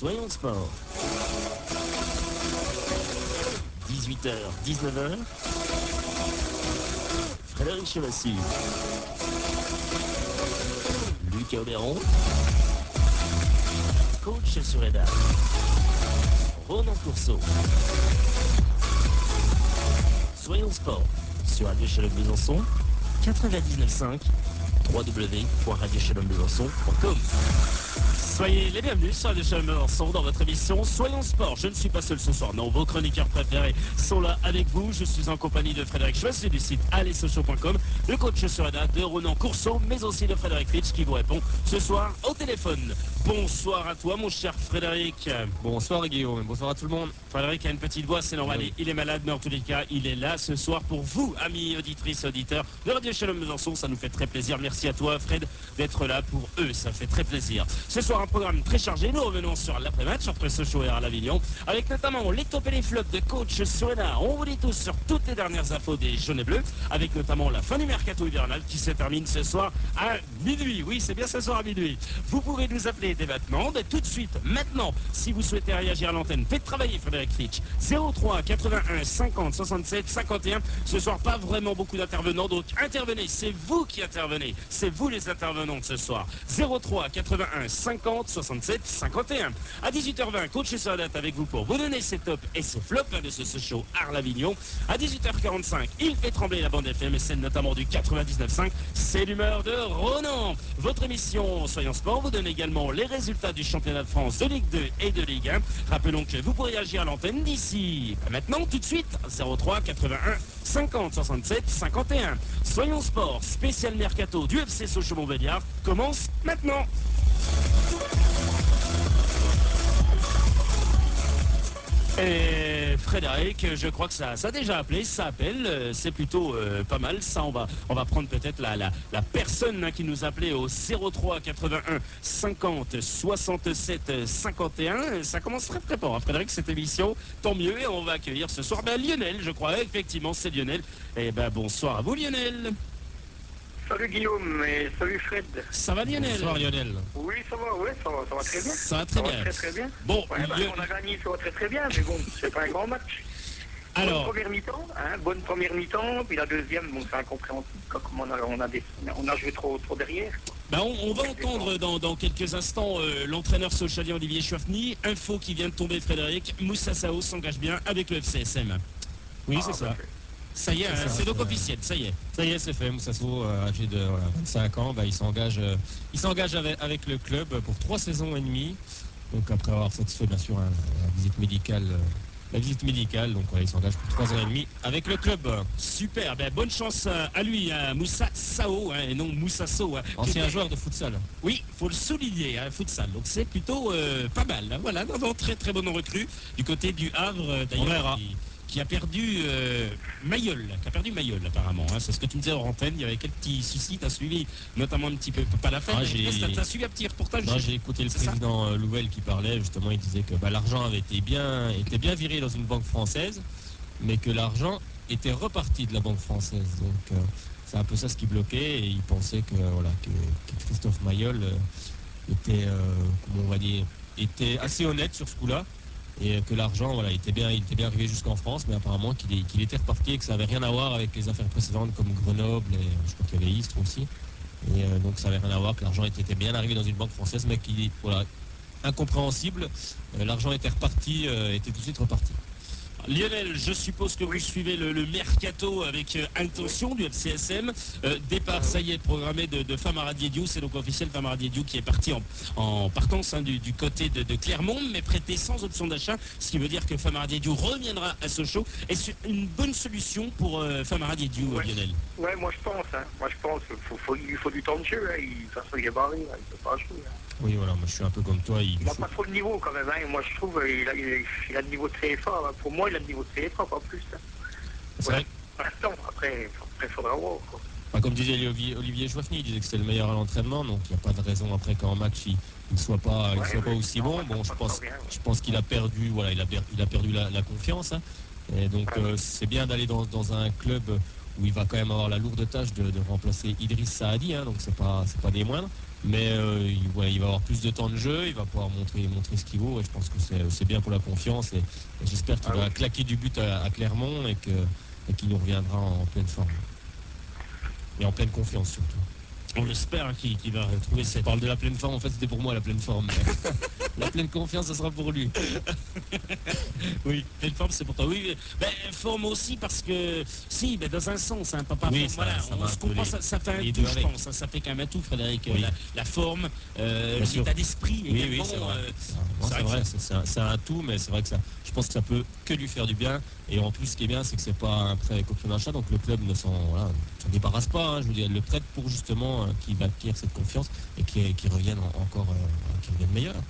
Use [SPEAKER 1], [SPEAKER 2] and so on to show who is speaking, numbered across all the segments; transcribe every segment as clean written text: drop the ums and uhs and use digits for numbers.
[SPEAKER 1] Soyons Sport. 18h, 19h. Frédéric Chevassus. Lucas Oberon. Coach sur EDA. Ronan Courceau. Soyons Sport sur Radio Chalon Besançon 99.5 www.radiochalonbesançon.com. Soyez les bienvenus sur Radio Chalon Besançon dans votre émission Soyons Sport. Je ne suis pas seul ce soir, non, vos chroniqueurs préférés sont là avec vous. Je suis en compagnie de Frédéric Chevassus du site allesochaux.com, le coach sur EDA de Ronan Courceau, mais aussi de Frédéric Fitch qui vous répond ce soir au téléphone. Bonsoir à toi mon cher Frédéric.
[SPEAKER 2] Bonsoir Guillaume, bonsoir à tout le monde.
[SPEAKER 1] Frédéric a une petite voix, c'est normal,
[SPEAKER 2] Oui.
[SPEAKER 1] il est malade, mais en tous les cas, il est là ce soir pour vous, amis auditrices, auditeurs de Radio Chalon Besançon. Ça nous fait très plaisir. Merci à toi Fred d'être là pour eux, ça fait très plaisir. Ce soir, un programme très chargé. Nous revenons sur l'après-match entre Sochaux et Arles-Avignon, avec notamment les top et les flops de coach Suena. On vous dit tous sur toutes les dernières infos des jaunes et bleus, avec notamment la fin du mercato hivernal qui se termine ce soir à minuit. Oui, c'est bien ce soir à minuit. Vous pouvez nous appeler dès maintenant, dès tout de suite, maintenant, si vous souhaitez réagir à l'antenne. Faites travailler Frédéric Fitch. 03 81 50 67 51. Ce soir, pas vraiment beaucoup d'intervenants, donc intervenez. C'est vous qui intervenez. C'est vous les intervenants de ce soir. 03 81 50 67 51. À 18h20, coach Soadat avec vous pour vous donner ses tops et ses flops de ce show Arles-Avignon. À 18h45, il fait trembler la bande FM et celle notamment du 99.5. C'est l'humeur de Ronan. Votre émission Soyons Sport vous donne également les résultats du championnat de France de Ligue 2 et de Ligue 1. Rappelons que vous pourrez agir à l'antenne d'ici maintenant, tout de suite, 03 81 50 67 51. Soyons Sport, spécial mercato du FC Sochaux-Montbéliard, commence maintenant. Et Frédéric, je crois que ça a déjà appelé, ça appelle, c'est plutôt pas mal. Ça, on va prendre peut-être la personne qui nous appelait au 03 81 50 67 51. Ça commence très très fort, hein, Frédéric, cette émission. Tant mieux, et on va accueillir ce soir Lionel, je crois, effectivement, c'est Lionel. Et bonsoir à vous Lionel.
[SPEAKER 3] Salut Guillaume et salut Fred.
[SPEAKER 1] Ça va Lionel?
[SPEAKER 2] Bonsoir Lionel.
[SPEAKER 3] Oui, ça va, ouais, ça va très bien.
[SPEAKER 1] Ça va très bien.
[SPEAKER 3] Très bien.
[SPEAKER 1] Bon,
[SPEAKER 3] ouais, on a gagné, ça va très bien, mais bon, c'est pas un grand match.
[SPEAKER 1] alors,
[SPEAKER 3] bonne première mi-temps, puis la deuxième, bon, c'est incompréhensible, comme on a joué trop derrière.
[SPEAKER 1] On va entendre dans quelques instants l'entraîneur sochalien Olivier Chouafny. Info qui vient de tomber Frédéric, Moussa Sao s'engage bien avec le FCSM. Oui, c'est ça. Ça y est, c'est donc officiel, ça y est.
[SPEAKER 2] Ça y est, c'est fait. Moussa Sao, âgé de 25 ans, il s'engage avec le club pour 3 saisons et demie. Donc après avoir satisfait bien sûr la visite médicale. Donc il s'engage pour 3 ans et demi avec le club.
[SPEAKER 1] Super, bonne chance à lui, à Moussa Sao, et non Moussa Sao.
[SPEAKER 2] Ancien joueur de futsal.
[SPEAKER 1] Oui, faut le souligner, futsal. Donc c'est plutôt pas mal. Hein. Voilà, très très bonne recrue du côté du Havre, d'ailleurs. Qui a perdu Mayol, apparemment. Hein. C'est ce que tu me disais en antenne. Il y avait quelques petits soucis. Tu as suivi notamment un petit peu, pas la fin, mais tu as suivi un petit reportage.
[SPEAKER 2] J'ai écouté le président Louvel qui parlait. Justement, il disait que l'argent était bien viré dans une banque française, mais que l'argent était reparti de la banque française. Donc c'est un peu ça ce qui bloquait. Et il pensait que Christophe Mayol était, comment on va dire, était assez honnête sur ce coup-là. Et que l'argent, il était bien arrivé jusqu'en France, mais apparemment qu'il était reparti et que ça n'avait rien à voir avec les affaires précédentes comme Grenoble et je crois qu'il y avait Istres aussi. Et donc ça n'avait rien à voir, que l'argent était bien arrivé dans une banque française, mais incompréhensible, l'argent était reparti, était tout de suite reparti.
[SPEAKER 1] Lionel, je suppose que vous suivez le mercato avec intention du FCSM. Départ, ça y est, programmé de Famara Diédhiou. C'est donc officiel, Famara Diédhiou qui est parti en partance du côté de Clermont, mais prêté sans option d'achat. Ce qui veut dire que Famara Diédhiou reviendra à Sochaux. Est-ce une bonne solution pour Famara Diédhiou, Lionel?
[SPEAKER 3] Ouais, moi je pense. Il lui faut du temps de jeu. De toute façon, il est barré, il ne peut pas jouer.
[SPEAKER 2] Oui, voilà, moi je suis un peu comme toi.
[SPEAKER 3] Il n'a pas trop le niveau quand même. Moi je trouve qu'il a le niveau de CFA. Pour moi, il a le niveau de CFA, pas plus.
[SPEAKER 2] C'est vrai.
[SPEAKER 3] Après, il faudra voir.
[SPEAKER 2] Comme disait Olivier Chouafny, il disait que c'était le meilleur à l'entraînement, donc il n'y a pas de raison après qu'en match il ne soit pas aussi bon. Bon, je pense qu'il a perdu, il a perdu la confiance. Hein. Et donc c'est bien d'aller dans un club où il va quand même avoir la lourde tâche de remplacer Idriss Saadi, hein, donc c'est pas des moindres. Mais il va avoir plus de temps de jeu, il va pouvoir montrer ce qu'il vaut. Et je pense que c'est bien pour la confiance. Et j'espère qu'il va claquer du but à Clermont et qu'il nous reviendra en pleine forme. Et en pleine confiance surtout.
[SPEAKER 1] On espère qu'il va retrouver cette...
[SPEAKER 2] On parle de la pleine forme, en fait c'était pour moi la pleine forme. La pleine confiance, ça sera pour lui.
[SPEAKER 1] Oui, pleine forme c'est pour toi. Oui, forme aussi parce que, si, dans un sens, hein, papa,
[SPEAKER 2] oui,
[SPEAKER 1] forme, on se comprend, ça fait un tout, je pense. Ça fait quand même un tout, Frédéric. Oui. La forme, l'état d'esprit également.
[SPEAKER 2] Oui, c'est vrai. C'est un tout, mais c'est vrai que je pense que ça peut que lui faire du bien. Et en plus, ce qui est bien, c'est que c'est pas un prêt avec aucun achat, donc le club ne s'en débarrasse pas. Hein, je veux dire, le prête pour justement qu'il va acquérir cette confiance et qu'il revienne encore, qu'il revienne meilleur.
[SPEAKER 1] En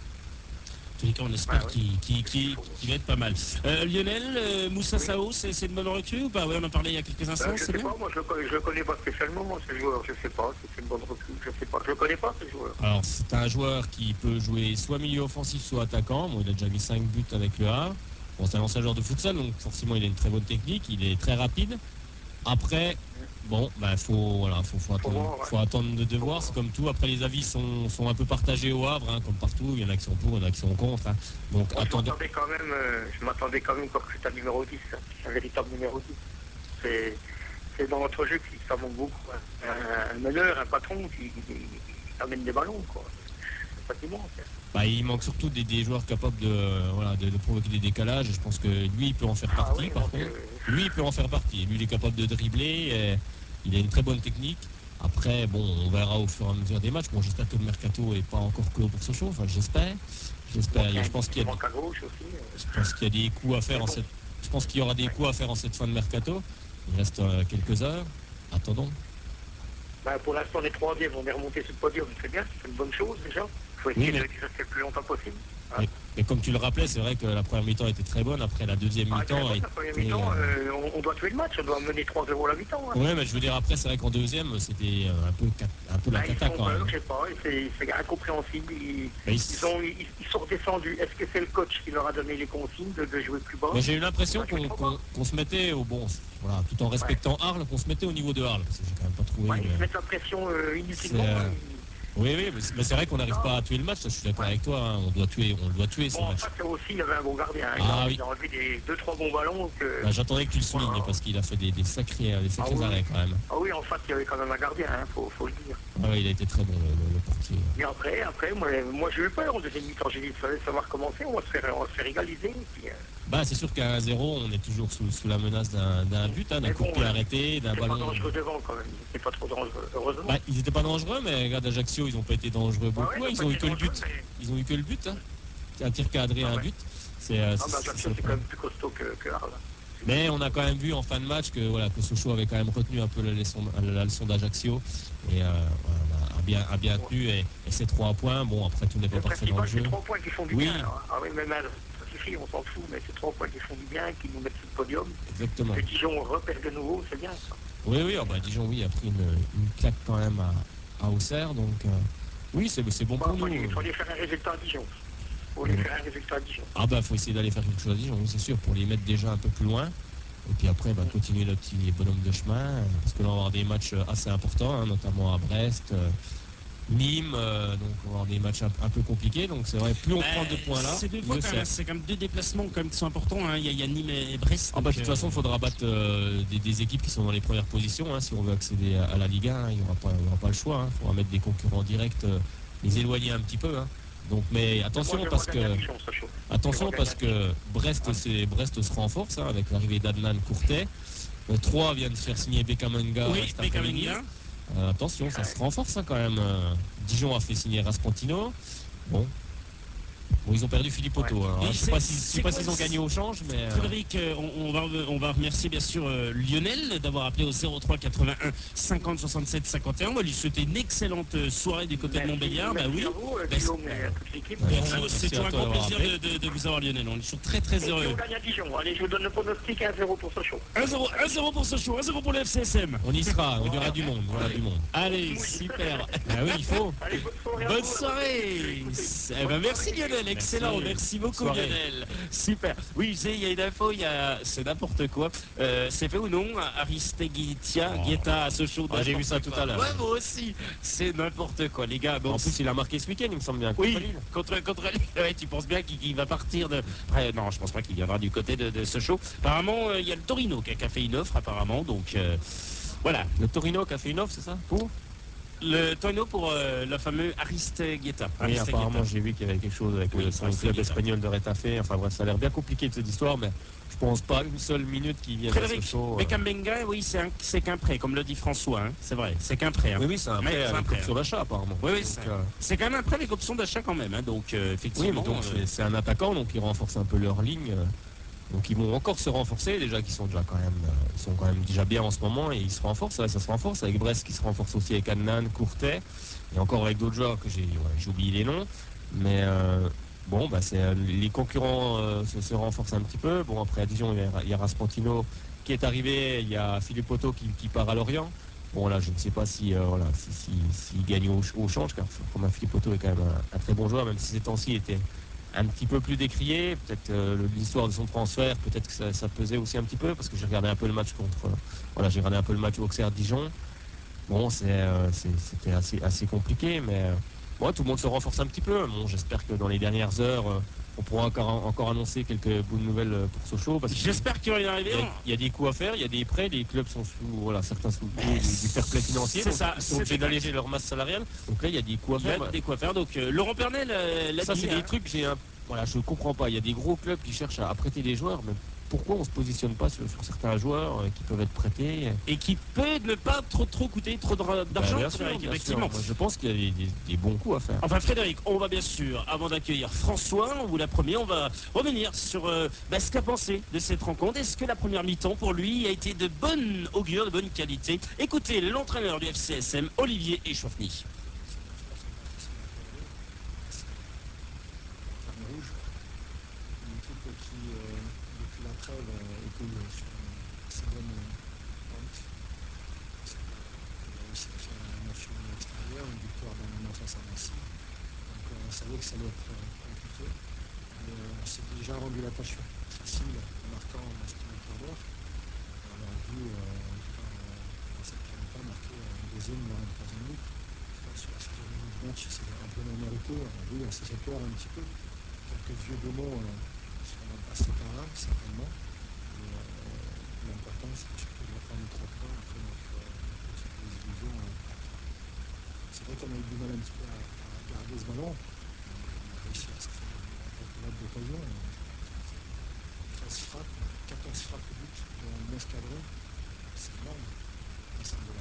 [SPEAKER 1] tous les cas, on espère qu'il va être pas mal. Lionel, Moussa Sao, c'est une bonne recrue ou pas? Oui, on en parlait il y a quelques instants.
[SPEAKER 3] Je sais pas, moi je connais pas spécialement moi, ce joueur. Je sais pas si c'est une bonne recrue. Je sais pas. Je connais pas ce joueur.
[SPEAKER 2] Alors, c'est un joueur qui peut jouer soit milieu offensif, soit attaquant. Bon, il a déjà mis 5 buts avec le Havre. Bon, c'est un ancien joueur de futsal, donc forcément il a une très bonne technique, il est très rapide. Après, bon, faut attendre de voir, c'est comme tout. Après, les avis sont un peu partagés au Havre, hein, comme partout. Il y en a qui sont pour, il y en a qui sont contre. Hein. Donc,
[SPEAKER 3] je m'attendais quand même que c'est un numéro 10, hein, un véritable numéro 10. C'est dans notre jeu qui ça manque beaucoup. Hein. Un meneur, un patron qui amène des ballons, quoi. C'est pas qui manque. Hein.
[SPEAKER 2] Il manque surtout des joueurs capables de provoquer des décalages. Je pense que lui, il peut en faire partie, par contre. Lui, il peut en faire partie. Lui, il est capable de dribbler. Il a une très bonne technique. Après, bon, on verra au fur et à mesure des matchs. Bon, j'espère que le mercato n'est pas encore clos pour Sochaux. Enfin, j'espère. Je pense qu'il y a des coups à faire Je pense qu'il y aura des coups à faire en cette fin de mercato. Il reste quelques heures. Attendons.
[SPEAKER 3] Pour l'instant, les 3e, on est remonté sur le podium. C'est bien, c'est une bonne chose déjà. Il faut essayer de rester le plus longtemps possible. Hein.
[SPEAKER 2] Mais comme tu le rappelais, c'est vrai que la première mi-temps était très bonne. Après la deuxième mi-temps...
[SPEAKER 3] La première mi-temps, on doit tuer le match. On doit mener 3-0 la mi-temps. Hein.
[SPEAKER 2] Oui, mais je veux dire, après, c'est vrai qu'en deuxième, c'était un peu la cata quand même.
[SPEAKER 3] Je sais pas, c'est incompréhensible. Ils sont redescendus. Est-ce que c'est le coach qui leur a donné les consignes de jouer plus bas?
[SPEAKER 2] J'ai eu l'impression qu'on se mettait au bon... Voilà, tout en respectant Arles, qu'on se mettait au niveau de Arles. Parce que j'ai quand même pas trouvé...
[SPEAKER 3] Ils se mettent la pression inutilement.
[SPEAKER 2] Oui, mais c'est vrai qu'on n'arrive pas à tuer le match, ça, je suis d'accord avec toi, hein. On doit tuer ce match.
[SPEAKER 3] En fait, aussi, il y avait un bon gardien. Il a enlevé 2-3 bons ballons.
[SPEAKER 2] J'attendais que tu le soulignes, parce qu'il a fait des sacrés arrêts quand même.
[SPEAKER 3] Ah oui, en fait, il y avait quand même un gardien, faut le dire.
[SPEAKER 2] Il a été très bon, le portier.
[SPEAKER 3] Mais après moi j'ai eu peur en deuxième mi-temps. J'ai dit, ça va recommencer, on va se faire égaliser.
[SPEAKER 2] C'est sûr qu'à 1-0, on est toujours sous la menace d'un but, d'un coup de pied arrêté, d'un ballon.
[SPEAKER 3] Ils n'étaient pas dangereux devant quand même, ils n'étaient pas trop dangereux, heureusement.
[SPEAKER 2] Ils n'étaient pas dangereux, mais regarde Ajaccio, ils n'ont pas été dangereux beaucoup, ils ont eu que le but. Ils ont eu que le but, hein. Un tir cadré, un but.
[SPEAKER 3] Ajaccio, c'est quand même plus costaud que Arles.
[SPEAKER 2] Mais on a quand même vu en fin de match que Sochaux avait quand même retenu un peu la leçon d'Ajaccio et a bien tenu et ces 3 points, bon après tout n'est pas parfait dans le jeu.
[SPEAKER 3] C'est 3 points qui font du bien. Ah oui, même ça suffit, on s'en fout, mais c'est 3 points qui font du bien, qui nous mettent sur le podium.
[SPEAKER 2] Exactement.
[SPEAKER 3] Et Dijon repère de nouveau, c'est bien ça.
[SPEAKER 2] Oui, Dijon a pris une claque quand même à Auxerre, donc oui c'est bon pour nous.
[SPEAKER 3] Il faut aller faire un résultat à Dijon.
[SPEAKER 2] Faut essayer d'aller faire quelque chose à Dijon, c'est sûr, pour les mettre déjà un peu plus loin. Et puis après, continuer le petit bonhomme de chemin, parce que là, on va avoir des matchs assez importants, hein, notamment à Brest, Nîmes, donc on va avoir des matchs un peu compliqués. Donc c'est vrai, plus on prend de points là,
[SPEAKER 1] c'est quand même 2 déplacements quand même qui sont importants. Hein. Il y a Nîmes et Brest.
[SPEAKER 2] De toute façon, il faudra battre des équipes qui sont dans les premières positions. Hein, si on veut accéder à la Ligue 1, il n'y aura pas le choix. Il faudra mettre des concurrents directs, les éloigner un petit peu. Hein. Donc, mais attention parce que Brest se renforce avec l'arrivée d'Adnan Courtet. 3 vient de faire signer Bekamenga.
[SPEAKER 1] Oui, Bekamenga.
[SPEAKER 2] Attention, ça se renforce quand même. Dijon a fait signer Raspantino. Bon, ils ont perdu Philippe Otto. Hein. Je ne sais pas s'ils ont gagné au change, mais...
[SPEAKER 1] Frédéric, on va remercier bien sûr Lionel d'avoir appelé au 03 81 50 67 51. On va lui souhaiter une excellente soirée du côté de Montbéliard.
[SPEAKER 3] Oui.
[SPEAKER 1] C'est toujours un grand plaisir de vous avoir, Lionel. On est toujours très très heureux.
[SPEAKER 3] On gagne à Dijon. Allez, je vous donne le pronostic 1-0 pour Sochaux.
[SPEAKER 1] 1-0 pour Sochaux, 1-0 pour le FCSM.
[SPEAKER 2] On y sera, il y aura du monde. Allez, super. Oui, il faut.
[SPEAKER 3] Allez,
[SPEAKER 1] bonne soirée. Merci Lionel. excellent, merci beaucoup
[SPEAKER 2] Soirée.
[SPEAKER 1] Lionel. Super. Oui, je sais, il y a une info, c'est n'importe quoi. C'est fait ou non, Aristeguieta, Guetta à ce show.
[SPEAKER 2] J'ai vu ça tout à l'heure.
[SPEAKER 1] Ouais, moi aussi. C'est n'importe quoi, les gars. Bon,
[SPEAKER 2] En plus, il a marqué ce week-end, il me semble bien. Contre
[SPEAKER 1] oui,
[SPEAKER 2] Lille.
[SPEAKER 1] contre Lille. Ouais, tu penses bien qu'il va partir de. Après, non, je pense pas qu'il viendra du côté de ce show. Apparemment, il y a le Torino qui a fait une offre, apparemment. Donc, voilà.
[SPEAKER 2] Le Torino qui a fait une offre, c'est ça? Pour
[SPEAKER 1] Le Torino pour le fameux Aristeguieta.
[SPEAKER 2] Oui, apparemment, j'ai vu qu'il y avait quelque chose avec son club espagnol de Retafe. Enfin bref, ça a l'air bien compliqué de cette histoire, mais je pense pas une seule minute qu'il vienne à ce
[SPEAKER 1] Frédéric,
[SPEAKER 2] show.
[SPEAKER 1] Bekambenga, oui, c'est qu'un prêt, comme le dit François. Hein. C'est vrai, c'est qu'un prêt. Hein.
[SPEAKER 2] Oui, c'est un prêt avec option d'achat, apparemment.
[SPEAKER 1] Oui,
[SPEAKER 2] Donc,
[SPEAKER 1] c'est quand même un prêt avec option d'achat quand même. Hein. Donc, effectivement.
[SPEAKER 2] Oui, mais donc c'est un attaquant, donc ils renforcent un peu leur ligne. Donc ils vont encore se renforcer, déjà qu'ils sont déjà quand même déjà bien en ce moment, et ils se renforcent, ça se renforce avec Brest qui se renforce aussi avec Annan, Courtet, et encore avec d'autres joueurs que j'ai oublié les noms. Mais bon, les concurrents se renforcent un petit peu. Bon, après à Dijon, il y a Raspantino qui est arrivé, il y a Philippe Otto qui part à Lorient. Bon là, je ne sais pas s'il gagne au change, car Romain Philippe Otto est quand même un très bon joueur, même si ces temps-ci était un petit peu plus décrié. Peut-être l'histoire de son transfert, peut-être que ça pesait aussi un petit peu, parce que j'ai regardé un peu le match j'ai regardé un peu le match Auxerre-Dijon. Bon, c'était assez compliqué, mais tout le monde se renforce un petit peu. Bon, j'espère que dans les dernières heures, on pourra encore annoncer quelques bonnes nouvelles pour Sochaux.
[SPEAKER 1] J'espère qu'il va y arriver.
[SPEAKER 2] Il y a des coups à faire, il y a des prêts, les clubs sont certains sous le coup du fair play financier.
[SPEAKER 1] C'est ça.
[SPEAKER 2] Ils sont obligés d'alléger leur masse salariale. Donc là, il y a des coups à faire.
[SPEAKER 1] Il y a des coups à faire. Donc Laurent Pernel l'a dit.
[SPEAKER 2] Ça, c'est des trucs, je comprends pas. Il y a des gros clubs qui cherchent à prêter des joueurs, mais pourquoi on ne se positionne pas sur certains joueurs qui peuvent être prêtés
[SPEAKER 1] et qui peut ne pas trop coûter trop d'argent,
[SPEAKER 2] effectivement. Moi, je pense qu'il y a des bons coups à faire.
[SPEAKER 1] Enfin, Frédéric, on va bien sûr, avant d'accueillir François, on vous l'a promis, on va revenir sur ce qu'a pensé de cette rencontre. Est-ce que la première mi-temps pour lui a été de bonne augure, de bonne qualité? Écoutez l'entraîneur du FCSM, Olivier Echouafny.
[SPEAKER 4] On savait que ça allait être compliqué. On s'est déjà rendu la tâche facile en marquant dans ce premier quart d'heure. On aurait dû, dans cette première marquer un deuxième dans la troisième minute. Sur la seconde minute du match, c'est un peu mérité. Oui, on s'est fait peur un petit peu. Quelques vieux démons sont passés par là, certainement. L'important, c'est surtout de reprendre les 3 points après notre petite désillusion. C'est vrai qu'on a eu du mal un petit peu à garder ce ballon. Réussi à se faire quelques lattes d'occasion. 13 frappes, 14 frappes au but, dont 9 cadrés. C'est énorme. C'est énorme.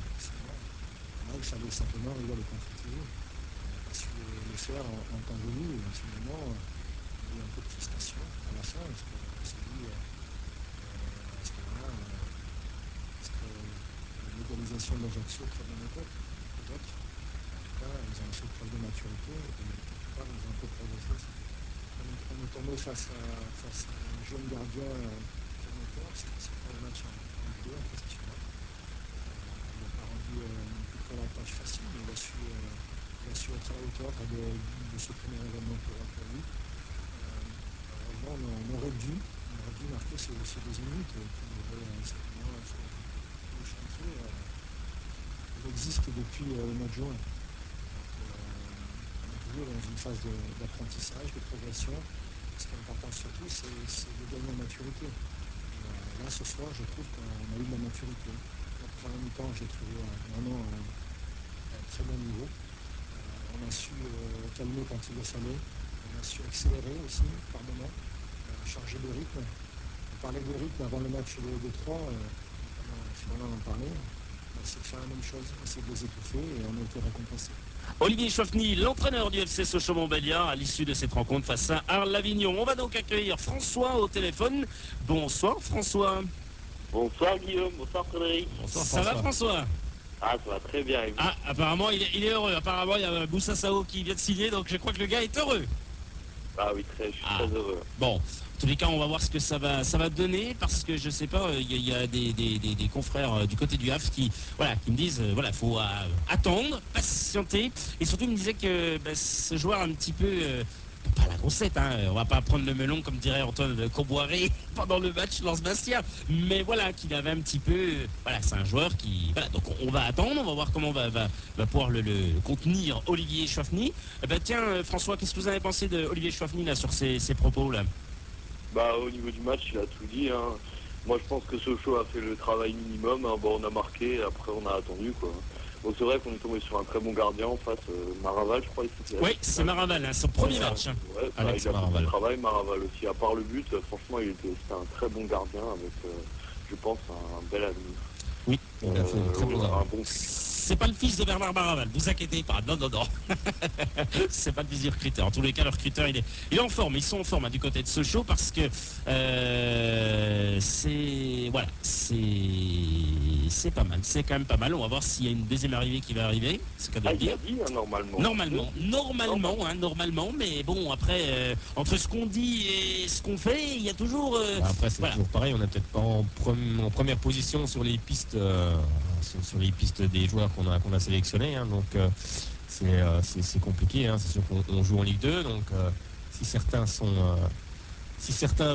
[SPEAKER 4] Là, il fallait simplement arriver à les concrétiser. On n'a pas su le faire en temps voulu. Finalement, il y a eu un peu de frustration à la fin. Parce qu'on s'est dit, à ce moment-là, est-ce que l'égalisation de l'Ajaccio crée de l'époque? Peut-être. En tout cas, ils ont fait preuve de maturité. Ils ont un peu progressé. On est tombé face à un jeune gardien prometteur. C'est pas le match en vidéo, en professionnel. Il n'a pas rendu la tâche facile, mais il a su être à la hauteur de ce premier événement pour lui. Heureusement, on aurait dû marquer ces 2 minutes. Et puis, il y avait certainement le chantier. Il existe depuis le mois de juin. Dans une phase d'apprentissage, de progression. Ce qui est important surtout, c'est de gagner en maturité. Et là, ce soir, je trouve qu'on a eu de la maturité. La première mi-temps, j'ai trouvé vraiment un très bon niveau. On a su calmer quand il le fallait. On a su accélérer aussi, par moments, changer de rythme. On parlait de rythme avant le match de 3, finalement on en parlait. On a essayé de faire la même chose, on a essayé de les étouffer et on a été récompensé.
[SPEAKER 1] Olivier Echouafny, l'entraîneur du FC Sochaux-Montbéliard, à l'issue de cette rencontre face à Arles-Avignon. On va donc accueillir François au téléphone. Bonsoir François.
[SPEAKER 5] Bonsoir Guillaume, bonsoir Frédéric.
[SPEAKER 1] Bonsoir, ça va François?
[SPEAKER 5] Ah, ça va très bien.
[SPEAKER 1] Ah, apparemment il est heureux. Apparemment il y a Boussa Sao qui vient de signer, donc je crois que le gars est heureux.
[SPEAKER 5] Ah oui, je suis très heureux.
[SPEAKER 1] Bon, en tous les cas, on va voir ce que ça va donner, parce que je sais pas, il y a des confrères du côté du HAF qui me disent, faut attendre, patienter, et surtout ils me disaient que ce joueur un petit peu pas la grossette, hein. On va pas prendre le melon comme dirait Antoine Comboiré pendant le match Lens-Bastia, mais voilà, qu'il avait un petit peu, voilà, c'est un joueur qui, voilà, donc on va attendre, on va voir comment va pouvoir le contenir Olivier Chouafny. Eh ben tiens, François, qu'est-ce que vous avez pensé de Olivier Chouafny là sur ses propos là?
[SPEAKER 5] Bah, au niveau du match, il a tout dit, hein. Moi, je pense que Sochaux a fait le travail minimum, hein. Bon, on a marqué, après on a attendu, quoi. Bon, c'est vrai qu'on est tombé sur un très bon gardien en face, Maraval, je crois.
[SPEAKER 1] Oui, c'est Maraval, hein, son premier match. Hein.
[SPEAKER 5] Ouais, bah,
[SPEAKER 2] Alex
[SPEAKER 5] il a fait
[SPEAKER 2] Maraval.
[SPEAKER 5] le travail, Maraval aussi. À part le but, franchement, c'était un très bon gardien avec, je pense, un bel avenir.
[SPEAKER 2] Oui, il a fait un très bon
[SPEAKER 5] un
[SPEAKER 2] arrêt.
[SPEAKER 5] bon
[SPEAKER 1] C'est pas le fils de Bernard Maraval, vous inquiétez pas, non. C'est pas le fils du recruteur. En tous les cas, le recruteur, il est en forme, ils sont en forme hein, du côté de Sochaux parce que c'est pas mal, c'est quand même pas mal. On va voir s'il y a une deuxième arrivée qui va arriver, c'est qu'à de le
[SPEAKER 5] il a
[SPEAKER 1] dire.
[SPEAKER 5] dit, hein,
[SPEAKER 1] Normalement, mais bon, après, entre ce qu'on dit et ce qu'on fait, il y a toujours...
[SPEAKER 2] Après, c'est
[SPEAKER 1] voilà.
[SPEAKER 2] toujours pareil, on n'est peut-être pas en première position sur les pistes, sur les pistes des joueurs qu'on a sélectionnés, hein, donc c'est compliqué, hein, c'est sûr qu'on joue en Ligue 2, donc si certains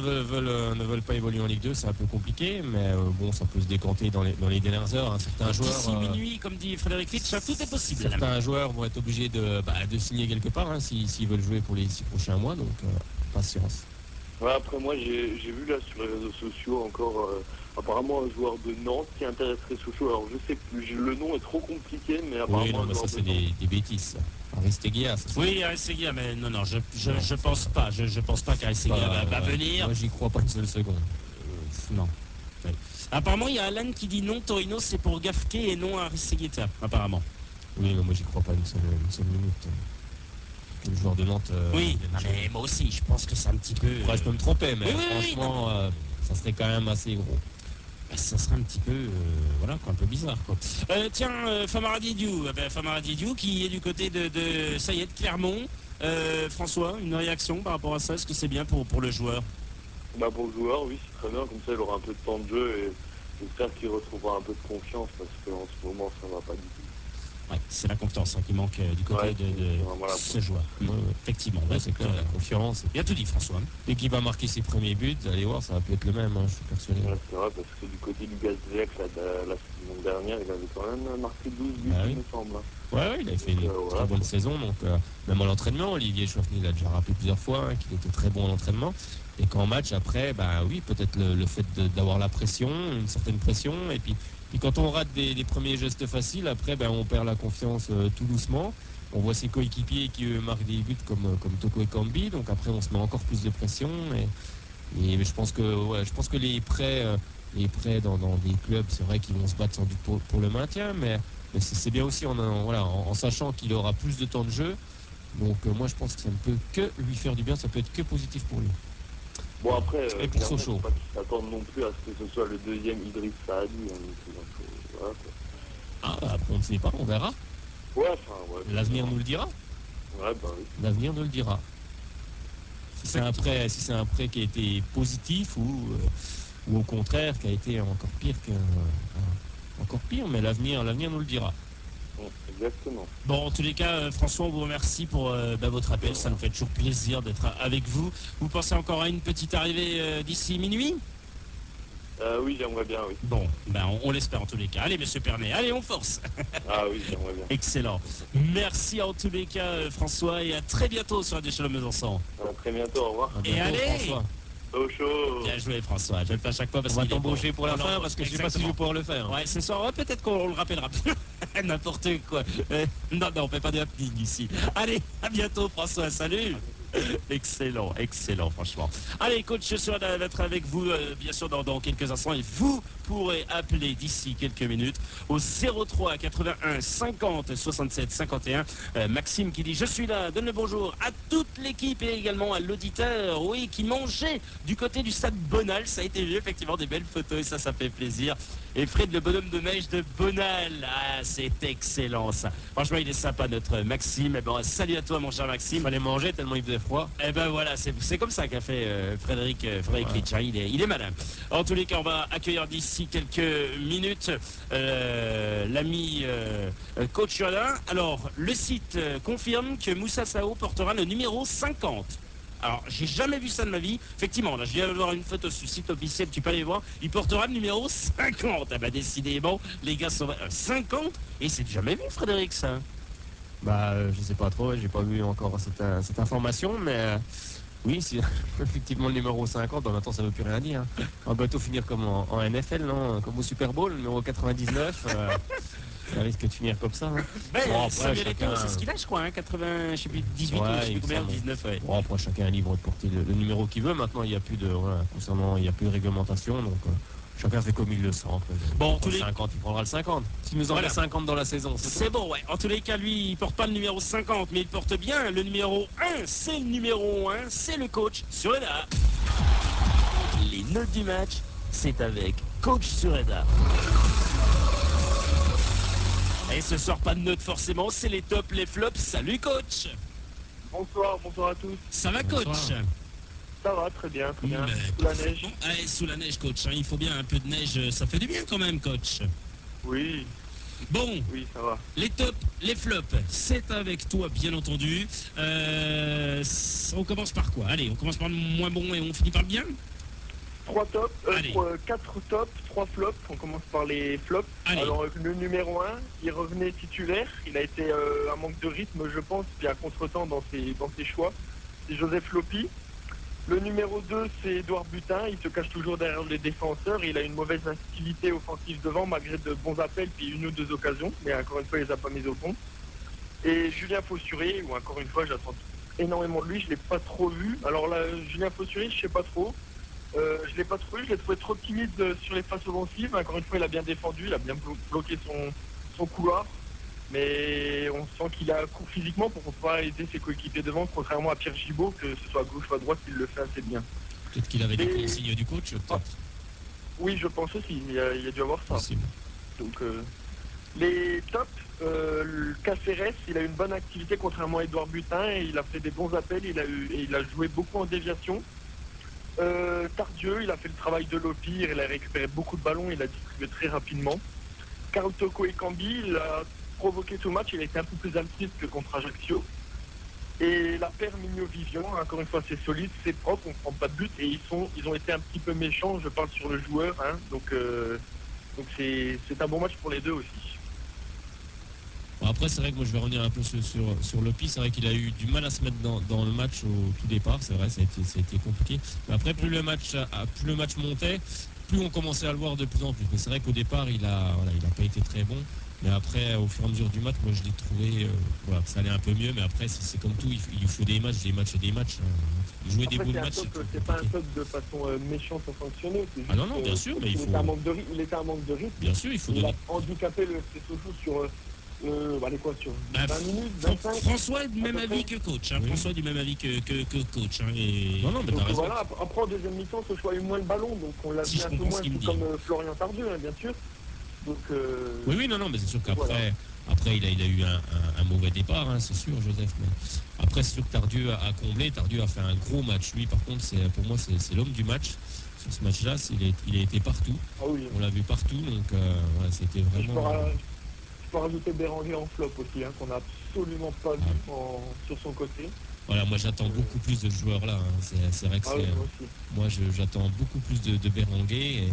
[SPEAKER 2] ne veulent pas évoluer en Ligue 2, c'est un peu compliqué, mais bon, ça peut se décanter dans les dernières heures. Hein. Certains joueurs,
[SPEAKER 1] D'ici minuit, comme dit Frédéric Fitch, tout est possible.
[SPEAKER 2] Certains joueurs vont être obligés de signer quelque part hein, s'ils veulent jouer pour les 6 prochains mois, donc patience.
[SPEAKER 5] Ouais, après moi j'ai vu là sur les réseaux sociaux encore apparemment un joueur de Nantes qui intéresserait Sochaux. Alors je sais plus, le nom est trop compliqué, mais apparemment
[SPEAKER 2] Oui, non, mais ça c'est des bêtises. Aristeguias.
[SPEAKER 1] Oui, Aristeguias, mais non, je pense pas. Je pense pas qu'Aristeguias va venir.
[SPEAKER 2] Moi j'y crois pas une seule seconde.
[SPEAKER 1] Non. Ouais. Apparemment, il y a Alan qui dit non, Torino c'est pour Gafke et non Aristeguieta, apparemment.
[SPEAKER 2] Oui, mais moi j'y crois pas une seule minute. Le joueur de Nantes.
[SPEAKER 1] Oui, mais moi aussi, je pense que c'est un petit peu.
[SPEAKER 2] Après, je peux me tromper, mais
[SPEAKER 1] oui,
[SPEAKER 2] franchement, ça serait quand même assez gros.
[SPEAKER 1] Ça serait un petit peu, voilà, quoi, un peu bizarre, quoi. Tiens, Famara Diédiou, qui est du côté de ça y est, de Clermont. François, une réaction par rapport à ça? Est-ce que c'est bien pour le joueur?
[SPEAKER 5] Bah pour le joueur, oui, c'est très bien. Comme ça, il aura un peu de temps de jeu et j'espère qu'il retrouvera un peu de confiance parce qu'en ce moment, ça va pas du tout.
[SPEAKER 1] Ouais, c'est la confiance hein, qui manque du côté de ce joueur. Effectivement, ouais, c'est clair,
[SPEAKER 2] la confiance.
[SPEAKER 1] Il a tout dit, François.
[SPEAKER 2] L'équipe a marqué ses premiers buts, allez voir, ça va peut être le même, hein, je suis persuadé.
[SPEAKER 5] Ouais, c'est vrai, parce que du côté du Gazvec, la saison dernière, il avait quand même marqué 12 buts,
[SPEAKER 2] Bah oui.
[SPEAKER 5] il me semble.
[SPEAKER 2] Ouais, il a fait une très bonne saison, donc même à l'entraînement, Olivier Chouafny l'a déjà rappelé plusieurs fois, hein, qu'il était très bon en entraînement. Et qu'en match, après, bah oui, peut-être le fait d'avoir la pression, une certaine pression, et puis quand on rate des premiers gestes faciles, après, ben, on perd la confiance tout doucement. On voit ses coéquipiers qui eux, marquent des buts comme Toko et Kambi, donc après on se met encore plus de pression. Et je pense que les prêts dans des clubs, c'est vrai qu'ils vont se battre sans doute pour le maintien, mais c'est bien aussi en sachant qu'il aura plus de temps de jeu. Donc moi je pense que ça ne peut que lui faire du bien, ça peut être que positif pour lui.
[SPEAKER 5] Bon après,
[SPEAKER 2] Et pour Sochaux.
[SPEAKER 5] pas qu'ils s'attendent non plus à ce que ce soit le deuxième Idriss Saadi. Hein, donc, voilà, quoi.
[SPEAKER 2] Après on ne sait pas, on verra.
[SPEAKER 5] Ouais, enfin, ouais.
[SPEAKER 2] L'avenir nous le dira.
[SPEAKER 5] Ouais, bah oui.
[SPEAKER 2] L'avenir nous le dira. Si c'est un prêt qui a été positif ou au contraire qui a été encore pire, mais l'avenir nous le dira.
[SPEAKER 5] Exactement.
[SPEAKER 1] Bon, en tous les cas, François, on vous remercie pour votre appel. Ça nous fait toujours plaisir d'être avec vous. Vous pensez encore à une petite arrivée d'ici minuit?
[SPEAKER 5] Oui, j'aimerais bien, oui.
[SPEAKER 1] Bon, on l'espère en tous les cas. Allez, monsieur Pernet, allez, on force.
[SPEAKER 5] Ah oui, j'aimerais bien.
[SPEAKER 1] Excellent. Merci en tous les cas, François, et à très bientôt sur Radio Shalom Besançon.
[SPEAKER 5] À très bientôt, au revoir.
[SPEAKER 1] Et allez,
[SPEAKER 2] François.
[SPEAKER 5] Sochaux.
[SPEAKER 1] Bien joué, François. Je le fais à chaque fois parce
[SPEAKER 2] On va
[SPEAKER 1] qu'il est
[SPEAKER 2] t'embaucher
[SPEAKER 1] bon.
[SPEAKER 2] pour la fin parce que je sais pas si je vais pouvoir le faire.
[SPEAKER 1] Ouais, ce soir, ouais, peut-être qu'on le rappellera. N'importe quoi. Non, on fait pas de happening ici. Allez, à bientôt, François. Salut. Excellent, franchement. Allez, coach, je serai d'être avec vous, bien sûr, dans quelques instants. Et vous pourrez appeler d'ici quelques minutes au 03 81 50 67 51. Maxime qui dit: je suis là, donne le bonjour à toute l'équipe et également à l'auditeur, oui, qui mangeait du côté du stade Bonal. Ça a été vu, effectivement, des belles photos et ça fait plaisir. Et Fred, le bonhomme de neige de Bonal. Ah, c'est excellent, ça. Franchement, il est sympa, notre Maxime. Eh ben, salut à toi, mon cher Maxime.
[SPEAKER 2] Il fallait manger tellement il faisait froid.
[SPEAKER 1] Eh ben voilà, c'est comme ça qu'a fait Frédéric Ritch, hein. Il est malin. En tous les cas, on va accueillir d'ici quelques minutes l'ami coach Yolin. Alors, le site confirme que Moussa Sao portera le numéro 50. Alors, j'ai jamais vu ça de ma vie. Effectivement, là, je viens de voir une photo sur le site officiel, tu peux aller voir. Il portera le numéro 50. Ah bah, décidément, les gars sont 50. Et c'est jamais vu, Frédéric, ça.
[SPEAKER 2] Bah, je sais pas trop, j'ai pas vu encore cette information, mais oui, c'est effectivement le numéro 50, en même temps ça veut plus rien dire. Hein. On va bientôt finir comme en NFL, non? Comme au Super Bowl, le numéro 99, ça risque de finir comme ça. Hein.
[SPEAKER 1] Ben,
[SPEAKER 2] Bon, après,
[SPEAKER 1] Samuel
[SPEAKER 2] chacun...
[SPEAKER 1] Eto'o, c'est ce qu'il a, je crois, hein, 80, je sais plus, 18 ou je sais
[SPEAKER 2] il
[SPEAKER 1] plus
[SPEAKER 2] me
[SPEAKER 1] combien,
[SPEAKER 2] semble.
[SPEAKER 1] 19, ouais.
[SPEAKER 2] Bon, après, chacun est libre de porter le numéro qu'il veut. Maintenant, il n'y a plus de, voilà, concernant, il y a plus de réglementation, donc chacun fait comme il le sent. Après,
[SPEAKER 1] Bon,
[SPEAKER 2] tous les 50, il prendra le 50. S'il nous en
[SPEAKER 1] Voilà.
[SPEAKER 2] met 50 dans la saison,
[SPEAKER 1] C'est bon, ouais. En tous les cas, lui, il porte pas le numéro 50, mais il porte bien le numéro 1. C'est le numéro 1, c'est le coach Sureda. Les notes du match, c'est avec coach Sureda. Et ce soir, pas de notes forcément, c'est les tops, les flops. Salut coach.
[SPEAKER 5] Bonsoir à tous.
[SPEAKER 1] Ça va coach?
[SPEAKER 2] Bonsoir.
[SPEAKER 5] Ça va, très bien.
[SPEAKER 1] Mais
[SPEAKER 5] Sous la neige.
[SPEAKER 1] Bon, allez, sous la neige coach, hein. Il faut bien un peu de neige, ça fait du bien quand même coach.
[SPEAKER 5] Oui,
[SPEAKER 1] Bon,
[SPEAKER 5] ça va.
[SPEAKER 1] les tops, les flops, c'est avec toi bien entendu. On commence par quoi? Allez, on commence par le moins bon et on finit par le bien.
[SPEAKER 5] 4 tops, 3 flops. On commence par les flops.
[SPEAKER 1] Allez.
[SPEAKER 5] Alors le numéro 1, il revenait titulaire. Il a été un manque de rythme, je pense, puis un contretemps dans ses choix. C'est Joseph Lopi. Le numéro 2, c'est Edouard Butin. Il se cache toujours derrière les défenseurs. Il a une mauvaise activité offensive devant, malgré de bons appels, puis une ou deux occasions. Mais encore une fois, il les a pas mis au fond. Et Julien Fossuré, où encore une fois, j'attends énormément de lui. Je ne l'ai pas trop vu. Alors là, Julien Fossuré, je ne sais pas trop. Je ne l'ai pas trop vu. Je l'ai trouvé trop timide sur les phases offensives. Encore une fois, il a bien défendu. Il a bien bloqué son couloir. Mais on sent qu'il a court physiquement pour pouvoir aider ses coéquipiers devant, contrairement à Pierre Gibault, que ce soit à gauche ou à droite, il le fait assez bien.
[SPEAKER 2] Peut-être qu'il avait des consignes du coach, peut-être.
[SPEAKER 5] Oui, je pense aussi. Il y a dû avoir ça.
[SPEAKER 2] Possible.
[SPEAKER 5] Donc, les tops, le Caceres, il a eu une bonne activité, contrairement à Edouard Butin. Et il a fait des bons appels. Il a joué beaucoup en déviation. Tardieu, il a fait le travail de Lopire. Il a récupéré beaucoup de ballons. Il a distribué très rapidement. Karl Toko et Cambi, il a provoqué tout match, il a été un peu plus altruiste que contre Ajaccio. Et la paire Mignot-Vivian, encore une fois, c'est solide, c'est propre, on ne prend pas de but. Et ils ont été un petit peu méchants, je parle sur le joueur. Hein, donc c'est un bon match pour les deux aussi.
[SPEAKER 2] Bon, après, c'est vrai que moi je vais revenir un peu sur Lopi. C'est vrai qu'il a eu du mal à se mettre dans le match au tout départ. C'est vrai, ça a été compliqué. Mais après, plus le match montait, plus on commençait à le voir de plus en plus. Mais c'est vrai qu'au départ, il a pas été très bon. Mais après, au fur et à mesure du match, moi je l'ai trouvé que ça allait un peu mieux. Mais après, c'est comme tout, il faut des matchs. Jouer
[SPEAKER 5] Après,
[SPEAKER 2] des bouts de match,
[SPEAKER 5] c'est pas un top de façon méchante ou sanctionnée.
[SPEAKER 2] Ah non, bien sûr, mais il faut...
[SPEAKER 5] Il était un manque de rythme.
[SPEAKER 2] Bien sûr, il faut
[SPEAKER 5] Il a
[SPEAKER 2] donner...
[SPEAKER 5] handicapé le FC Sochaux sur... sur 20 minutes, 25.
[SPEAKER 1] François est du même avis que coach. Hein.
[SPEAKER 2] Oui.
[SPEAKER 1] François est du même avis que coach. Hein, et...
[SPEAKER 2] Non, mais
[SPEAKER 5] Donc
[SPEAKER 2] t'as raison.
[SPEAKER 5] voilà, après en deuxième mi-temps, Sochaux a eu moins le ballon, donc on l'a
[SPEAKER 1] Si
[SPEAKER 5] vu
[SPEAKER 1] je
[SPEAKER 5] un peu
[SPEAKER 1] comprends
[SPEAKER 5] moins,
[SPEAKER 1] ce qu'il me
[SPEAKER 5] tout
[SPEAKER 1] dit.
[SPEAKER 5] comme Florian Tardieu, hein, bien sûr. Donc,
[SPEAKER 2] Oui, non, mais c'est sûr qu'après,
[SPEAKER 5] Voilà.
[SPEAKER 2] après, il a eu un mauvais départ, hein, c'est sûr, Joseph. Mais après, c'est sûr que Tardieu a comblé. Tardieu a fait un gros match. Lui, par contre, pour moi, c'est l'homme du match. Sur ce match-là, il a été partout.
[SPEAKER 5] ah oui.
[SPEAKER 2] On l'a vu partout, donc voilà, c'était vraiment...
[SPEAKER 5] Je peux rajouter Béranger en flop aussi, hein, qu'on n'a absolument pas vu sur son côté.
[SPEAKER 2] Voilà, moi j'attends beaucoup plus de ce joueur-là. Hein. C'est vrai que
[SPEAKER 5] Ah oui, moi aussi.
[SPEAKER 2] moi j'attends beaucoup plus de Béranguer.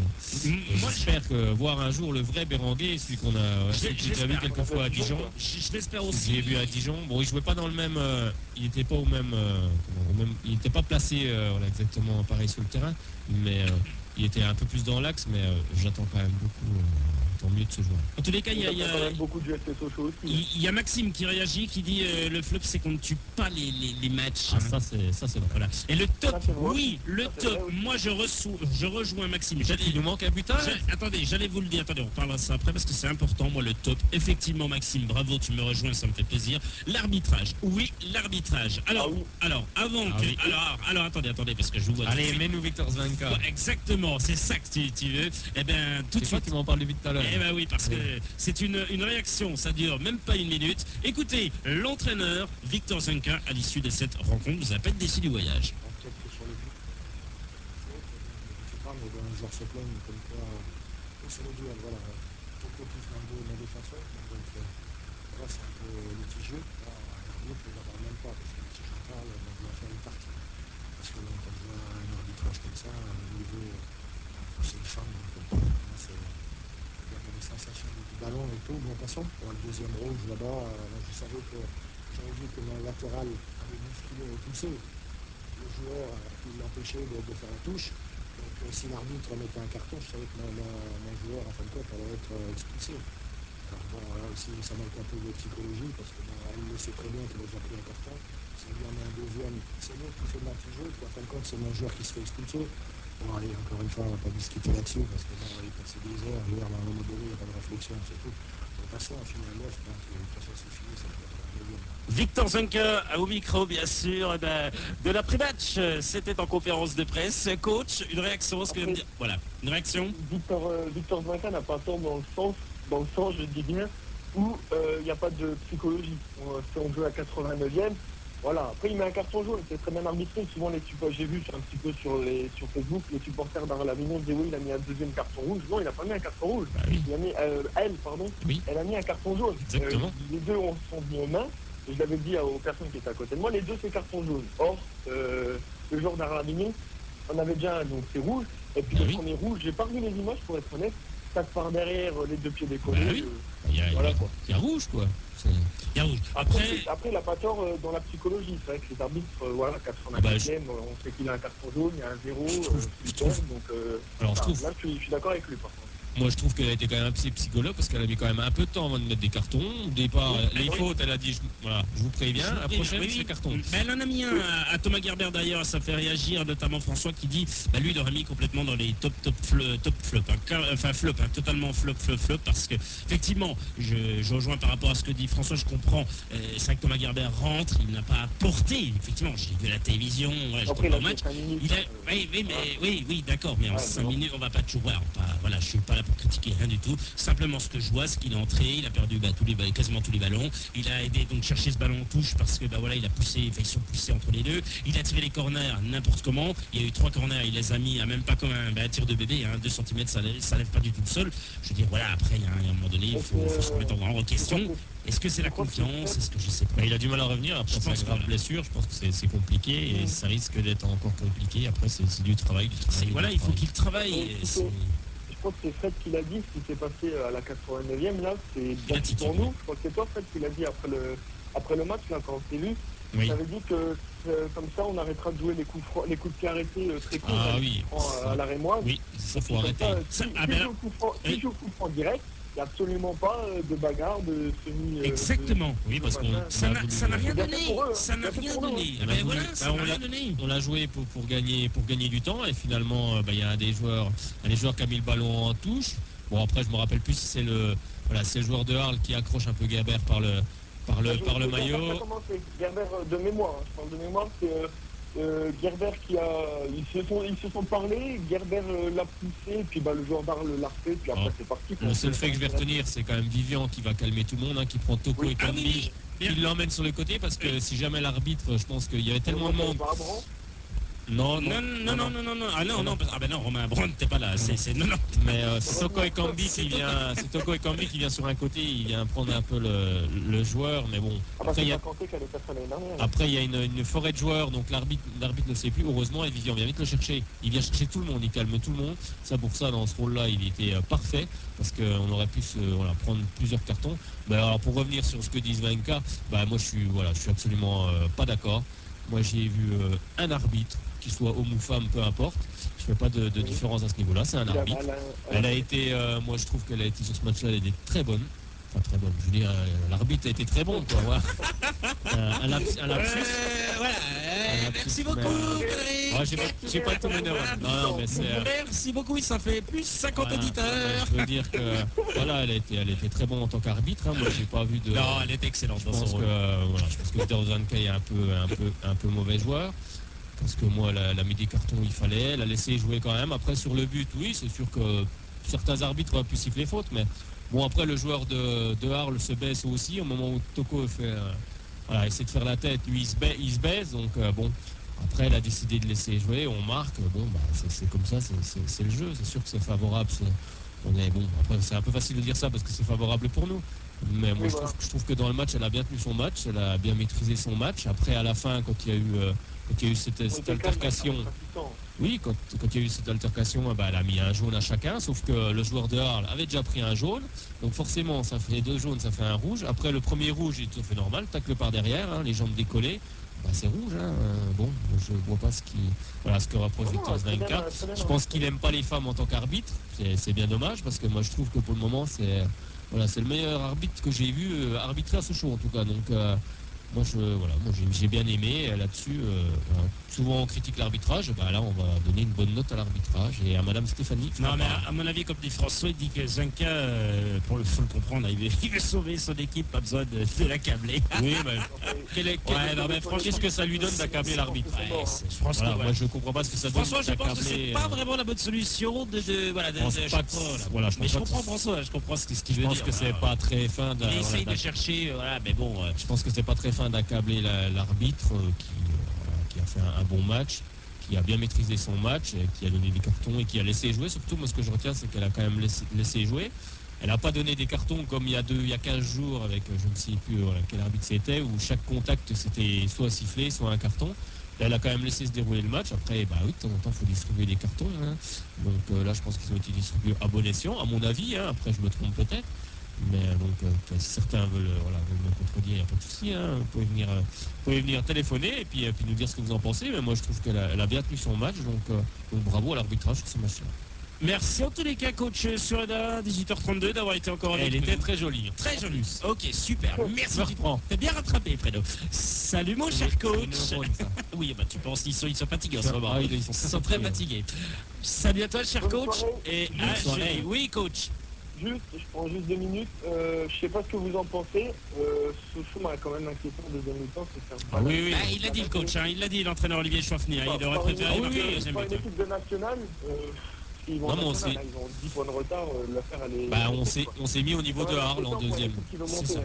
[SPEAKER 2] Et
[SPEAKER 1] Moi,
[SPEAKER 2] j'espère que voir un jour le vrai Béranguer, celui qu'on a, celui que j'ai déjà vu
[SPEAKER 1] j'espère.
[SPEAKER 2] quelques fois à Dijon.
[SPEAKER 1] Je l'espère
[SPEAKER 2] J'ai
[SPEAKER 1] aussi.
[SPEAKER 2] vu à Dijon. Bon, il jouait pas dans le même. Il n'était pas au même. Il n'était pas placé voilà, exactement pareil sur le terrain, mais il était un peu plus dans l'axe. Mais j'attends quand même beaucoup. Tant mieux de ce joueur.
[SPEAKER 1] En tous les cas,
[SPEAKER 5] Il y a quand même beaucoup de FC Sochaux aussi.
[SPEAKER 1] il y a Maxime qui réagit, qui dit le flop, c'est qu'on ne tue pas les matchs.
[SPEAKER 2] Ah,
[SPEAKER 1] hein.
[SPEAKER 2] ça c'est vrai.
[SPEAKER 1] Voilà. Et le top,
[SPEAKER 5] Ça, c'est vrai.
[SPEAKER 1] oui, le
[SPEAKER 5] Ça, c'est
[SPEAKER 1] top.
[SPEAKER 5] vrai aussi.
[SPEAKER 1] Moi, je rejoins Maxime.
[SPEAKER 2] Il nous manque un butin.
[SPEAKER 1] Attendez, j'allais vous le dire. Attendez, on parlera de ça après parce que c'est important. Moi, le top. Effectivement, Maxime, bravo, tu me rejoins, ça me fait plaisir. L'arbitrage. Oui, l'arbitrage. Alors,
[SPEAKER 5] Ah oui.
[SPEAKER 1] alors, avant
[SPEAKER 2] Ah
[SPEAKER 1] que.
[SPEAKER 2] oui.
[SPEAKER 1] Alors, attendez, parce que je vous vois. tout de
[SPEAKER 2] Allez,
[SPEAKER 1] suite.
[SPEAKER 2] mets-nous Victor Zvanka.
[SPEAKER 1] Ouais, exactement, c'est ça que tu veux. Eh bien, tout de
[SPEAKER 2] C'est quoi,
[SPEAKER 1] suite.
[SPEAKER 2] tu m'en parles vite tout à l'heure.
[SPEAKER 1] Eh ben oui, parce que
[SPEAKER 2] Oui.
[SPEAKER 1] c'est une réaction, ça dure même pas une minute. Écoutez, l'entraîneur Victor Zenka, à l'issue de cette rencontre, nous a pas déçu du voyage.
[SPEAKER 4] Peut-être que sur le but, je sais pas, mais les joueurs se plaignent comme quoi, sur le duel, voilà, Toko touche dans le défenseur, donc voilà, c'est un peu litigieux. Là, l'autre ne la parle même pas, parce que si je parle, on doit faire une partie. surtout bon passant. Pour le deuxième rouge là-bas, je savais que j'avais vu que mon latéral avait bousculé et poussé le joueur qui l'empêchait de faire la touche. Donc si l'arbitre mettait un carton, je savais que mon joueur, en fin de compte, allait être expulsé. Alors bon, là aussi, ça manque un peu de psychologie, parce que il le sait très bien qu'il a déjà pris un carton. Si lui en met un deuxième, c'est lui qui fait le match-jeu, puis en fin de compte, c'est mon joueur qui se fait expulser. Bon, allez, encore une fois, on ne va pas discuter là-dessus, parce que bon, il est passé des heures, hier, à un moment donné, il n'y a pas de réflexion, c'est tout. On passe à finir à 9, donc de toute façon, c'est fini, ça peut être un million.
[SPEAKER 1] Victor Zenke au micro, bien sûr, de l'après-match. C'était en conférence de presse. Coach, une réaction, ce que vient de dire. Voilà, une réaction.
[SPEAKER 5] Victor Zenke n'a pas tort dans le sens, je dis bien, où il n'y a pas de psychologie. Si on joue à 89e, voilà. Après, il met un carton jaune, c'est très bien arbitré. Souvent, j'ai vu un petit peu sur Facebook, les supporters d'Arles-Avignon disaient oui, il a mis un deuxième carton rouge. Non, il n'a pas mis un carton rouge.
[SPEAKER 1] Bah oui.
[SPEAKER 5] Il a mis,
[SPEAKER 1] Oui.
[SPEAKER 5] elle a mis un carton jaune.
[SPEAKER 1] Exactement.
[SPEAKER 5] Les deux sont venus aux mains. Et je l'avais dit aux personnes qui étaient à côté de moi, les deux c'est carton jaune. Or, le joueur d'Arles-Avignon, on avait déjà un, donc c'est rouge. Et puis le premier rouge, j'ai pas revu les images pour être honnête. Tac par derrière, les deux pieds décollés.
[SPEAKER 1] Bah oui. Il y a rouge, quoi. Il y a rouge.
[SPEAKER 5] Après, il n'a pas tort dans la psychologie. C'est vrai que les arbitres, 90e, on sait qu'il a un carton jaune, il y a un zéro, là, je suis d'accord avec lui, par contre.
[SPEAKER 2] Moi, je trouve qu'elle a été quand même assez psychologue parce qu'elle a mis quand même un peu de temps avant de mettre des cartons. Au départ, les fautes, elle a dit je vous préviens, la prochaine, c'est carton.
[SPEAKER 1] Mais elle en a mis un à Thomas Gerber d'ailleurs, ça fait réagir notamment François qui dit lui, il aurait mis complètement dans les top flop. Flop, totalement flop, parce que, effectivement, je rejoins par rapport à ce que dit François, je comprends. C'est vrai que Thomas Gerber rentre, il n'a pas apporté. Effectivement, j'ai vu la télévision, je comprends le match. Oui, d'accord, mais en 5 minutes, on va pas toujours voir. Voilà, je suis pas là pour critiquer rien du tout. Simplement, ce que je vois, c'est qu'il est entré, il a perdu quasiment tous les ballons. Il a aidé donc chercher ce ballon en touche parce que il a poussé, ils sont poussés entre les deux. Il a tiré les corners n'importe comment. Il y a eu 3 corners, il les a mis même pas comme un tir de bébé, 2 cm, ça lève pas du tout seul. Je veux dire, voilà, après, il y a un moment donné, il faut se remettre en question. Est-ce que c'est la confiance? Est-ce que je sais pas?
[SPEAKER 2] Il a du mal à revenir après sa grave blessure. Je pense que c'est compliqué et ça risque d'être encore compliqué. Après, c'est du travail.
[SPEAKER 1] Voilà, il faut qu'il travaille.
[SPEAKER 5] Je crois que c'est Fred qui l'a dit, ce qui s'est passé à la 89e, là, c'est bien pour nous. Je crois que c'est toi, Fred, qui l'a dit après le match, là, quand on s'est vu. Oui. Ça veut dire que comme ça, on arrêtera de jouer les coups de pied arrêtés très courts à la Rémoise.
[SPEAKER 2] Oui, ça faut arrêter.
[SPEAKER 5] Si je joue coup franc direct, il n'y a absolument pas de bagarre, de semi...
[SPEAKER 2] Exactement. Oui, parce qu'on
[SPEAKER 1] ça n'a rien donné. Ça n'a rien donné.
[SPEAKER 2] On l'a joué pour gagner du temps et finalement, il y a un des joueurs qui a mis le ballon en touche. Bon, après, je me rappelle plus si c'est le joueur de Arles qui accroche un peu Gerber par le maillot.
[SPEAKER 5] Gerber de mémoire, je parle de mémoire, c'est Gerber ils se sont parlé, Gerber l'a poussé, et puis le joueur d'Arles l'a refait, puis après c'est parti.
[SPEAKER 2] Le seul fait que je vais retenir, c'est quand même Vivian qui va calmer tout le monde, qui prend Toko et Kambi, qui l'emmène sur le côté, parce que si jamais l'arbitre, je pense qu'il y avait tellement de monde. Non. Ah non, Romain Brand, t'es pas là. Non. Mais c'est Toko et Kambi qui vient sur un côté, il vient prendre un peu le joueur, mais bon. Après, il y a une forêt de joueurs, donc l'arbitre ne sait plus. Heureusement, et Vivian vient vite le chercher. Il vient chercher tout le monde, il calme tout le monde. Ça, pour ça, dans ce rôle-là, il était parfait, parce qu'on aurait pu prendre plusieurs cartons. Alors, pour revenir sur ce que dit Svenka, moi, je suis absolument pas d'accord. Moi, j'ai vu un arbitre, qu'il soit homme ou femme, peu importe. Je ne fais pas de différence à ce niveau-là. C'est un arbitre. Elle a été, moi, je trouve qu'elle a été sur ce match-là, elle a été très bonne. Enfin, très bonne. Je veux dire, l'arbitre a été très bon, quoi. Voilà. Un lapsus.
[SPEAKER 1] Voilà. Merci beaucoup.
[SPEAKER 2] J'ai pas tout l'honneur. Non, mais c'est.
[SPEAKER 1] Merci beaucoup. Ça fait plus 50 auditeurs.
[SPEAKER 2] Je veux dire que voilà, elle était très bonne en tant qu'arbitre. Moi, j'ai pas vu de.
[SPEAKER 1] Non, elle était excellente dans son rôle.
[SPEAKER 2] Je pense que Victor Zenke est un peu mauvais joueur. Parce que moi, elle a mis des cartons où il fallait, elle a laissé jouer quand même. Après, sur le but, oui, c'est sûr que certains arbitres auraient pu siffler faute, mais bon, après, le joueur de Arles se baisse aussi. Au moment où Toko essaie de faire la tête, lui, il se baisse. Donc, bon, après, elle a décidé de laisser jouer, on marque. Bon, c'est comme ça, c'est le jeu. C'est sûr que c'est favorable. Après, c'est un peu facile de dire ça parce que c'est favorable pour nous. Mais moi, je trouve que dans le match, elle a bien tenu son match, elle a bien maîtrisé son match. Après, à la fin, quand il y a eu quand il y a eu cette altercation. Oui, quand il y a eu cette altercation, elle a mis un jaune à chacun, sauf que le joueur de Arles avait déjà pris un jaune, donc forcément ça fait 2 jaunes, ça fait un rouge. Après le premier rouge, il est tout à fait normal, tacle par derrière, hein, les jambes décollées, c'est rouge. Hein. Bon, je vois pas ce que rapproche Victor Zdenka. Je pense qu'il aime pas les femmes en tant qu'arbitre, c'est bien dommage, parce que moi je trouve que pour le moment c'est le meilleur arbitre que j'ai vu arbitrer à Sochaux en tout cas. Donc moi j'ai bien aimé là-dessus. Souvent on critique l'arbitrage, là on va donner une bonne note à l'arbitrage et à Madame Stéphanie.
[SPEAKER 1] Non mais à mon avis, comme dit François, il dit que Zenka, pour le comprendre, il veut sauver son équipe, pas besoin de l'accabler.
[SPEAKER 2] Oui, mais qu'est-ce que ça lui donne d'accabler l'arbitre?
[SPEAKER 1] Moi
[SPEAKER 2] je comprends pas ce que ça donne.
[SPEAKER 1] François, je pense que c'est pas vraiment la bonne solution de mais je comprends François, je comprends ce qu'il veut dire.
[SPEAKER 2] Je pense que c'est pas très fin.
[SPEAKER 1] Il essaye de chercher, mais bon.
[SPEAKER 2] Je pense que c'est pas très fin d'accabler l'arbitre qui a fait un bon match, qui a bien maîtrisé son match, qui a donné des cartons et qui a laissé jouer. Surtout, moi, ce que je retiens, c'est qu'elle a quand même laissé jouer. Elle n'a pas donné des cartons comme il y a 15 jours avec, je ne sais plus quel arbitre c'était, où chaque contact, c'était soit sifflé, soit un carton. Là, elle a quand même laissé se dérouler le match. Après, oui, de temps en temps, il faut distribuer des cartons. Hein. Donc là, je pense qu'ils ont été distribués à bon escient, à mon avis. Hein. Après, je me trompe peut-être. Mais si certains veulent me contredire, il n'y a pas de souci. Hein. Vous pouvez venir téléphoner et puis nous dire ce que vous en pensez. Mais moi, je trouve qu'elle a bien tenu son match. Donc bravo à l'arbitrage sur ce match-là.
[SPEAKER 1] Merci en tous les cas, coach Sureda, 18h32, d'avoir été encore avec nous.
[SPEAKER 2] Elle était très jolie.
[SPEAKER 1] Très jolie. Ok, super. Merci. T'as bien rattrapé, Fredo. Salut, mon cher coach. Oui, tu penses qu'ils sont fatigués en ce moment. Ils sont très fatigués. Salut à toi, cher coach. Et oui, coach.
[SPEAKER 5] Je prends juste 2 minutes. Je sais pas ce que vous en pensez. Sochaux m'a quand même inquiété en deuxième mi-temps.
[SPEAKER 1] Oui. Il l'a dit le coach, il l'a dit l'entraîneur Olivier Chouafny. Il aurait préféré marquer la deuxième mi-temps.
[SPEAKER 5] Une équipe de nationale. Ils ont 10 points de retard, l'affaire elle est...
[SPEAKER 2] on s'est mis au niveau de Arles en deuxième.
[SPEAKER 1] C'est ça.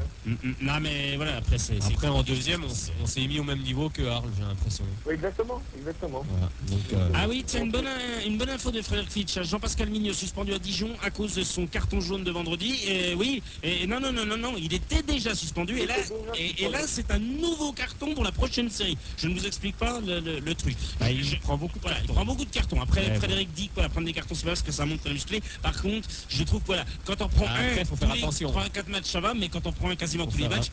[SPEAKER 1] Non mais voilà, après
[SPEAKER 2] en deuxième, on s'est mis au même niveau que Arles, j'ai l'impression.
[SPEAKER 5] Oui, exactement.
[SPEAKER 2] Voilà. Donc,
[SPEAKER 1] oui, tiens, une bonne info de Frédéric Fitch. Jean-Pascal Mignot suspendu à Dijon à cause de son carton jaune de vendredi. Non, il était déjà suspendu. Et là, c'est un nouveau carton pour la prochaine série. Je ne vous explique pas le truc. Il prend beaucoup de cartons. Après, Frédéric dit que prendre des cartons, c'est parce que ça monte très musclé. Par contre, je trouve que quand on prend
[SPEAKER 2] faut faire attention.
[SPEAKER 1] 3-4 matchs, ça va, mais quand on prend quasiment tous les matchs,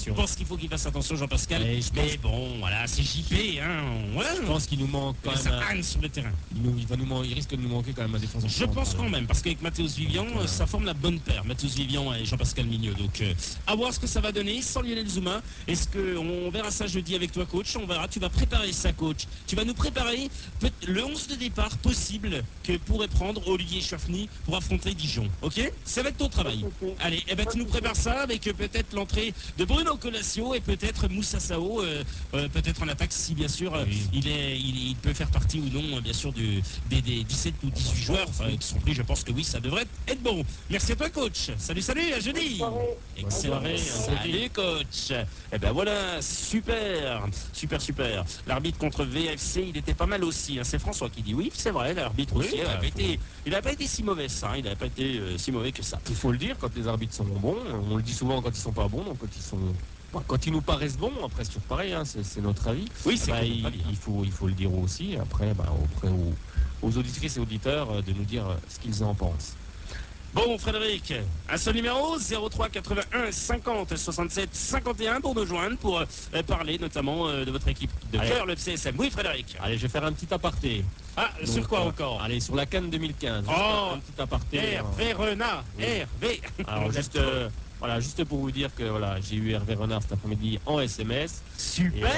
[SPEAKER 1] je pense qu'il faut qu'il fasse attention, Jean-Pascal. Mais bon, voilà, c'est JP.
[SPEAKER 2] Je pense qu'il nous manque quand même
[SPEAKER 1] sur le terrain.
[SPEAKER 2] Il risque de nous manquer quand même un défenseur.
[SPEAKER 1] Je pense quand même, parce qu'avec Mathéus Vivian, ça forme la bonne paire. Mathéus Vivian et Jean-Pascal Mignot. Donc, à voir ce que ça va donner sans Lionel Zouma. Est-ce qu'on verra ça jeudi avec toi, coach? On verra. Tu vas préparer ça, coach. Tu vas nous préparer le 11 de départ possible que pourrait prendre Olivier Chouafny pour affronter Dijon. Ok? Ça va être ton travail. Allez, tu nous prépares ça avec peut-être l'entrée de Bruno Colacio et peut-être Moussa Sao, peut-être en attaque si bien sûr il peut faire partie ou non bien sûr des 17 ou 18 joueurs qui sont pris. Je pense que oui, ça devrait être bon. Merci à toi, coach. Salut, à jeudi. Excellent. Salut, coach. Voilà, super. L'arbitre contre VFC, il était pas mal aussi. C'est François qui dit oui, c'est vrai, l'arbitre aussi. Il n'a pas été si mauvais ça, il n'a pas été si mauvais que ça.
[SPEAKER 2] Il faut le dire quand les arbitres sont bons, on le dit souvent quand ils sont pas bons, donc quand ils nous paraissent bons, après c'est toujours pareil, c'est notre avis.
[SPEAKER 1] Oui, c'est
[SPEAKER 2] il faut le dire aussi, après aux auditrices et auditeurs de nous dire ce qu'ils en pensent.
[SPEAKER 1] Bon, Frédéric, un seul numéro, 03 81 50 67 51 pour nous joindre, pour parler notamment de votre équipe de cœur, le CSM. Oui, Frédéric.
[SPEAKER 2] Allez, je vais faire un petit aparté.
[SPEAKER 1] Donc, sur quoi encore?
[SPEAKER 2] Allez, sur la CAN 2015. Un petit aparté.
[SPEAKER 1] Hervé Renard. Hervé.
[SPEAKER 2] Alors, juste pour vous dire que j'ai eu Hervé Renard cet après-midi en SMS.
[SPEAKER 1] Super.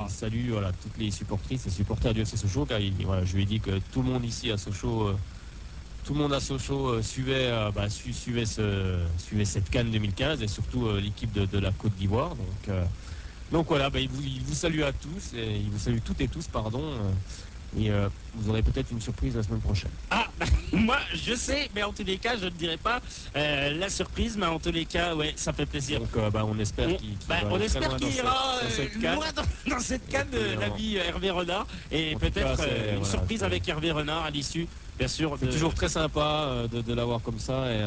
[SPEAKER 2] Il salue toutes les supportrices et supporters du FC Sochaux, car je lui ai dit que tout le monde ici à Sochaux... Tout le monde à Sochaux suivait cette CAN 2015 et surtout l'équipe de la Côte d'Ivoire. Donc voilà, il vous salue à tous, il vous salue toutes et tous, pardon. Et vous aurez peut-être une surprise la semaine prochaine.
[SPEAKER 1] Moi je sais, mais en tous les cas je ne dirai pas la surprise, mais en tous les cas ça fait plaisir.
[SPEAKER 2] Donc on espère
[SPEAKER 1] qu'il ira loin dans cette CAN de l'ami Hervé Renard, et peut-être une surprise avec Hervé Renard à l'issue. Bien sûr,
[SPEAKER 2] c'est toujours très sympa de l'avoir comme ça, et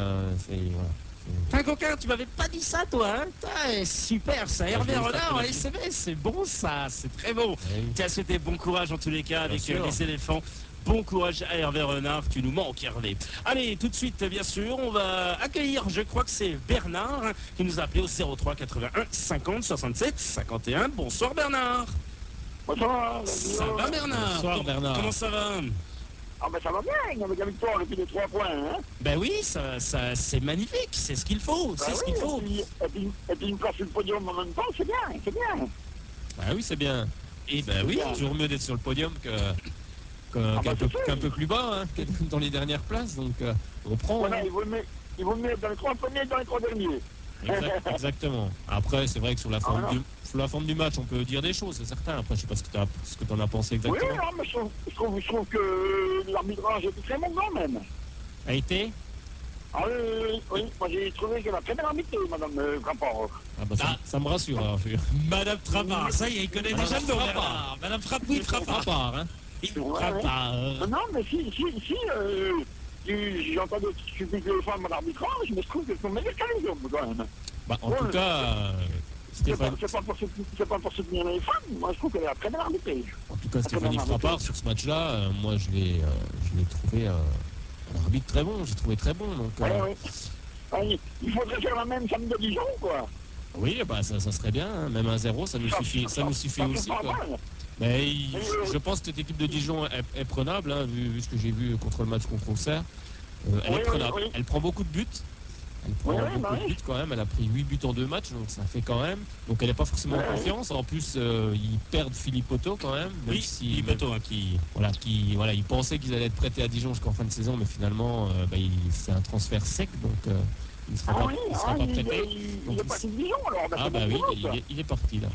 [SPEAKER 1] Enfin, coquin, tu m'avais pas dit ça, toi, hein? Putain, super, ça. Hervé
[SPEAKER 2] je vais
[SPEAKER 1] Renard,
[SPEAKER 2] faire
[SPEAKER 1] en SMS, c'est bon, ça. C'est très bon. Tiens, souhaiter bon courage en tous les cas avec
[SPEAKER 2] sûr.
[SPEAKER 1] les éléphants. Bon courage à Hervé Renard, tu nous manques, Hervé. Allez, tout de suite, bien sûr, on va accueillir, je crois que c'est Bernard, hein, qui nous a appelé au 03 81 50 67 51. Bonsoir, Bernard.
[SPEAKER 3] Bonsoir.
[SPEAKER 1] Ça va, Bernard?
[SPEAKER 2] Bonsoir, Bernard.
[SPEAKER 1] Comment ça va?
[SPEAKER 3] Ah ben ça va bien, avec la victoire depuis les 3 points. Hein.
[SPEAKER 1] Ben oui, ça, c'est magnifique, c'est ce qu'il faut, c'est ce qu'il faut.
[SPEAKER 3] Et puis une place sur le podium en même temps, c'est bien, c'est bien.
[SPEAKER 2] Ah oui, c'est bien.
[SPEAKER 1] Et ben oui,
[SPEAKER 2] C'est toujours mieux d'être sur le podium qu'un peu plus bas, hein, que dans les dernières places. Donc on prend.
[SPEAKER 3] Voilà,
[SPEAKER 2] Hein.
[SPEAKER 3] il vaut mieux être dans les 3 premiers que dans les 3 derniers.
[SPEAKER 2] Exactement. Après, c'est vrai que sur la forme du match, on peut dire des choses, c'est certain. Après, je sais pas ce que tu en as pensé
[SPEAKER 3] Oui,
[SPEAKER 2] exactement.
[SPEAKER 3] non, mais je trouve que l'arbitrage était très bon quand même.
[SPEAKER 2] A été
[SPEAKER 3] Ah oui, moi j'ai trouvé qu'elle a très bien arbitré, Madame Frappard.
[SPEAKER 2] ah bah, ça me rassure. Alors,
[SPEAKER 1] Madame Trappard, ça y est, il connaît déjà le nom,
[SPEAKER 2] Frappard.
[SPEAKER 1] Bernard. Madame Frappard.
[SPEAKER 2] Frappard, hein.
[SPEAKER 1] Frappard.
[SPEAKER 3] Non, mais si, j'ai entendu critiquer les femmes à l'arbitrage, mais je trouve qu'elles sont meilleures que les hommes quand même.
[SPEAKER 2] Bah, en tout cas, Stéphane.
[SPEAKER 3] C'est pas pour soutenir les femmes, moi je trouve qu'elle a très bien arbitré.
[SPEAKER 2] En tout cas, Stéphanie Frappard, sur ce match-là, moi je l'ai trouvé un arbitre très bon, j'ai trouvé très bon. Donc,
[SPEAKER 3] Oui. Il faudrait faire la même samedi à Dijon, quoi.
[SPEAKER 2] oui, bah, ça serait bien, hein. Même 1-0, ça nous suffit aussi. Quoi. Mais je pense que cette équipe de Dijon est prenable, hein, vu ce que j'ai vu contre le match contre Auxerre. Elle est prenable.
[SPEAKER 3] Oui.
[SPEAKER 2] Elle prend beaucoup de buts. Elle prend beaucoup de buts quand même. Elle a pris 8 buts en 2 matchs, donc ça fait quand même. Donc elle n'est pas forcément en confiance. En plus, ils perdent Philippe Otto quand même. Même
[SPEAKER 1] Oui,
[SPEAKER 2] si,
[SPEAKER 1] Philippe Otto, hein, qui...
[SPEAKER 2] ils pensaient qu'ils allaient être prêtés à Dijon jusqu'en fin de saison, mais finalement, c'est un transfert sec, donc il ne sera pas prêté.
[SPEAKER 3] Il est parti de Dijon alors.
[SPEAKER 2] Ah bah oui, il est parti là.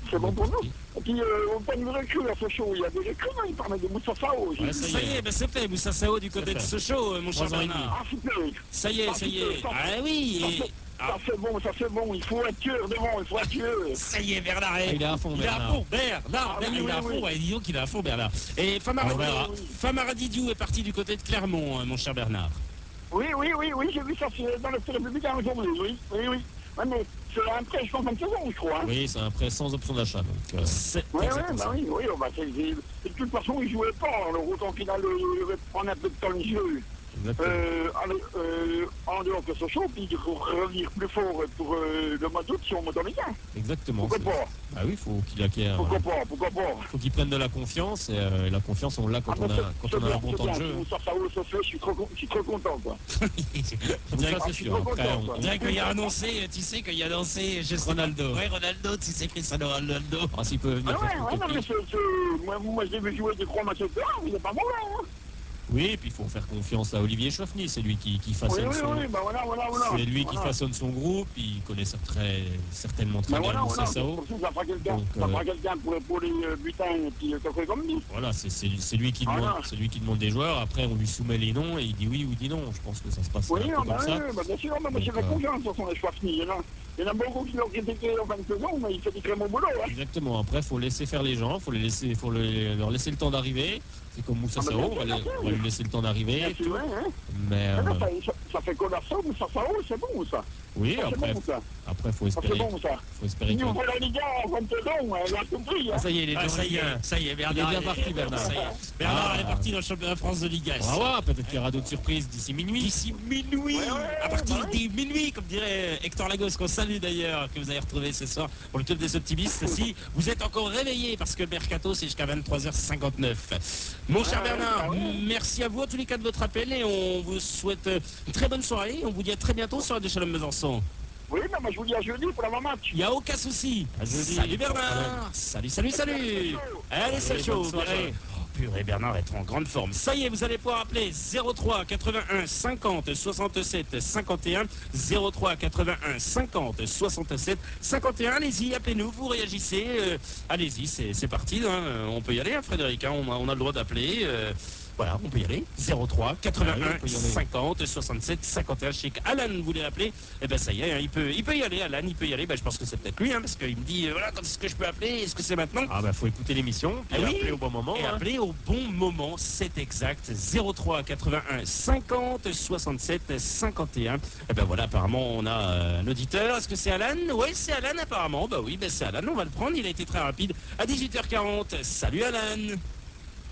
[SPEAKER 3] C'est bon pour nous. Et puis, au point de vue recrue à Sochaux, il y a des recrues, il parlait de Moussa Sao.
[SPEAKER 2] Ouais,
[SPEAKER 1] Ça y est, ben c'est fait, Moussa Sao du côté de Sochaux, mon cher Bernard.
[SPEAKER 3] Ah, super.
[SPEAKER 1] Ça y est. Ah oui,
[SPEAKER 3] Ça c'est bon, il faut être tueur devant, il faut être tueur.
[SPEAKER 1] ça y est, Bernard.
[SPEAKER 2] Il est à fond, Bernard.
[SPEAKER 1] Bernard, il est à fond. Ouais, disons qu'il est à fond, Bernard. Et Famara Didiou est parti du côté de Clermont, mon cher Bernard.
[SPEAKER 3] Oui, j'ai vu ça dans le Républicain aujourd'hui, oui. Ouais, mais c'est un prêt jusqu'en fin de saison, je crois. Hein.
[SPEAKER 2] Oui, c'est un prêt sans option d'achat. Donc,
[SPEAKER 3] Oui, de toute façon, il jouait pas. Alors, autant qu'il allait prendre un peu de temps de jeu. En dehors de Sochaux, puis il faut revenir plus fort pour le mois d'août si on monte en Ligue 1.
[SPEAKER 2] Exactement.
[SPEAKER 3] Pourquoi pas?
[SPEAKER 2] Ah oui, il faut qu'il acquiert.
[SPEAKER 3] Pourquoi pas?
[SPEAKER 2] Faut qu'il prenne de la confiance, et la confiance, on l'a quand on a un bon temps de jeu.
[SPEAKER 3] Ça se fait, je suis trop content, quoi.
[SPEAKER 2] Donc ça, c'est sûr. Après,
[SPEAKER 1] On dirait qu'il a annoncé, tu sais, qu'il a annoncé
[SPEAKER 2] Ronaldo.
[SPEAKER 1] Ouais, Ronaldo, tu sais, Cristiano Ronaldo.
[SPEAKER 2] Ah, s'il peut venir faire
[SPEAKER 3] Non,
[SPEAKER 2] quelques
[SPEAKER 3] mais
[SPEAKER 2] pieds.
[SPEAKER 3] moi, j'ai vu jouer des 3 matchs de terrain, il est pas mauvais, hein.
[SPEAKER 2] Oui, et puis il faut faire confiance à Olivier Chauffny, c'est lui qui façonne
[SPEAKER 3] voilà.
[SPEAKER 2] C'est lui qui façonne son groupe, il connaît certainement très bien Moussa Sao.
[SPEAKER 3] Ça fera quelqu'un pour épauler Butin et puis quelqu'un comme lui.
[SPEAKER 2] Voilà, c'est lui qui demande des joueurs, après on lui soumet les noms et il dit oui ou dit non. Je pense que ça se passe un peu comme ça.
[SPEAKER 3] Bien sûr, mais j'ai fait confiance sur son Chauffny. Il y en a beaucoup qui l'ont critiqué en fin de saison, mais il fait du très bon boulot. Hein.
[SPEAKER 2] Exactement, après il faut laisser faire les gens, faut leur laisser le temps d'arriver. C'est comme Moussa Sao, on va lui laisser le temps d'arriver. Mais
[SPEAKER 3] ça fait Colasso, Moussa Sao, c'est bon ça.
[SPEAKER 2] Oui, après faut espérer.
[SPEAKER 3] C'est bon ça.
[SPEAKER 2] Faut espérer
[SPEAKER 3] Il ouvre la Ligue 1 en fin de saison, elle a compris.
[SPEAKER 2] Ça y est, il est
[SPEAKER 1] ça y est, Bernard.
[SPEAKER 2] Il est bien parti, Bernard.
[SPEAKER 1] Bernard est parti dans le championnat de France de Ligue 1.
[SPEAKER 2] Bravo, peut-être qu'il y aura d'autres surprises d'ici minuit.
[SPEAKER 1] À partir de minuit, comme dirait Hector Lagos, qu'on salue d'ailleurs, que vous avez retrouvé ce soir pour le club des optimistes. Si vous êtes encore réveillés, parce que le Mercato, c'est jusqu'à 23h59. Mon cher Bernard, merci à vous en tous les cas de votre appel et on vous souhaite une très bonne soirée. On vous dit à très bientôt sur Radio Shalom Besançon.
[SPEAKER 3] Oui, mais je vous dis à jeudi pour l'avant-match.
[SPEAKER 1] Il n'y a aucun souci. Salut Bernard. Salut. Allez, c'est chaud. Purée, Bernard est en grande forme. Ça y est, vous allez pouvoir appeler 03 81 50 67 51. 03 81 50 67 51. Allez-y, appelez-nous, vous réagissez. Allez-y, c'est parti. Hein. On peut y aller, hein, Frédéric. Hein. On a le droit d'appeler. Voilà, on peut y aller. 03 81
[SPEAKER 2] Ah oui, on peut y aller.
[SPEAKER 1] 50 67 51. Je sais qu'Alan voulait appeler. Eh ben ça y est, hein, il peut y aller, Alan, il peut y aller. Ben, je pense que c'est peut-être lui, hein, parce qu'il me dit, voilà, quand est-ce que je peux appeler? Est-ce que c'est maintenant?
[SPEAKER 2] Ah bah faut écouter l'émission, puis
[SPEAKER 1] Ah oui,
[SPEAKER 2] appeler au bon moment.
[SPEAKER 1] et
[SPEAKER 2] hein.
[SPEAKER 1] appeler au bon moment, c'est exact. 03 81 50 67 51. Et ben voilà, apparemment on a un auditeur. Est-ce que c'est Alan? Oui, c'est Alan apparemment. Bah oui, ben c'est Alan, on va le prendre. Il a été très rapide. À 18h40. Salut Alan.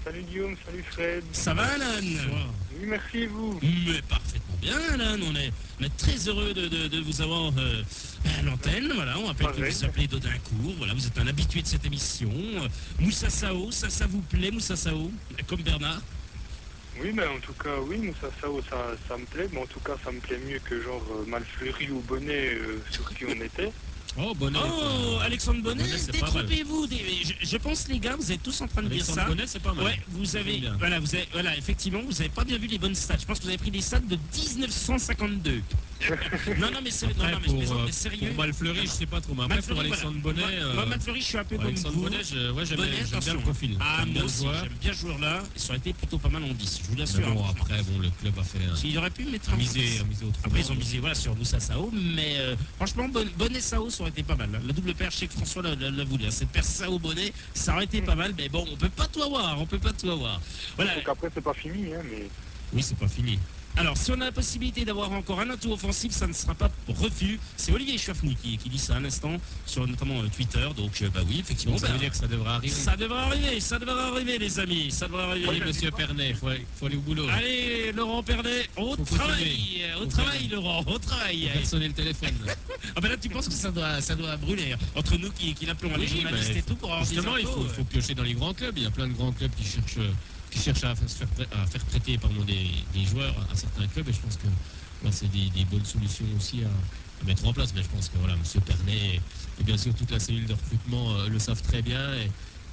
[SPEAKER 5] Salut Guillaume, salut Fred.
[SPEAKER 1] Ça va Alan?
[SPEAKER 5] Oui, merci et vous.
[SPEAKER 1] Mais parfaitement bien Alan. On est très heureux de vous avoir à l'antenne. Voilà, on rappelle que
[SPEAKER 5] Pareil.
[SPEAKER 1] vous s'appelez Dodincourt. Voilà, vous êtes un habitué de cette émission. Moussa Sao, ça vous plaît Moussa Sao? Comme Bernard?
[SPEAKER 5] Oui, mais en tout cas, oui, Moussa Sao, ça me plaît, mais en tout cas, ça me plaît mieux que genre Malfleury ou Bonnet sur qui on était.
[SPEAKER 2] Oh, Bonnet.
[SPEAKER 1] Oh, Alexandre Bonnet,
[SPEAKER 2] Bonnet, c'est pas mal.
[SPEAKER 1] détrompez-vous. Je pense, les gars, vous êtes tous en train de dire
[SPEAKER 2] Alexandre
[SPEAKER 1] ça.
[SPEAKER 2] Bonnet, c'est pas mal.
[SPEAKER 1] Ouais, vous avez,
[SPEAKER 2] J'aime bien.
[SPEAKER 1] voilà, effectivement, vous n'avez pas bien vu les bonnes stats. Je pense que vous avez pris des stats de 1952. non, mais c'est, non,
[SPEAKER 2] Après,
[SPEAKER 1] non, mais je plaisante, mais sérieux.
[SPEAKER 2] pour Malfleury, je sais pas trop, mais après pour
[SPEAKER 1] Malfleury,
[SPEAKER 2] Alexandre
[SPEAKER 1] voilà.
[SPEAKER 2] Bonnet...
[SPEAKER 1] Moi, Malfleury, je suis un peu comme
[SPEAKER 2] Alexandre
[SPEAKER 1] vous.
[SPEAKER 2] Bonnet, j'aime
[SPEAKER 1] Bonnet,
[SPEAKER 2] bien
[SPEAKER 1] attention.
[SPEAKER 2] le profil.
[SPEAKER 1] Ah,
[SPEAKER 2] J'aime bien
[SPEAKER 1] moi
[SPEAKER 2] le
[SPEAKER 1] aussi,
[SPEAKER 2] joueur.
[SPEAKER 1] j'aime bien ce joueur-là. Et ça aurait été plutôt pas mal en 10, je vous l'assure.
[SPEAKER 2] Mais bon,
[SPEAKER 1] hein.
[SPEAKER 2] après, le club a fait...
[SPEAKER 1] Il aurait pu mettre un
[SPEAKER 2] miser au trou.
[SPEAKER 1] Après, ils ont misé voilà, sur Moussa Sao, mais franchement, Bonnet Sao, ça aurait été pas mal. La double paire, je sais que François l'a voulu. Hein. Cette paire Sao Bonnet, ça aurait été pas mal, mais bon, on peut pas tout avoir. Voilà.
[SPEAKER 5] Donc après, c'est pas fini, hein, mais
[SPEAKER 2] Oui, c'est pas fini.
[SPEAKER 1] Alors, si on a la possibilité d'avoir encore un atout offensif, ça ne sera pas refus. C'est Olivier Chouafny qui dit ça un instant, sur notamment Twitter. Donc, bah oui, effectivement.
[SPEAKER 2] Donc ça veut dire que ça devrait arriver.
[SPEAKER 1] Ça devrait arriver, les amis. Ça devrait arriver.
[SPEAKER 2] Oui, monsieur Pernet, faut aller au boulot.
[SPEAKER 1] Allez, Laurent Pernet, au
[SPEAKER 2] Faut
[SPEAKER 1] travail, Laurent, au travail.
[SPEAKER 2] Faut faire sonner le téléphone.
[SPEAKER 1] Ah ben là, tu penses que ça doit brûler, hein. Entre nous qui l'appelons les
[SPEAKER 2] Oui,
[SPEAKER 1] journalistes
[SPEAKER 2] bah,
[SPEAKER 1] et tout pour avoir des
[SPEAKER 2] Justement, il
[SPEAKER 1] infos,
[SPEAKER 2] faut piocher dans les grands clubs. Il y a plein de grands clubs qui cherchent à faire prêter des joueurs à certains clubs, et je pense que là, c'est des bonnes solutions aussi à mettre en place. Mais je pense que voilà, M. Pernet et bien sûr toute la cellule de recrutement le savent très bien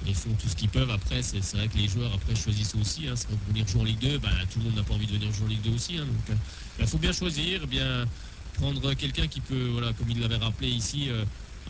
[SPEAKER 2] et font tout ce qu'ils peuvent. Après, c'est vrai que les joueurs après choisissent aussi. Hein, c'est pour venir jouer en Ligue 2, tout le monde n'a pas envie de venir jouer en Ligue 2 aussi. Hein, donc il faut bien choisir, bien prendre quelqu'un qui peut, voilà, comme il l'avait rappelé ici,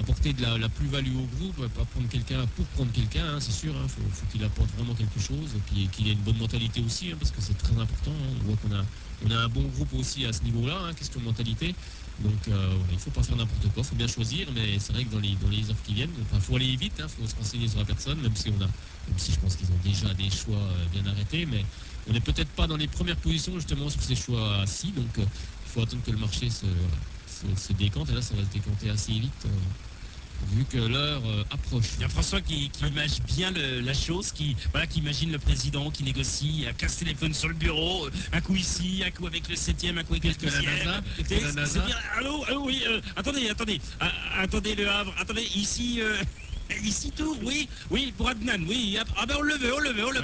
[SPEAKER 2] apporter de la plus-value au groupe, pas prendre quelqu'un pour prendre quelqu'un, hein, c'est sûr, faut qu'il apporte vraiment quelque chose, et puis qu'il ait une bonne mentalité aussi, hein, parce que c'est très important, hein. On voit qu'on a un bon groupe aussi à ce niveau-là, hein, question de mentalité, donc voilà, il ne faut pas faire n'importe quoi, il faut bien choisir, mais c'est vrai que dans les offres qui viennent, il faut aller vite, il faut se renseigner sur la personne, même si je pense qu'ils ont déjà des choix bien arrêtés, mais on n'est peut-être pas dans les premières positions justement sur ces choix-ci, donc il faut attendre que le marché se décante, et là ça va se décanter assez vite vu que l'heure approche.
[SPEAKER 1] Il y a François qui imagine bien la chose, qui imagine le président qui négocie, à 15 téléphones sur le bureau, un coup ici, un coup avec le 7e, un coup avec le 12e. C'est bien. Allô, oui, attendez le Havre, attendez, ici... Ici Tours, oui, pour Adnan, oui. Ah ben on le veut,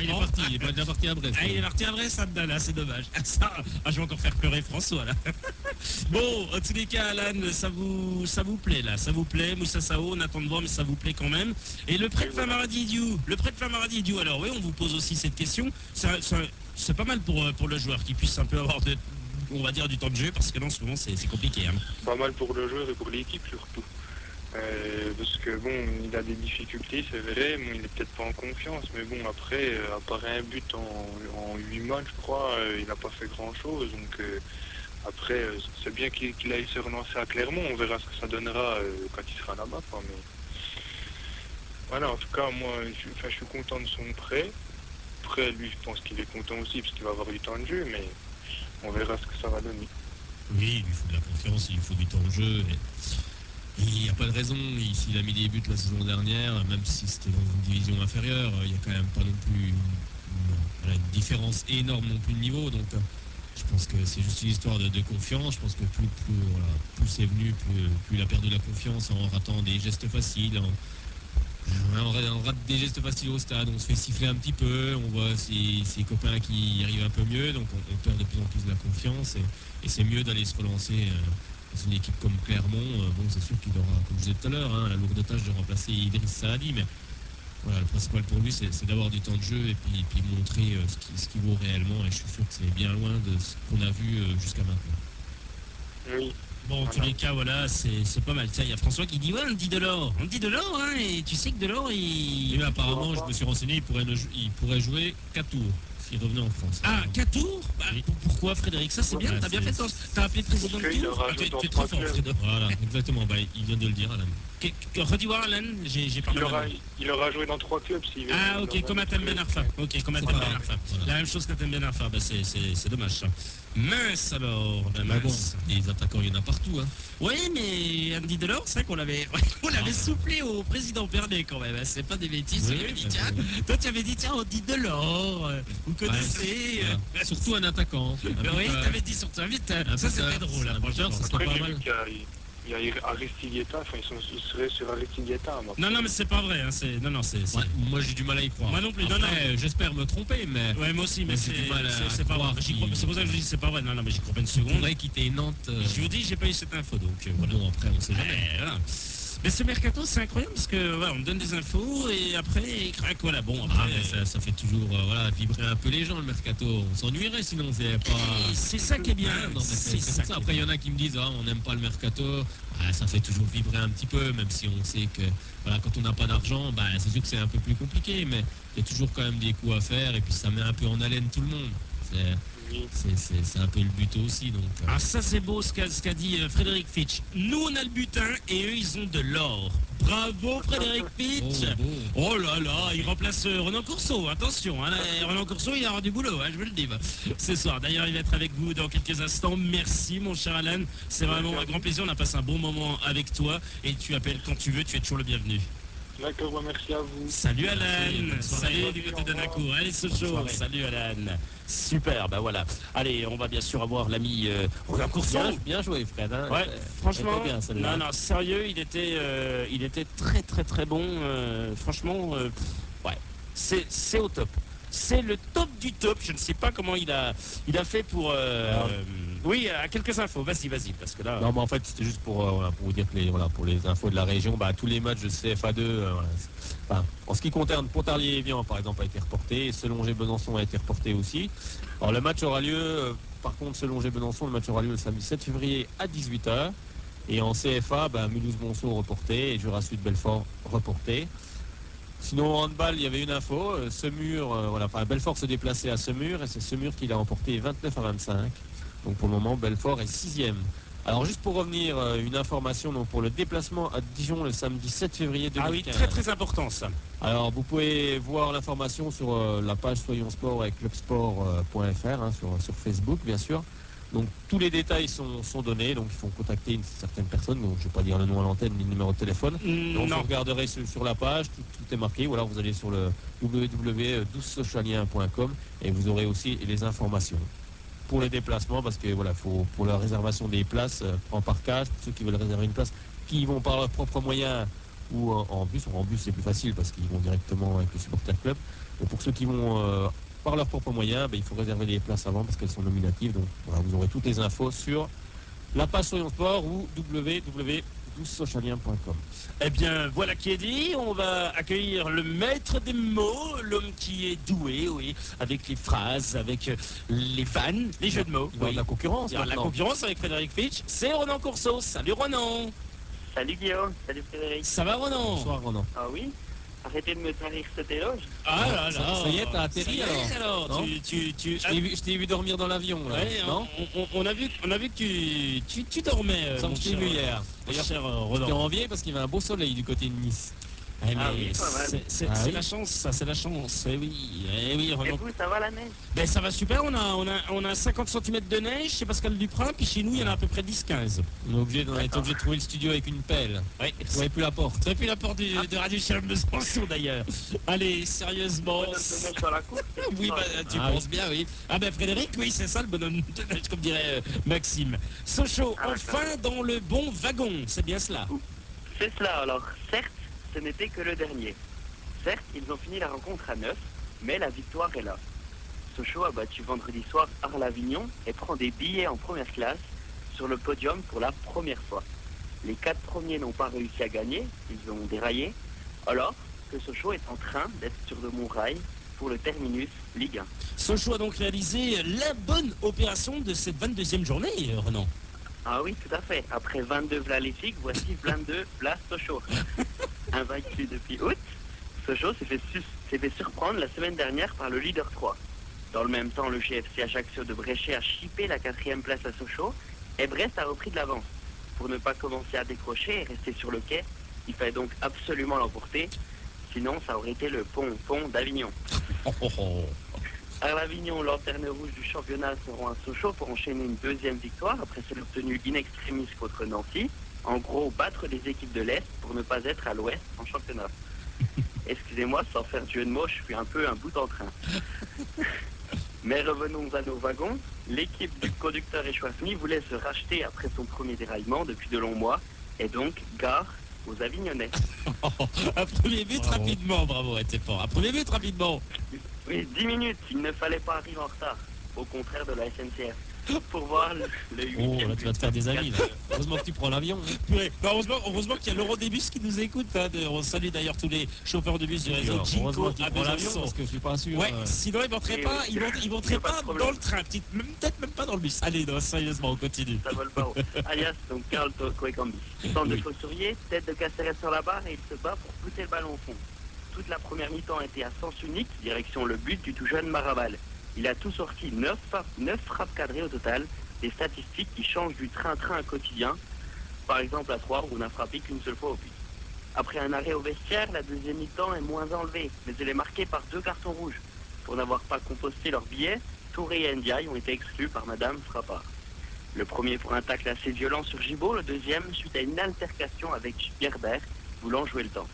[SPEAKER 2] Il est
[SPEAKER 1] prend.
[SPEAKER 2] parti, il est déjà parti à Brest.
[SPEAKER 1] Ah, il est parti à Brest, Adnan, là, c'est dommage. Je vais encore faire pleurer François, là. Bon, en tous les cas, Alan, ça vous plaît, là, ça vous plaît. Moussa Sao, on attend de voir, mais ça vous plaît quand même. Et le prêt de Famaradi Diou, alors oui, on vous pose aussi cette question. C'est pas mal pour le joueur qui puisse un peu avoir on va dire du temps de jeu, parce que là, en ce moment, c'est compliqué. Hein.
[SPEAKER 5] pas mal pour le joueur et pour l'équipe surtout. Parce que bon, il a des difficultés, c'est vrai, bon, il est peut-être pas en confiance, mais bon, après, à part un but en 8 matchs, je crois, il n'a pas fait grand-chose, donc après, c'est bien qu'il aille se relancer à Clermont, on verra ce que ça donnera quand il sera là-bas, quoi, mais voilà, en tout cas, moi, je suis content de son prêt. Après, lui, je pense qu'il est content aussi, parce qu'il va avoir du temps de jeu, mais on verra ce que ça va donner.
[SPEAKER 2] Oui, il lui faut de la confiance, il lui faut du temps de jeu. Il n'y a pas de raison, s'il a mis des buts la saison dernière, même si c'était dans une division inférieure, il n'y a quand même pas non plus une différence énorme non plus de niveau. Donc je pense que c'est juste une histoire de confiance. Je pense que plus c'est venu, plus il a perdu la confiance en ratant des gestes faciles. On rate des gestes faciles au stade, on se fait siffler un petit peu, on voit ses copains qui y arrivent un peu mieux, donc on perd de plus en plus de la confiance et c'est mieux d'aller se relancer dans une équipe comme Clermont. Bon, c'est sûr qu'il aura, comme je disais tout à l'heure, la lourde tâche de remplacer Idriss Saadi, mais voilà, le principal pour lui c'est d'avoir du temps de jeu et puis montrer ce qu'il vaut réellement, et je suis sûr que c'est bien loin de ce qu'on a vu jusqu'à maintenant.
[SPEAKER 5] Oui.
[SPEAKER 1] Bon, en tous les cas, voilà, c'est pas mal. Tiens, il y a François qui dit, ouais, on dit Delors, hein, et tu sais que Delors,
[SPEAKER 2] Et apparemment, je me suis renseigné, il pourrait jouer 4 tours. il revenait en France.
[SPEAKER 1] Ah, 4 tours
[SPEAKER 2] Oui.
[SPEAKER 1] Pourquoi, Frédéric? Ça, c'est bien,
[SPEAKER 2] Ouais,
[SPEAKER 1] t'as bien
[SPEAKER 2] c'est-
[SPEAKER 1] fait. T'as appelé président de
[SPEAKER 5] Parce qu'il
[SPEAKER 1] tour.
[SPEAKER 5] aura
[SPEAKER 1] Ah,
[SPEAKER 5] joué dans
[SPEAKER 1] tu es
[SPEAKER 5] trois
[SPEAKER 1] très fort,
[SPEAKER 5] clubs.
[SPEAKER 1] Frédéric.
[SPEAKER 2] Voilà, exactement. Bah, il vient de le dire, Alan.
[SPEAKER 1] Redis-moi, Alan, j'ai pas
[SPEAKER 5] Il aura joué dans 3 clubs s'il
[SPEAKER 1] Ah, ok, comme Atem Ben Arfa. Ok, comme Atem Ben Arfa.
[SPEAKER 2] Voilà.
[SPEAKER 1] La même chose qu'Atem Ben Arfa. Bah, c'est dommage, ça. Mince, alors. Bah,
[SPEAKER 2] Mais bon,
[SPEAKER 1] mince.
[SPEAKER 2] les attaquants, il y en a partout. Hein.
[SPEAKER 1] Oui, mais Andy Delors, c'est vrai qu'on l'avait soufflé au président Pernet quand même. C'est pas des bêtises.
[SPEAKER 2] Oui,
[SPEAKER 1] Il avait dit,
[SPEAKER 2] mais
[SPEAKER 1] tiens,
[SPEAKER 2] bon.
[SPEAKER 1] toi, tu avais dit, tiens, Andy Delors, vous connaissez.
[SPEAKER 2] Voilà. Surtout un attaquant.
[SPEAKER 1] Oui, t'avais dit surtout un vite. Ça, c'était drôle. Hein,
[SPEAKER 2] buteur, ça
[SPEAKER 5] Après,
[SPEAKER 2] serait
[SPEAKER 5] j'ai
[SPEAKER 2] pas
[SPEAKER 5] vu
[SPEAKER 2] mal.
[SPEAKER 5] qu'il y a Aristigueta, enfin, ils seraient sur Aristigueta.
[SPEAKER 1] Non, mais c'est pas vrai. Hein, non, c'est.
[SPEAKER 2] Ouais, moi, j'ai du mal à y croire.
[SPEAKER 1] Moi non plus.
[SPEAKER 2] Après,
[SPEAKER 1] Non, non.
[SPEAKER 2] j'espère me tromper, mais
[SPEAKER 1] Ouais, moi aussi, mais
[SPEAKER 2] j'ai du mal à
[SPEAKER 1] c'est pas vrai.
[SPEAKER 2] croire
[SPEAKER 1] J'y crois-
[SPEAKER 2] qu'il-
[SPEAKER 1] C'est pour ça que je dis c'est pas vrai. Non, mais j'y crois pas une
[SPEAKER 2] il
[SPEAKER 1] seconde.
[SPEAKER 2] faudrait quitter Nantes.
[SPEAKER 1] Je vous dis, j'ai pas eu cette info, donc voilà.
[SPEAKER 2] Bon, après, on sait jamais.
[SPEAKER 1] Voilà. Mais ce mercato, c'est incroyable parce que voilà, on me donne des infos et après, il craque. Voilà, bon,
[SPEAKER 2] Ah,
[SPEAKER 1] après.
[SPEAKER 2] mais ça fait toujours voilà, vibrer un peu les gens, le mercato. On s'ennuierait sinon, c'est pas.
[SPEAKER 1] C'est ça qui est bien.
[SPEAKER 2] Non, mais c'est
[SPEAKER 1] ça
[SPEAKER 2] ça.
[SPEAKER 1] qui est
[SPEAKER 2] Après, il y
[SPEAKER 1] bien.
[SPEAKER 2] en a qui me disent on n'aime pas le mercato. Ah, ça fait toujours vibrer un petit peu, même si on sait que voilà, quand on n'a pas d'argent, bah, c'est sûr que c'est un peu plus compliqué, mais il y a toujours quand même des coups à faire et puis ça met un peu en haleine tout le monde. C'est un peu le but aussi. Donc,
[SPEAKER 1] Ah, ça, c'est beau ce qu'a dit Frédéric Fitch. Nous, on a le butin et eux, ils ont de l'or. Bravo, Frédéric Fitch. Oh là là, il remplace Renan Courceau. Attention, hein, Renan Courceau, il aura du boulot, hein, je vous le dis. Ce soir, d'ailleurs, il va être avec vous dans quelques instants. Merci, mon cher Alan. C'est vraiment un grand plaisir. On a passé un bon moment avec toi. Et tu appelles quand tu veux. Tu es toujours le bienvenu.
[SPEAKER 5] D'accord, merci à vous.
[SPEAKER 1] Salut Alan.
[SPEAKER 2] Bonne soirée.
[SPEAKER 1] Salut du côté d'Anacourt. Allez, Sochaux. Salut Alan. Super, bah voilà. Allez, on va bien sûr avoir l'ami Renan Courceau.
[SPEAKER 2] bien joué, Fred. Hein.
[SPEAKER 1] Ouais, franchement,
[SPEAKER 2] c'était bien, celle-là.
[SPEAKER 1] non, sérieux, il était très très très bon. Franchement, ouais, c'est au top. C'est le top du top. Je ne sais pas comment il a fait pour. Oui, à quelques infos. Vas-y, parce que là.
[SPEAKER 2] Non, mais en fait, c'était juste pour vous dire que pour les infos de la région, bah, tous les matchs de CFA2, en ce qui concerne Pontarlier-Evian, par exemple, a été reporté, et Selongé-Besançon a été reporté aussi. Alors, le match aura lieu, par contre, Selongé-Besançon, le match aura lieu le samedi 7 février à 18h. Et en CFA, Mulhouse-Monceau reporté et Jura-Sud-Belfort reporté. Sinon, en handball, il y avait une info. Semur, Belfort se déplaçait à Semur, et c'est Semur qui l'a emporté 29-25. Donc pour le moment, Belfort est 6e. Alors juste pour revenir, une information donc, pour le déplacement à Dijon le samedi 7 février 2015.
[SPEAKER 1] Ah oui, très très important ça.
[SPEAKER 2] Alors vous pouvez voir l'information sur la page Soyons Sport avec clubsport.fr sur Facebook bien sûr. Donc tous les détails sont donnés, donc il faut contacter une certaine personne, donc je ne vais pas dire le nom à l'antenne ni le numéro de téléphone. Donc vous regarderez sur la page, tout est marqué, ou alors vous allez sur le www.12socialien.com et vous aurez aussi les informations. Pour les déplacements, parce que voilà, pour la réservation des places en parkage, pour ceux qui veulent réserver une place, qui y vont par leurs propres moyens ou en bus c'est plus facile parce qu'ils vont directement avec le supporter club. Et pour ceux qui vont par leurs propres moyens, il faut réserver les places avant parce qu'elles sont nominatives. Donc voilà, vous aurez toutes les infos sur la page Soyons Sport ou www.12socialien.com.
[SPEAKER 1] Eh bien, voilà qui est dit. On va accueillir le maître des mots, l'homme qui est doué, oui, avec les phrases, avec les vannes, les jeux de mots.
[SPEAKER 2] Il va y avoir de la concurrence.
[SPEAKER 1] Il y aura de la concurrence avec Frédéric Fitch. C'est Renan Courceau. Salut Renan.
[SPEAKER 3] Salut Guillaume, salut Frédéric.
[SPEAKER 1] Ça va Renan?
[SPEAKER 2] Bonsoir Renan.
[SPEAKER 3] Ah oui? Arrêtez de me tarir cet éloge.
[SPEAKER 1] Ah là là.
[SPEAKER 2] Ça y est, t'as atterri alors. Non
[SPEAKER 1] tu...
[SPEAKER 2] Je t'ai vu dormir dans l'avion. Là.
[SPEAKER 1] Ouais,
[SPEAKER 2] non
[SPEAKER 1] on a vu que tu dormais.
[SPEAKER 2] Ça me
[SPEAKER 1] mon
[SPEAKER 2] t'ai
[SPEAKER 1] cher,
[SPEAKER 2] vu hier.
[SPEAKER 1] mon cher
[SPEAKER 2] T'es
[SPEAKER 1] Renan.
[SPEAKER 2] envié parce qu'il y avait un beau soleil du côté de Nice.
[SPEAKER 1] Eh,
[SPEAKER 3] Ah
[SPEAKER 1] mais
[SPEAKER 3] oui, pas mal.
[SPEAKER 1] c'est
[SPEAKER 2] oui.
[SPEAKER 1] la chance, ça, c'est la chance. Eh oui,
[SPEAKER 3] Et
[SPEAKER 1] Renan.
[SPEAKER 3] vous, ça va la neige?
[SPEAKER 1] Ben ça va super, on a 50 cm de neige chez Pascal Duprin, puis chez nous il y en a à peu près 10-15.
[SPEAKER 2] On est obligé de trouver le studio avec une pelle.
[SPEAKER 1] Ouais,
[SPEAKER 2] C'est plus la porte.
[SPEAKER 1] depuis la porte de Radio Chalem Besançon d'ailleurs. Allez, sérieusement.
[SPEAKER 3] Bonhomme de neige sur la course?
[SPEAKER 1] Oui, tu
[SPEAKER 2] Ah
[SPEAKER 1] penses bien, oui. Ah ben Frédéric, oui, c'est ça le bonhomme de neige, comme dirait Maxime. Sochaux,
[SPEAKER 3] Ah,
[SPEAKER 1] enfin dans le bon wagon, c'est bien cela.
[SPEAKER 3] C'est cela, alors certes, ce n'était que le dernier. Certes, ils ont fini la rencontre à 9, mais la victoire est là. Sochaux a battu vendredi soir Arles-Avignon et prend des billets en première classe sur le podium pour la première fois. Les 4 premiers n'ont pas réussi à gagner, ils ont déraillé, alors que Sochaux est en train d'être sur de bons rails pour le terminus Ligue 1.
[SPEAKER 1] Sochaux a donc réalisé la bonne opération de cette 22e journée, Renan.
[SPEAKER 3] Ah oui, tout à fait. Après 22 Vlaléfiques, voici 22 Place Sochaux. Invaincu depuis août, Sochaux s'est fait surprendre la semaine dernière par le leader 3.
[SPEAKER 6] Dans le même temps, le GFC Ajaccio de Bréchet a chippé la 4e place à Sochaux et Brest a repris de l'avance. Pour ne pas commencer à décrocher et rester sur le quai, il fallait donc absolument l'emporter, sinon ça aurait été le pont d'Avignon. Arles-Avignon, lanterne rouge du championnat, seront à Sochaux pour enchaîner une 2e victoire après celle obtenue in extremis contre Nancy. En gros, battre les équipes de l'Est pour ne pas être à l'Ouest en championnat. Excusez-moi, sans faire de jeu de mots, je suis un peu un bout en train. Mais revenons à nos wagons. L'équipe du conducteur Échoissny voulait se racheter après son premier déraillement depuis de longs mois, et donc gare aux Avignonnais.
[SPEAKER 1] Un premier but
[SPEAKER 2] Bravo.
[SPEAKER 1] rapidement, bravo, t'es fort. Un premier but rapidement.
[SPEAKER 6] Oui, 10 minutes, il ne fallait pas arriver en retard, au contraire de la SNCF, pour voir le 8e
[SPEAKER 2] Oh, là, tu vas te faire des amis. Là. Heureusement que tu prends l'avion. Hein.
[SPEAKER 1] Ouais. Bah, heureusement qu'il y a l'Eurodébus qui nous écoute. Hein. On salue d'ailleurs tous les chauffeurs de bus du réseau
[SPEAKER 2] Heureusement
[SPEAKER 1] Ginko
[SPEAKER 2] que tu
[SPEAKER 1] à
[SPEAKER 2] prends l'avion
[SPEAKER 1] Besançon.
[SPEAKER 2] parce que je suis pas sûr.
[SPEAKER 1] Ouais, sinon ils monteraient
[SPEAKER 6] Oui,
[SPEAKER 1] pas,
[SPEAKER 6] oui.
[SPEAKER 1] ils monteraient
[SPEAKER 6] Pas de
[SPEAKER 1] pas
[SPEAKER 6] problème.
[SPEAKER 1] dans le train, peut-être même pas dans le bus. Allez, non, sérieusement, on continue.
[SPEAKER 6] Ça vole pas haut. Alias, donc Carl Kouekambi. Tente de Fossourier, tête de Casteret sur la barre et il se bat pour pousser le ballon au fond. Toute la première mi-temps était à sens unique, direction le but du tout jeune Maraval. Il a tout sorti, 9 frappes cadrées au total, des statistiques qui changent du train-train quotidien. Par exemple, à 3, on n'a frappé qu'une seule fois au but. Après un arrêt au vestiaire, la 2e mi-temps est moins enlevée, mais elle est marquée par 2 cartons rouges. Pour n'avoir pas composté leurs billets, Touré et Ndiaye ont été exclus par Madame Frappard. Le premier pour un tacle assez violent sur Gibault, le deuxième suite à une altercation avec Gerbert, voulant jouer le temps.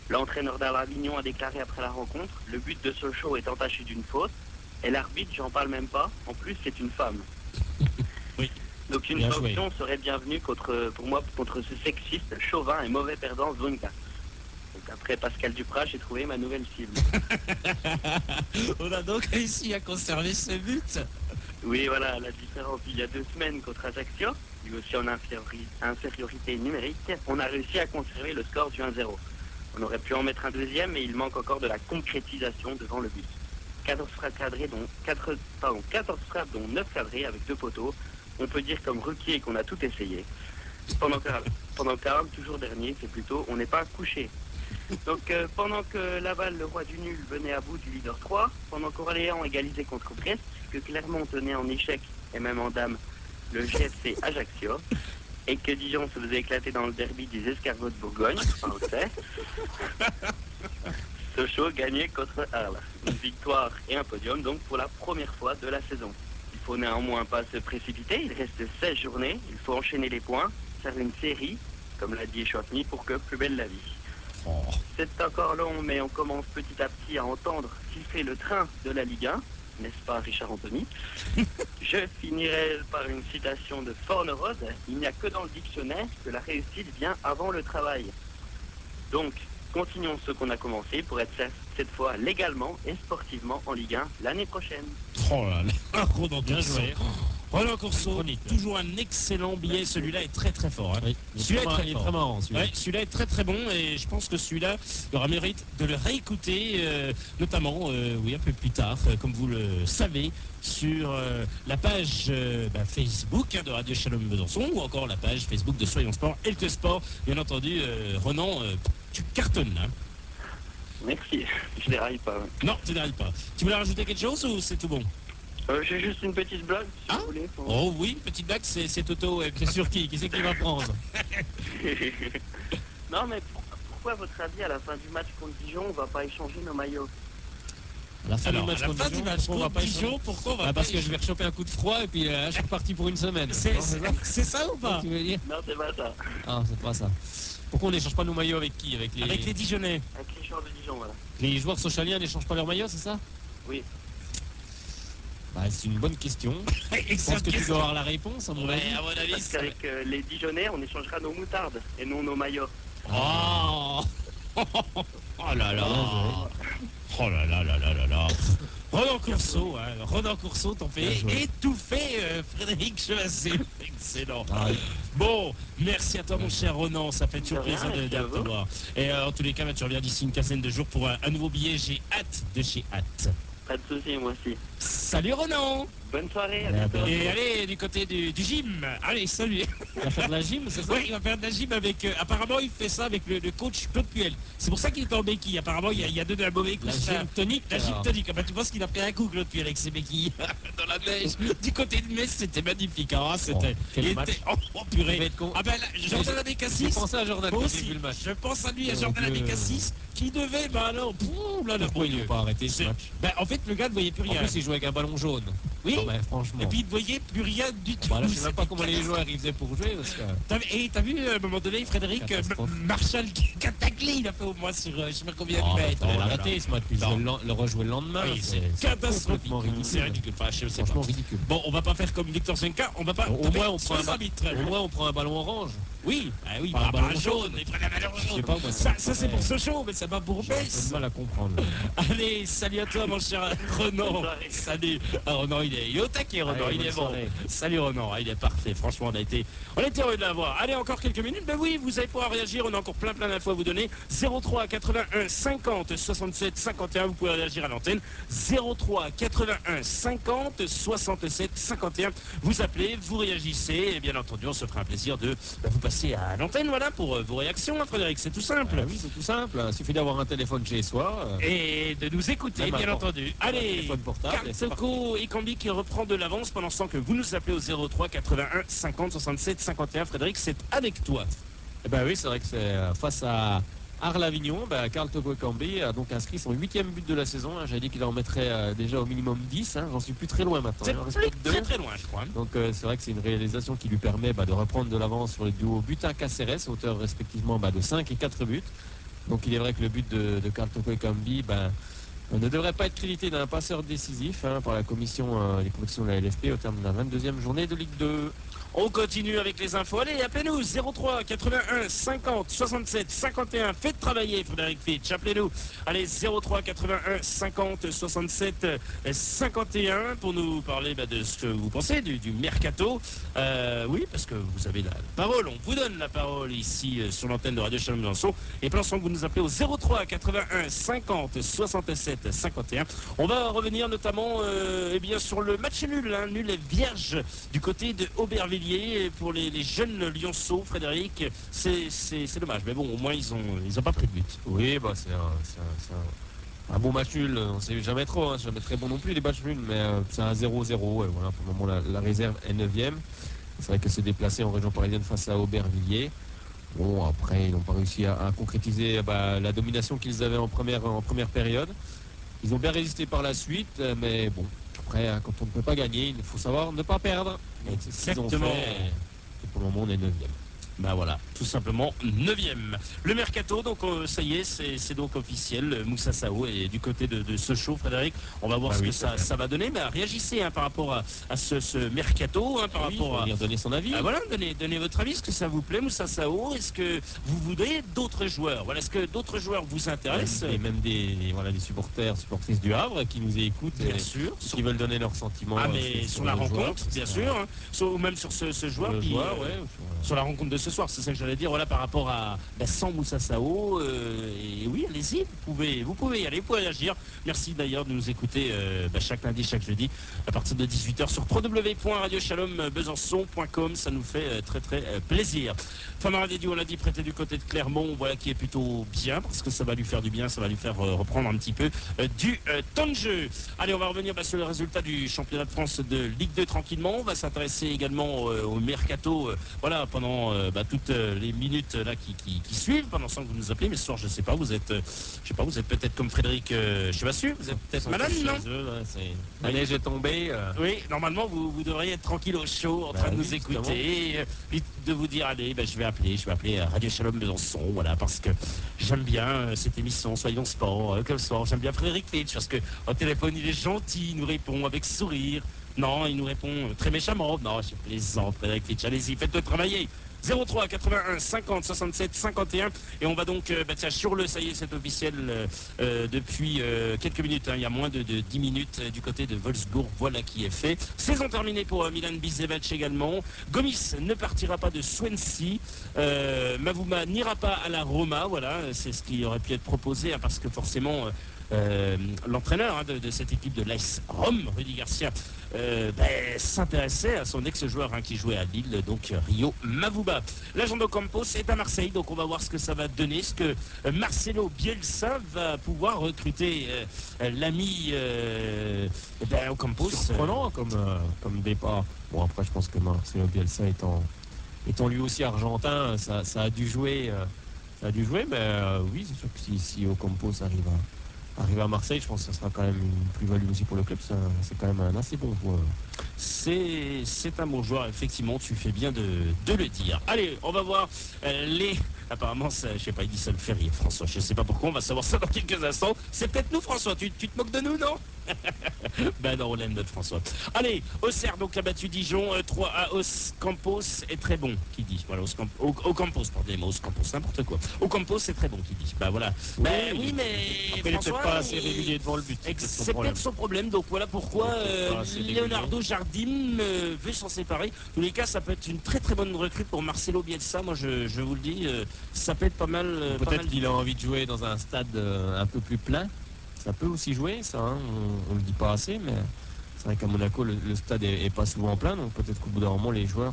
[SPEAKER 6] L'entraîneur d'Arles-Avignon a déclaré après la rencontre, le but de Sochaux est entaché d'une faute, et l'arbitre, j'en parle même pas, en plus c'est une femme.
[SPEAKER 1] Oui.
[SPEAKER 6] Donc une
[SPEAKER 2] Bien joué.
[SPEAKER 6] sanction serait bienvenue pour moi contre ce sexiste, chauvin et mauvais perdant Zvonka. Donc après Pascal Duprat, j'ai trouvé ma nouvelle cible.
[SPEAKER 1] On a donc réussi à conserver ce but.
[SPEAKER 6] Oui, voilà, la différence il y a 2 semaines contre Ajaccio, lui aussi en infériorité numérique, on a réussi à conserver le score du 1-0. On aurait pu en mettre un deuxième, mais il manque encore de la concrétisation devant le but. 14 frappes cadrées, 14 frappes dont 9 cadrées avec 2 poteaux. On peut dire comme Ruquier qu'on a tout essayé. Pendant Caram, toujours dernier, c'est plutôt on n'est pas couché. Donc pendant que Laval, le roi du nul, venait à bout du leader 3, pendant qu'Orléans égalisait contre Brest, que Clermont tenait en échec et même en dame le GFC Ajaccio, et que Dijon se faisait éclater dans le derby des escargots de Bourgogne, enfin on le sait, Sochaux gagnait contre Arles. Une victoire et un podium donc pour la première fois de la saison. Il faut néanmoins pas se précipiter, il reste 16 journées, il faut enchaîner les points, faire une série, comme l'a dit Échoissny, pour que plus belle la vie.
[SPEAKER 1] Oh.
[SPEAKER 6] C'est encore long, mais on commence petit à petit à entendre siffler le train de la Ligue 1, n'est-ce pas Richard Anthony? Je finirai par une citation de Fornerode. Il n'y a que dans le dictionnaire que la réussite vient avant le travail. Donc, continuons ce qu'on a commencé pour être cette fois légalement et sportivement en Ligue 1 l'année prochaine.
[SPEAKER 1] Oh là là, Ronan
[SPEAKER 2] Bien
[SPEAKER 1] Courceau.
[SPEAKER 2] joué.
[SPEAKER 1] Ronan Courceau,
[SPEAKER 2] Chronique.
[SPEAKER 1] toujours un excellent billet. Celui-là est très très fort. Hein.
[SPEAKER 2] Oui.
[SPEAKER 1] Celui-là est
[SPEAKER 2] Il est
[SPEAKER 1] très
[SPEAKER 2] très
[SPEAKER 1] fort.
[SPEAKER 2] marrant. Celui-là.
[SPEAKER 1] Ouais, celui-là est très très bon et je pense que celui-là aura mérite de le réécouter, notamment oui, un peu plus tard, comme vous le savez, sur la page Facebook de Radio Shalom Besançon ou encore la page Facebook de Soyons Sport et le Sport. Bien entendu, Ronan, tu cartonnes là.
[SPEAKER 6] Merci, je déraille pas.
[SPEAKER 1] Non, tu n'arrives pas. Tu voulais rajouter quelque chose ou c'est tout bon?
[SPEAKER 6] J'ai juste une petite blague, si
[SPEAKER 1] Ah
[SPEAKER 6] vous voulez.
[SPEAKER 1] Oh oui, petite blague, c'est Toto.
[SPEAKER 2] C'est sur qui? Qui c'est qui va prendre?
[SPEAKER 6] Non, mais pourquoi, à votre avis, à la fin du match contre Dijon, on va pas échanger nos maillots?
[SPEAKER 2] À la fin
[SPEAKER 1] Alors,
[SPEAKER 2] du match
[SPEAKER 1] à la
[SPEAKER 2] contre
[SPEAKER 1] fin du
[SPEAKER 2] Dijon,
[SPEAKER 1] match
[SPEAKER 2] pourquoi on va
[SPEAKER 1] contre
[SPEAKER 2] pas
[SPEAKER 1] Dijon,
[SPEAKER 2] échanger
[SPEAKER 1] pourquoi on va
[SPEAKER 2] Ah,
[SPEAKER 1] pas
[SPEAKER 2] parce que je
[SPEAKER 1] échanger
[SPEAKER 2] vais rechoper un coup de froid et puis je suis reparti pour une semaine.
[SPEAKER 1] C'est
[SPEAKER 2] Non, c'est ça
[SPEAKER 1] c'est ça ou pas?
[SPEAKER 2] Tu veux dire?
[SPEAKER 6] Non, c'est pas ça.
[SPEAKER 2] Ah, c'est pas ça. Pourquoi on n'échange pas nos maillots avec qui? Avec
[SPEAKER 1] Avec les Dijonnais.
[SPEAKER 6] Avec les joueurs de Dijon, voilà.
[SPEAKER 2] les joueurs sochaliens n'échangent pas leurs maillots, c'est ça?
[SPEAKER 6] Oui.
[SPEAKER 2] Bah, c'est une bonne question. Je pense que tu dois avoir la réponse, à mon
[SPEAKER 1] Ouais,
[SPEAKER 2] avis.
[SPEAKER 1] à mon avis,
[SPEAKER 6] Parce
[SPEAKER 1] ça...
[SPEAKER 6] qu'avec les Dijonnais, on échangera nos moutardes et non nos maillots.
[SPEAKER 1] Oh Oh là là
[SPEAKER 2] Bien
[SPEAKER 1] Oh là là là là là là Ronan Courceau, hein, Ronan Courceau, t'en
[SPEAKER 2] Bien
[SPEAKER 1] fais
[SPEAKER 2] joué.
[SPEAKER 1] étouffer Frédéric Chevassé. Excellent.
[SPEAKER 2] Ah, oui.
[SPEAKER 1] Bon, merci à toi mon cher Ronan, ça fait toujours
[SPEAKER 6] De rien,
[SPEAKER 1] plaisir de
[SPEAKER 6] merci à
[SPEAKER 1] te
[SPEAKER 6] vous.
[SPEAKER 1] voir. Et en tous les cas, tu reviens d'ici une quinzaine de jours pour un nouveau billet. J'ai hâte de chez hâte.
[SPEAKER 6] Pas de soucis, moi aussi.
[SPEAKER 1] Salut Ronan.
[SPEAKER 6] Bonne soirée. À
[SPEAKER 2] Allez, à
[SPEAKER 6] bientôt.
[SPEAKER 2] bientôt.
[SPEAKER 1] Et allez, du côté du gym. Allez, salut.
[SPEAKER 2] Il va faire de la gym, c'est ça?
[SPEAKER 1] Oui, il va faire de la gym avec... apparemment, il fait ça avec le coach Claude Puel. C'est pour ça qu'il est en béquille. Apparemment, il y a donné un mauvais coup.
[SPEAKER 2] La
[SPEAKER 1] ça.
[SPEAKER 2] gym tonique.
[SPEAKER 1] La gym
[SPEAKER 2] alors.
[SPEAKER 1] tonique. Ah bah, tu penses qu'il a pris un coup, Claude Puel, avec ses béquilles dans la neige. Du côté de Metz, c'était magnifique. Hein, c'était...
[SPEAKER 2] quel
[SPEAKER 1] il
[SPEAKER 2] match.
[SPEAKER 1] était- Oh,
[SPEAKER 2] Il va
[SPEAKER 1] purée.
[SPEAKER 2] être con.
[SPEAKER 1] Ah ben, là, Jordan
[SPEAKER 2] J'ai
[SPEAKER 1] Abécassis.
[SPEAKER 2] pensé à Jordan
[SPEAKER 1] Moi
[SPEAKER 2] quand j'ai
[SPEAKER 1] aussi,
[SPEAKER 2] vu le match.
[SPEAKER 1] je pense à lui, à
[SPEAKER 2] Donc,
[SPEAKER 1] Jordan Abécassis, qui devait, bah alors, là,
[SPEAKER 2] Pourquoi ils n'ont pas arrêté ce
[SPEAKER 1] C'est-
[SPEAKER 2] match?
[SPEAKER 1] Ben, en fait, le gars ne voyait plus
[SPEAKER 2] En
[SPEAKER 1] rien.
[SPEAKER 2] plus, il jouait avec un ballon jaune.
[SPEAKER 1] Oui.
[SPEAKER 2] Non, mais franchement.
[SPEAKER 1] Et puis, il ne voyait plus rien du tout.
[SPEAKER 2] Bah là, je sais même pas
[SPEAKER 1] C'était
[SPEAKER 2] comment les joueurs ils faisaient pour jouer. Parce que...
[SPEAKER 1] Et t'as vu, à un moment donné, Frédéric
[SPEAKER 2] Catastrophe.
[SPEAKER 1] Marshall qui a taclé, il a fait au moins sur je sais pas combien
[SPEAKER 2] Oh,
[SPEAKER 1] de mètres.
[SPEAKER 2] il
[SPEAKER 1] Oh
[SPEAKER 2] a
[SPEAKER 1] là là.
[SPEAKER 2] arrêté ce match. Puis
[SPEAKER 1] Non.
[SPEAKER 2] le rejouer le lendemain.
[SPEAKER 1] Oui, c'est
[SPEAKER 2] complètement
[SPEAKER 1] catastrophique.
[SPEAKER 2] ridicule.
[SPEAKER 1] C'est ridicule. Enfin, je sais pas.
[SPEAKER 2] Franchement ridicule.
[SPEAKER 1] Bon, on va pas faire comme Victor Zenka, on va pas.
[SPEAKER 2] Au moins, on
[SPEAKER 1] sur
[SPEAKER 2] prend
[SPEAKER 1] les
[SPEAKER 2] un
[SPEAKER 1] arbitres.
[SPEAKER 2] Au moins, on prend un ballon orange.
[SPEAKER 1] Oui, oui,
[SPEAKER 2] Pas un
[SPEAKER 1] pas
[SPEAKER 2] ballon
[SPEAKER 1] un jaune,
[SPEAKER 2] jaune.
[SPEAKER 1] il prend un ballon
[SPEAKER 2] Je sais
[SPEAKER 1] jaune.
[SPEAKER 2] pas, moi,
[SPEAKER 1] Ça c'est pour Sochaux, mais ça va pour
[SPEAKER 2] J'ai un peu
[SPEAKER 1] Metz.
[SPEAKER 2] de mal à comprendre.
[SPEAKER 1] Allez, salut à toi, mon cher Renan. Salut. Ah, Renan, il est au taquet, Renan,
[SPEAKER 2] Allez,
[SPEAKER 1] il est
[SPEAKER 2] bonne
[SPEAKER 1] bon.
[SPEAKER 2] soirée.
[SPEAKER 1] Salut Renan, il est parfait. Franchement, on a été heureux de l'avoir. Allez, encore quelques minutes. Ben oui, vous allez pouvoir réagir. On a encore plein d'infos à vous donner. 03 81 50 67 51. Vous pouvez réagir à l'antenne. 03 81 50 67 51. Vous appelez, vous réagissez. Et bien entendu, on se fera un plaisir de vous passer à l'antenne, voilà, pour vos réactions, hein, Frédéric. C'est tout simple.
[SPEAKER 2] Ah oui, c'est tout simple. Il suffit d'avoir un téléphone chez soi.
[SPEAKER 1] Et de nous écouter,
[SPEAKER 2] Même
[SPEAKER 1] bien
[SPEAKER 2] un
[SPEAKER 1] entendu.
[SPEAKER 2] un
[SPEAKER 1] Allez,
[SPEAKER 2] téléphone portable, et c'est
[SPEAKER 1] Carteco et Cambi qui reprend de l'avance pendant ce temps que vous nous appelez au 03 81 50 67 51. Frédéric, c'est avec toi.
[SPEAKER 2] Eh ben oui, c'est vrai que c'est face à Arles-Avignon, Carl Toko Ekambi a donc inscrit son 8e but de la saison. J'avais dit qu'il en mettrait déjà au minimum 10. J'en suis plus très loin maintenant.
[SPEAKER 1] C'est
[SPEAKER 2] Il en reste
[SPEAKER 1] très,
[SPEAKER 2] plus que deux.
[SPEAKER 1] très très loin, je crois.
[SPEAKER 2] Donc c'est vrai que c'est une réalisation qui lui permet de reprendre de l'avance sur le duo Butin-Caceres, auteur respectivement de 5 et 4 buts. Donc il est vrai que le but de Carl Toko Ekambi ne devrait pas être crédité d'un passeur décisif par la commission des productions de la LFP au terme de la 22e journée de Ligue 2.
[SPEAKER 1] On continue avec les infos. Allez, appelez-nous 03 81 50 67 51. Faites travailler Frédéric Fitch. Appelez-nous. Allez, 03 81 50 67 51 pour nous parler de ce que vous pensez du mercato. Oui, parce que vous avez la parole. On vous donne la parole ici sur l'antenne de Radio Chalon Besançon. Et pour l'instant, vous nous appelez au 03 81 50 67 51. On va revenir notamment sur le match nul. Nul et vierge du côté de Aubervilliers. Pour les jeunes lionceaux, Frédéric, c'est dommage. Mais bon, au moins, ils ont pas pris de but.
[SPEAKER 2] Oui, c'est un bon match nul. On ne sait jamais trop, jamais très bon non plus les matchs nuls, mais c'est un 0-0. Voilà, pour le moment, la réserve est 9e. C'est vrai que c'est déplacé en région parisienne face à Aubervilliers. Bon, après, ils n'ont pas réussi à concrétiser la domination qu'ils avaient en première période. Ils ont bien résisté par la suite, mais bon, après, quand on ne peut pas gagner, il faut savoir ne pas perdre. Donc, c'est ce qu'ils ont
[SPEAKER 1] Exactement.
[SPEAKER 2] fait. Et pour le moment, on est 9e.
[SPEAKER 1] Ben voilà, tout simplement 9e. Le mercato, donc ça y est, c'est donc officiel. Moussa Sao est du côté de Sochaux, Frédéric. On va voir ce
[SPEAKER 2] oui,
[SPEAKER 1] que ça va donner. Mais réagissez par rapport à ce mercato, par
[SPEAKER 2] Oui,
[SPEAKER 1] rapport à...
[SPEAKER 2] venir donner son avis.
[SPEAKER 1] Voilà, donnez votre avis. Est-ce que ça vous plaît, Moussa Sao? Est-ce que vous voudriez d'autres joueurs? Voilà, est-ce que d'autres joueurs vous intéressent?
[SPEAKER 2] Et même des supportrices du Havre qui nous écoutent
[SPEAKER 1] Bien
[SPEAKER 2] et
[SPEAKER 1] sûr.
[SPEAKER 2] qui veulent donner leurs sentiments.
[SPEAKER 1] Mais sur la
[SPEAKER 2] le joueur,
[SPEAKER 1] rencontre, bien sûr. Ou même sur ce joueur.
[SPEAKER 2] Le
[SPEAKER 1] qui,
[SPEAKER 2] joueur,
[SPEAKER 1] sur la rencontre de ce soir, c'est ça que j'allais dire, voilà, par rapport à sans Moussa Sao. Et oui, allez-y, vous pouvez y aller, vous pouvez réagir. Merci d'ailleurs de nous écouter chaque lundi, chaque jeudi, à partir de 18h sur www.radiochalombesançon.com. Ça nous fait très très plaisir. Famara Dédiou, on l'a dit, prêté du côté de Clermont, voilà, qui est plutôt bien, parce que ça va lui faire du bien, ça va lui faire reprendre un petit peu du temps de jeu. Allez, on va revenir sur le résultat du championnat de France de Ligue 2 tranquillement. On va s'intéresser également au mercato, voilà, pendant toutes les minutes là qui suivent, pendant ce temps que vous nous appelez. Mais ce soir, je sais pas, vous êtes peut-être comme Frédéric, je suis pas sûr, vous êtes peut-être malade, non?
[SPEAKER 2] La neige est tombée.
[SPEAKER 1] Oui, normalement, vous devriez être tranquille au chaud, en train de nous écouter, et de vous dire, allez, je vais appeler Radio Shalom Besançon, voilà, parce que j'aime bien cette émission, Soyons Sport, comme soir, j'aime bien Frédéric Fitch, parce que au téléphone, il est gentil, il nous répond avec sourire. Non, il nous répond très méchamment. Non, je plaisante, Frédéric Fitch, allez-y, faites-le travailler. 03 81 50 67 51 et on va donc sur ça y est, c'est officiel depuis quelques minutes, il y a moins de 10 minutes du côté de Wolfsburg, voilà qui est fait. Saison terminée pour Milan Bisevac également. Gomis ne partira pas de Swansea, Mavouma n'ira pas à la Roma, voilà, c'est ce qui aurait pu être proposé, parce que forcément l'entraîneur de cette équipe de l'AS Rome, Rudy Garcia, s'intéressait à son ex-joueur qui jouait à Lille, donc Rio Mavuba. L'agent de Campos est à Marseille, donc on va voir ce que ça va donner, ce que Marcelo Bielsa va pouvoir recruter l'ami Campos.
[SPEAKER 2] Surprenant comme départ. Bon, après, je pense que Marcelo Bielsa étant lui aussi argentin, ça a dû jouer. Mais oui, c'est sûr que si Ocampos arrive à Marseille, je pense que ça sera quand même une plus-value aussi pour le club. C'est quand même un assez bon joueur.
[SPEAKER 1] C'est un bon joueur, effectivement, tu fais bien de le dire. Allez, on va voir Apparemment, je sais pas, il dit ça le fait rire, François. Je sais pas pourquoi, on va savoir ça dans quelques instants. C'est peut-être nous, François. Tu te moques de nous, non? Ben non, on aime notre François. Allez, Auxerre donc a battu Dijon 3 à Ocampos est très bon, qui dit. Voilà, Ocampos, pardonnez-moi, Ocampos, n'importe quoi. Ocampos c'est très bon, qui dit. Ben voilà. Oui, mais
[SPEAKER 2] après, il n'est peut-être pas assez régulier devant le but.
[SPEAKER 1] C'est peut-être son problème. Donc voilà pourquoi Leonardo Jardim veut s'en séparer. En tous les cas, ça peut être une très très bonne recrue pour Marcelo Bielsa. Moi, je vous le dis, ça peut être pas mal.
[SPEAKER 2] Peut-être qu'il a envie de jouer dans un stade un peu plus plein. Ça peut aussi jouer, ça, hein. On ne le dit pas assez, mais c'est vrai qu'à Monaco, le stade est pas souvent plein, donc peut-être qu'au bout d'un moment, les joueurs,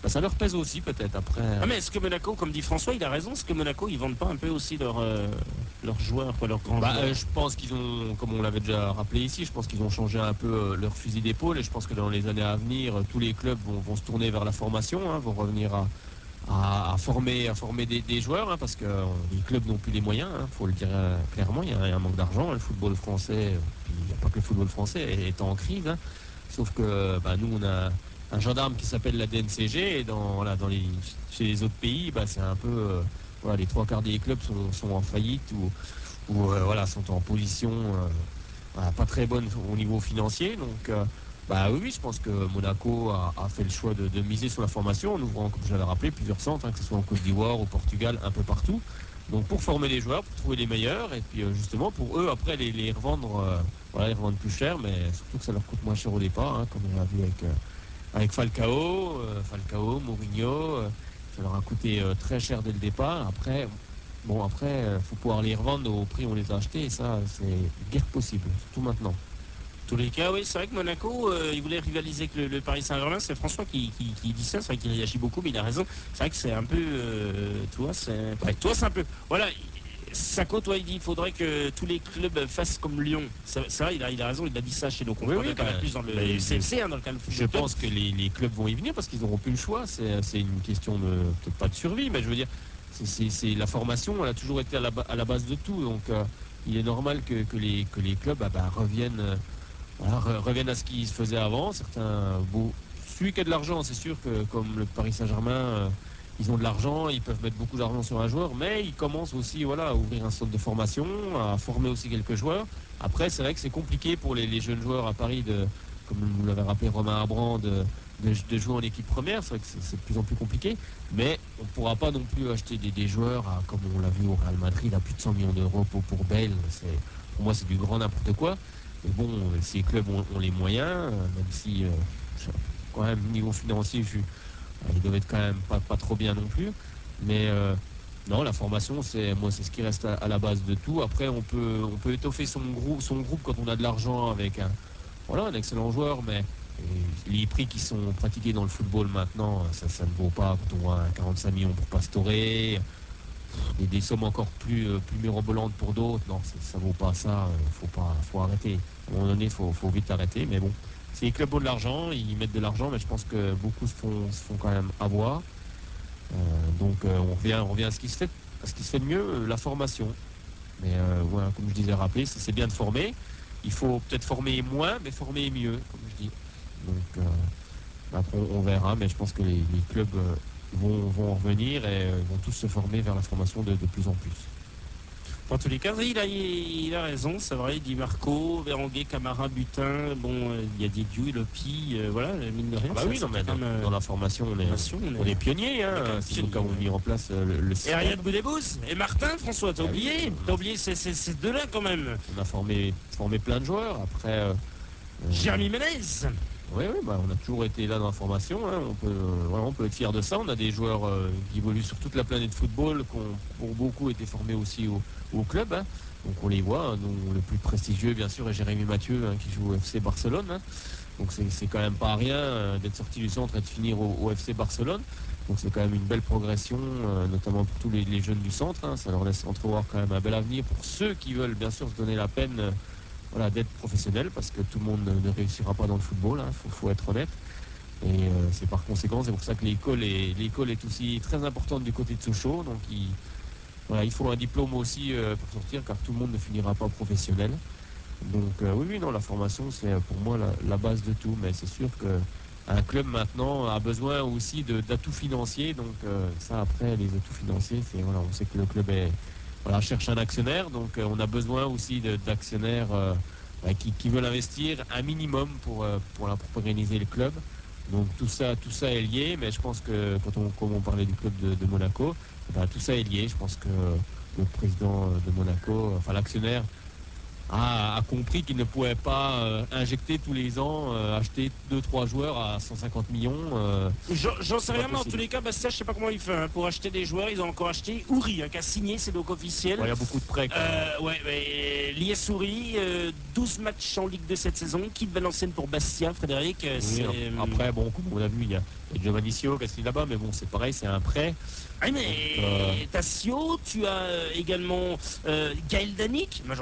[SPEAKER 2] ça leur pèse aussi, peut-être, après.
[SPEAKER 1] Ah, mais est-ce que Monaco, comme dit François, il a raison, est-ce que Monaco, ils vendent pas un peu aussi leurs joueurs, leurs grands joueurs
[SPEAKER 2] Je pense qu'ils ont, comme on l'avait déjà rappelé ici, je pense qu'ils ont changé un peu leur fusil d'épaule, et je pense que dans les années à venir, tous les clubs vont se tourner vers la formation, hein, vont revenir à former des joueurs, hein, parce que les clubs n'ont plus les moyens, faut le dire clairement, il y a un manque d'argent, le football français, il n'y a pas que le football français est en crise, hein, sauf que nous on a un gendarme qui s'appelle la DNCG, et chez les autres pays, c'est un peu, les 3/4 des clubs sont en faillite ou sont en position pas très bonne au niveau financier, donc oui, je pense que Monaco a fait le choix de miser sur la formation en ouvrant, comme je l'avais rappelé, plusieurs centres, que ce soit en Côte d'Ivoire, au Portugal, un peu partout. Donc pour former les joueurs, pour trouver les meilleurs, et puis justement pour eux après les revendre, les revendre plus cher, mais surtout que ça leur coûte moins cher au départ, hein, comme on l'a vu avec Falcao, Mourinho, ça leur a coûté très cher dès le départ. Après, faut pouvoir les revendre au prix où on les a achetés, et ça c'est guère possible, surtout maintenant.
[SPEAKER 1] Tous les cas, oui, c'est vrai que Monaco, il voulait rivaliser avec le Paris Saint-Germain. C'est François qui dit ça, c'est vrai qu'il réagit beaucoup, mais il a raison. C'est vrai que c'est un peu, c'est un peu. Voilà, Sako, toi, il dit qu'il faudrait que tous les clubs fassent comme Lyon. C'est vrai, il a raison, il a dit ça chez nos confrères.
[SPEAKER 2] Oui,
[SPEAKER 1] plus dans le CLC, dans le cas de football.
[SPEAKER 2] Je pense que les clubs vont y venir parce qu'ils n'auront plus le choix. C'est une question peut-être pas de survie, mais je veux dire, c'est la formation, elle a toujours été à la base de tout. Donc, il est normal que les clubs reviennent à ce qui se faisait avant. Celui qui a de l'argent, c'est sûr que comme le Paris Saint-Germain, ils ont de l'argent, ils peuvent mettre beaucoup d'argent sur un joueur, mais ils commencent aussi à ouvrir un centre de formation, à former aussi quelques joueurs. Après, c'est vrai que c'est compliqué pour les jeunes joueurs à Paris, comme nous l'avait rappelé Romain Abrand, de jouer en équipe première. C'est vrai que c'est de plus en plus compliqué, mais on ne pourra pas non plus acheter des joueurs, comme on l'a vu au Real Madrid, à plus de 100 millions d'euros pour Bale. Pour moi, c'est du grand n'importe quoi. Mais bon, ces clubs ont les moyens, même si, quand même, niveau financier, ils doivent être quand même pas trop bien non plus. Mais non, la formation, c'est ce qui reste à la base de tout. Après, on peut étoffer son groupe quand on a de l'argent avec un excellent joueur, mais les prix qui sont pratiqués dans le football maintenant, ça ne vaut pas quand on voit 45 millions pour Pastore, des sommes encore plus mirobolantes pour d'autres. Non, ça vaut pas ça, faut arrêter. À un moment donné, faut vite arrêter, mais bon. Les clubs ont de l'argent, ils mettent de l'argent, mais je pense que beaucoup se font quand même avoir. Donc on revient à ce qui se fait de mieux, la formation. Mais comme je disais, rappeler, c'est bien de former. Il faut peut-être former moins, mais former mieux, comme je dis. Donc après on verra, mais je pense que les clubs vont revenir et vont tous se former vers la formation de plus en plus.
[SPEAKER 1] En tous les cas, il a raison, c'est vrai, il dit Marco, Véranguet, Camara, Butin, il y a Diédiou, Lopi, mine de rien.
[SPEAKER 2] Dans la formation, on est pionniers, hein, c'est nous qui avons mis en place le
[SPEAKER 1] système. Et Ariad Boudebouz, et Martin, François, t'as oublié ces deux-là quand même.
[SPEAKER 2] On a formé plein de joueurs, après...
[SPEAKER 1] Jérémy Ménez.
[SPEAKER 2] Oui, on a toujours été là dans la formation, hein. On peut être fier de ça. On a des joueurs qui évoluent sur toute la planète football, qui ont pour beaucoup été formés aussi au club, hein. Donc on les voit, hein, dont le plus prestigieux bien sûr est Jérémy Mathieu qui joue au FC Barcelone. Hein. Donc c'est quand même pas rien d'être sorti du centre et de finir au FC Barcelone. Donc c'est quand même une belle progression, notamment pour tous les jeunes du centre. Hein. Ça leur laisse entrevoir quand même un bel avenir pour ceux qui veulent bien sûr se donner la peine d'être professionnels, parce que tout le monde ne réussira pas dans le football, hein. Faut être honnête. Et c'est par conséquent, c'est pour ça que l'école est aussi très importante du côté de Sochaux. Donc il faut un diplôme aussi pour sortir, car tout le monde ne finira pas professionnel. Donc oui, non, la formation c'est pour moi la base de tout. Mais c'est sûr qu'un club maintenant a besoin aussi d'atouts financiers. Donc ça, après, les atouts financiers, on sait que le club cherche un actionnaire. Donc on a besoin aussi d'actionnaires qui veulent investir un minimum pour organiser le club. Donc tout ça est lié, mais je pense que comme on parlait du club de Monaco, tout ça est lié. Je pense que le président de Monaco, l'actionnaire, a compris qu'il ne pouvait pas injecter tous les ans, acheter 2-3 joueurs à 150 millions.
[SPEAKER 1] J'en sais rien, mais en tous les cas, Bastia, je sais pas comment il fait hein, pour acheter des joueurs. Ils ont encore acheté Ouri, qui a signé, c'est donc officiel.
[SPEAKER 2] Il y a beaucoup de prêts.
[SPEAKER 1] L'IS Ouri, 12 matchs en Ligue 2 cette saison, quitte Valenciennes pour Bastia, Frédéric.
[SPEAKER 2] Après, comme on a vu, il y a Giovanni Sio qui a signé là-bas, mais bon, c'est pareil, c'est un prêt.
[SPEAKER 1] Ah mais t'as Sio, tu as également Gaël Danic. Moi,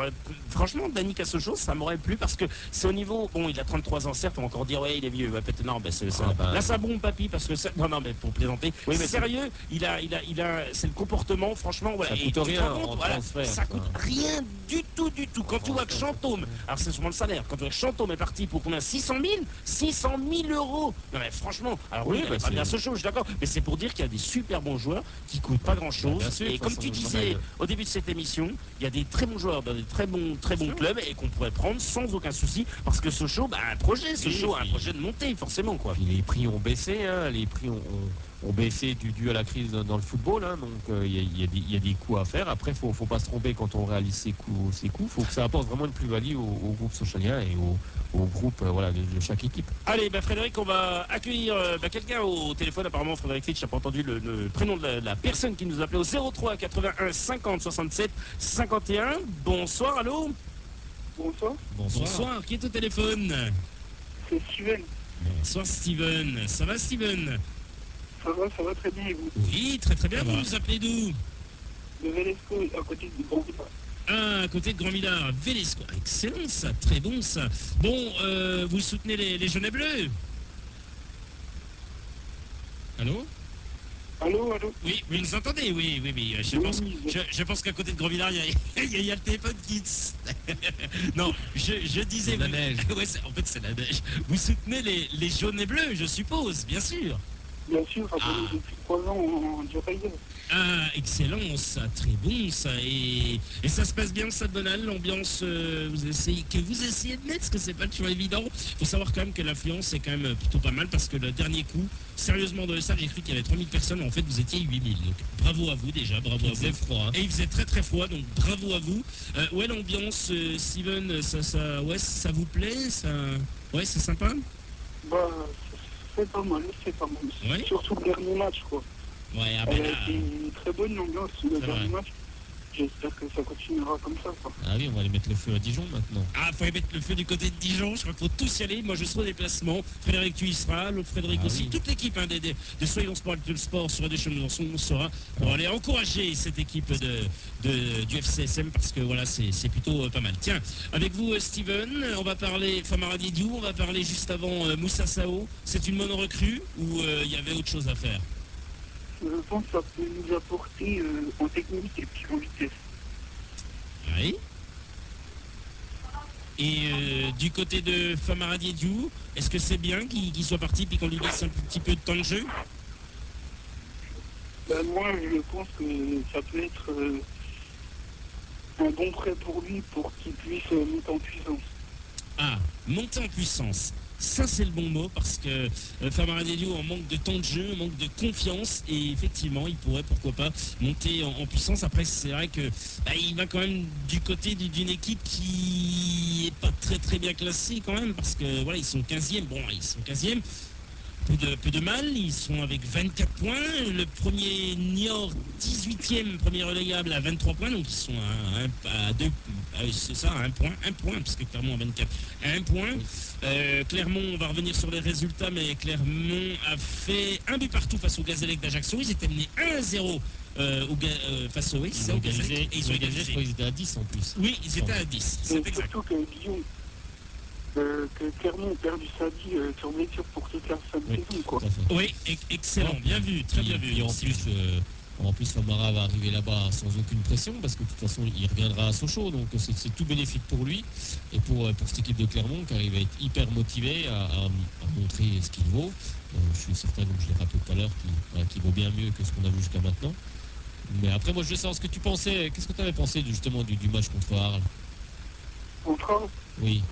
[SPEAKER 1] franchement, Danic à Sochaux, ça m'aurait plu parce que c'est au niveau. Bon, il a 33 ans, certes, on va encore dire, ouais, il est vieux. Ouais, peut-être non, là, c'est un bon papy parce que non, mais pour plaisanter. Oui, mais sérieux, c'est le comportement, franchement. Voilà.
[SPEAKER 2] Ça coûte rien.
[SPEAKER 1] Ça coûte rien du tout. Quand tu vois que Chantôme, alors c'est sûrement le salaire, quand tu vois que Chantôme est parti pour combien 600 000 euros. Non, mais franchement, alors oui, pas bien Sochaux, je suis d'accord, mais c'est pour dire qu'il y a des super bons joueurs qui coûtent pas grand chose. Et comme tu disais au début de cette émission, il y a des très bons joueurs dans des très bons clubs et qu'on pourrait prendre sans aucun souci parce que Sochaux, un projet de montée forcément quoi.
[SPEAKER 2] Puis les prix ont baissé, hein, les prix ont baissé dû à la crise dans le football, hein, donc il y a des coûts à faire. Après, faut pas se tromper quand on réalise ces coûts. Faut que ça apporte vraiment une plus-value au groupe sochalien et au groupe de chaque équipe.
[SPEAKER 1] Allez, Frédéric, on va accueillir quelqu'un au téléphone. Apparemment, Frédéric Fitch n'a pas entendu le prénom de la personne qui nous appelait au 03 81 50 67 51. Bonsoir, allô. Bonsoir. Qui est au téléphone?
[SPEAKER 5] C'est Steven.
[SPEAKER 1] Bonsoir, Steven. Ça va, Steven?
[SPEAKER 5] Ça va très bien, et vous?
[SPEAKER 1] Oui, très très bien. Vous nous appelez d'où?
[SPEAKER 5] De Velesco, à côté de Grand Villard.
[SPEAKER 1] Ah, à côté de Grand Villard, Velesco. Excellent ça, très bon ça. Bon, vous soutenez les Jaunets Bleus? Allô?
[SPEAKER 5] Allô?
[SPEAKER 1] Oui, vous nous entendez? Oui. Je pense qu'à côté de Grand Villard, il y a le téléphone qui... Non, je disais...
[SPEAKER 2] C'est la neige.
[SPEAKER 1] Ouais, en fait, c'est la neige. Vous soutenez les Jaunets Bleus, je suppose, bien sûr.
[SPEAKER 5] Bien sûr, depuis 3 ans en Durayel.
[SPEAKER 1] Ah, excellent, ça, très bon, ça. Et ça se passe bien, ça, Donald, l'ambiance vous essayez de mettre, parce que c'est pas toujours évident. Il faut savoir quand même que l'affluence est quand même plutôt pas mal, parce que le dernier coup, sérieusement, dans le stade, j'ai cru qu'il y avait 3000 personnes, en fait, vous étiez 8000. Donc, bravo à vous, déjà, bravo à vous. Il faisait froid. Hein. Et il faisait très, très froid, donc bravo à vous. Ouais, l'ambiance, Steven, ça vous plaît? Ouais, c'est sympa?
[SPEAKER 5] C'est pas mal.
[SPEAKER 1] Ouais.
[SPEAKER 5] Surtout le dernier match, quoi.
[SPEAKER 1] Ouais,
[SPEAKER 5] c'est une très bonne ambiance, le dernier match. J'espère que ça continuera comme ça, quoi.
[SPEAKER 2] Ah oui, on va aller mettre le feu à Dijon maintenant.
[SPEAKER 1] Ah, faut aller mettre le feu du côté de Dijon. Je crois qu'il faut tous y aller. Moi, je serai au déplacement. Frédéric, tu y seras. L'autre Frédéric aussi. Oui. Toute l'équipe de Soyons Sport et le Sport sur Radio Chalon on sera pour aller encourager cette équipe du FCSM parce que voilà, c'est plutôt pas mal. Tiens, avec vous, Steven, on va parler Famara Diédhiou. On va parler juste avant Moussa Sao. C'est une mono-recrue ou il y avait autre chose à faire?
[SPEAKER 5] Je pense que ça peut nous apporter en technique et puis en vitesse.
[SPEAKER 1] Oui. Et du côté de Famara Diédhiou, est-ce que c'est bien qu'il soit parti et qu'on lui laisse un petit peu de temps de jeu?
[SPEAKER 5] Moi, je pense que ça peut être un bon prêt pour lui pour qu'il puisse monter en puissance. Ah,
[SPEAKER 1] monter en puissance. Ça, c'est le bon mot parce que Famara Diédhiou en manque de temps de jeu, en manque de confiance et effectivement, il pourrait, pourquoi pas, monter en puissance. Après, c'est vrai que il va quand même du côté d'une équipe qui est pas très très bien classée quand même parce que voilà, ils sont 15e. Bon, ils sont 15e. peu de mal, ils sont avec 24 points. Le premier Niort, 18e, premier relégable à 23 points, donc ils sont à 2, c'est ça, à 1 point, parce que Clermont a 24, à 1 point. Clermont, on va revenir sur les résultats, mais Clermont a fait un but partout face au Gazélec d'Ajaccio. Ils étaient menés 1-0 face au
[SPEAKER 2] Ils ont égalisé, je crois qu'ils étaient à 10 en plus.
[SPEAKER 1] Oui, ils étaient à 10, c'est exact.
[SPEAKER 7] Surtout que Guillaume, que Clermont a perdu Sadi sur blessure pour toute la fin de saison, quoi.
[SPEAKER 1] Oui, excellent, bien vu, très bien vu.
[SPEAKER 2] Et en plus, Famara va arriver là-bas sans aucune pression parce que de toute façon, il reviendra à Sochaux, donc c'est tout bénéfique pour lui et pour cette équipe de Clermont, car il va être hyper motivé à montrer ce qu'il vaut. Je suis certain, comme je l'ai rappelé tout à l'heure, qu'il vaut bien mieux que ce qu'on a vu jusqu'à maintenant. Mais après, moi, je veux savoir ce que tu pensais. Qu'est-ce que tu avais pensé justement du match contre Arles?
[SPEAKER 7] Contre Arles?
[SPEAKER 2] Oui.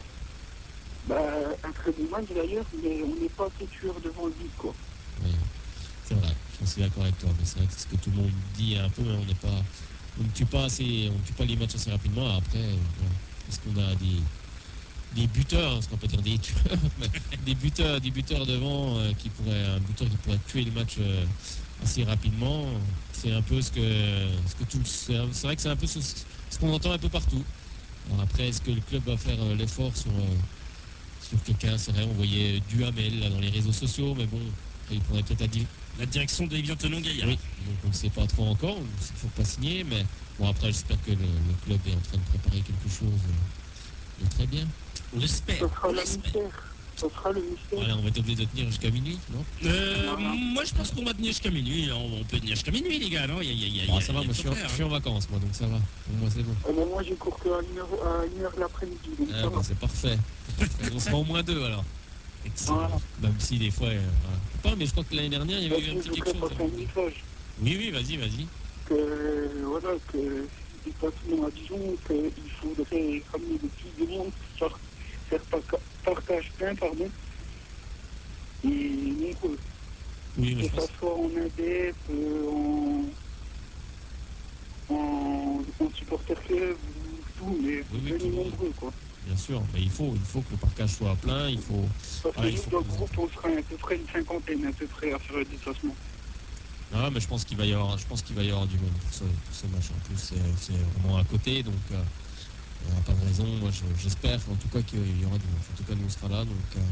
[SPEAKER 7] Un très bon match d'ailleurs, mais on n'est pas assez tueur devant le but, quoi.
[SPEAKER 2] Oui, c'est vrai, je suis d'accord avec toi, mais c'est vrai que c'est ce que tout le monde dit un peu, hein, on ne tue pas les matchs assez rapidement. Après, est-ce qu'on a des buteurs, ce qu'on peut dire des tueurs, mais des buteurs devant un buteur qui pourrait tuer le match assez rapidement. C'est un peu c'est vrai que c'est un peu ce qu'on entend un peu partout. Alors après, est-ce que le club va faire l'effort sur quelqu'un? C'est vrai, on voyait Duhamel là, dans les réseaux sociaux, mais bon, il pourrait peut-être
[SPEAKER 1] la direction de Evian Tenon-Gaillard.
[SPEAKER 2] Oui, donc on ne sait pas trop encore, il ne faut pas signer, mais bon, après j'espère que le club est en train de préparer quelque chose de très bien.
[SPEAKER 1] On l'espère.
[SPEAKER 7] Ça sera le mystère.
[SPEAKER 2] Voilà, on va être obligé de tenir jusqu'à minuit, non?
[SPEAKER 1] Moi je pense qu'on va tenir jusqu'à minuit. On peut tenir jusqu'à minuit, les gars, non?
[SPEAKER 2] Ça va, moi je suis en vacances, moi, donc ça va. Pour moi c'est bon.
[SPEAKER 7] Moi j'ai cours qu'à 1h de l'après-midi, donc ça va.
[SPEAKER 2] C'est parfait. On sera au moins 2 alors.
[SPEAKER 7] Voilà.
[SPEAKER 2] Même si des fois, pas, mais je crois que l'année dernière il y avait eu un petit quelque chose. Oui, vas-y.
[SPEAKER 7] Que déplacement à Dijon, qu'il faudrait ramener de plus de monde, faire partage plein, pardon, et nombreux.
[SPEAKER 2] Oui, mais
[SPEAKER 7] que ça soit en adepte, en supporter club, tout, mais venez nombreux, quoi.
[SPEAKER 2] Bien sûr, mais il faut que le parcage soit plein, il faut...
[SPEAKER 7] Parce que nous, dans le groupe, on sera à peu près une cinquantaine, à peu près, à faire le déplacement.
[SPEAKER 2] Ah, mais je pense qu'il va y avoir du monde pour ce match. En plus, c'est vraiment à côté, donc il n'y a pas de raison. Moi, j'espère en tout cas qu'il y aura du monde. En tout cas, nous, on sera là, donc...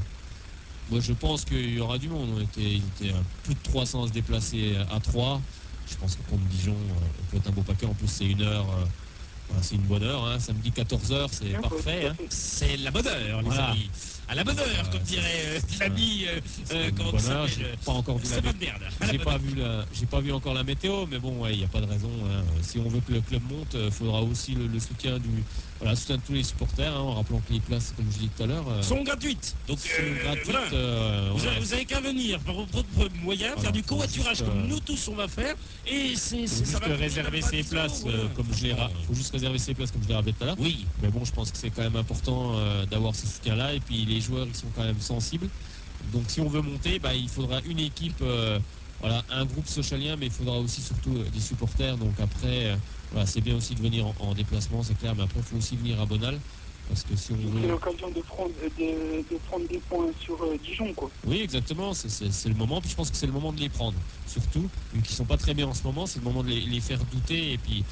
[SPEAKER 2] Moi, je pense qu'il y aura du monde. Il était à plus de 300 à se déplacer à 3. Je pense que contre Dijon, on peut être un beau paquet. En plus, c'est 1 heure... c'est une bonne heure, hein. Samedi 14h, c'est parfait. Hein.
[SPEAKER 1] C'est la bonne heure, les amis. À la bonne heure, comme dirait l'ami.
[SPEAKER 2] Comment ça s'appelle? J'ai pas encore vu j'ai pas vu encore la météo, mais bon, il n'y a pas de raison. Hein. Si on veut que le club monte, il faudra aussi le soutien soutien de tous les supporters, hein, en rappelant que les places, comme je disais tout à l'heure,
[SPEAKER 1] sont gratuites. Donc,
[SPEAKER 2] gratuites.
[SPEAKER 1] Voilà. Vous avez qu'à venir par vos propres moyens, faire du covoiturage comme nous tous on va faire, et ça va
[SPEAKER 2] réserver ses places, faut juste réserver ses places, comme je l'ai rappelé tout à l'heure.
[SPEAKER 1] Oui.
[SPEAKER 2] Mais bon, je pense que c'est quand même important d'avoir ce soutien-là, et puis les joueurs, ils sont quand même sensibles. Donc, si on veut monter, il faudra une équipe, un groupe socialien, mais il faudra aussi surtout des supporters. Donc après, c'est bien aussi de venir en déplacement, c'est clair, mais après, il faut aussi venir à Bonal. Parce que si on veut...
[SPEAKER 7] C'est l'occasion de prendre des points sur Dijon, quoi.
[SPEAKER 2] Oui, exactement, c'est le moment. Puis je pense que c'est le moment de les prendre. Surtout, vu qu'ils sont pas très bien en ce moment, c'est le moment de les faire douter. Et puis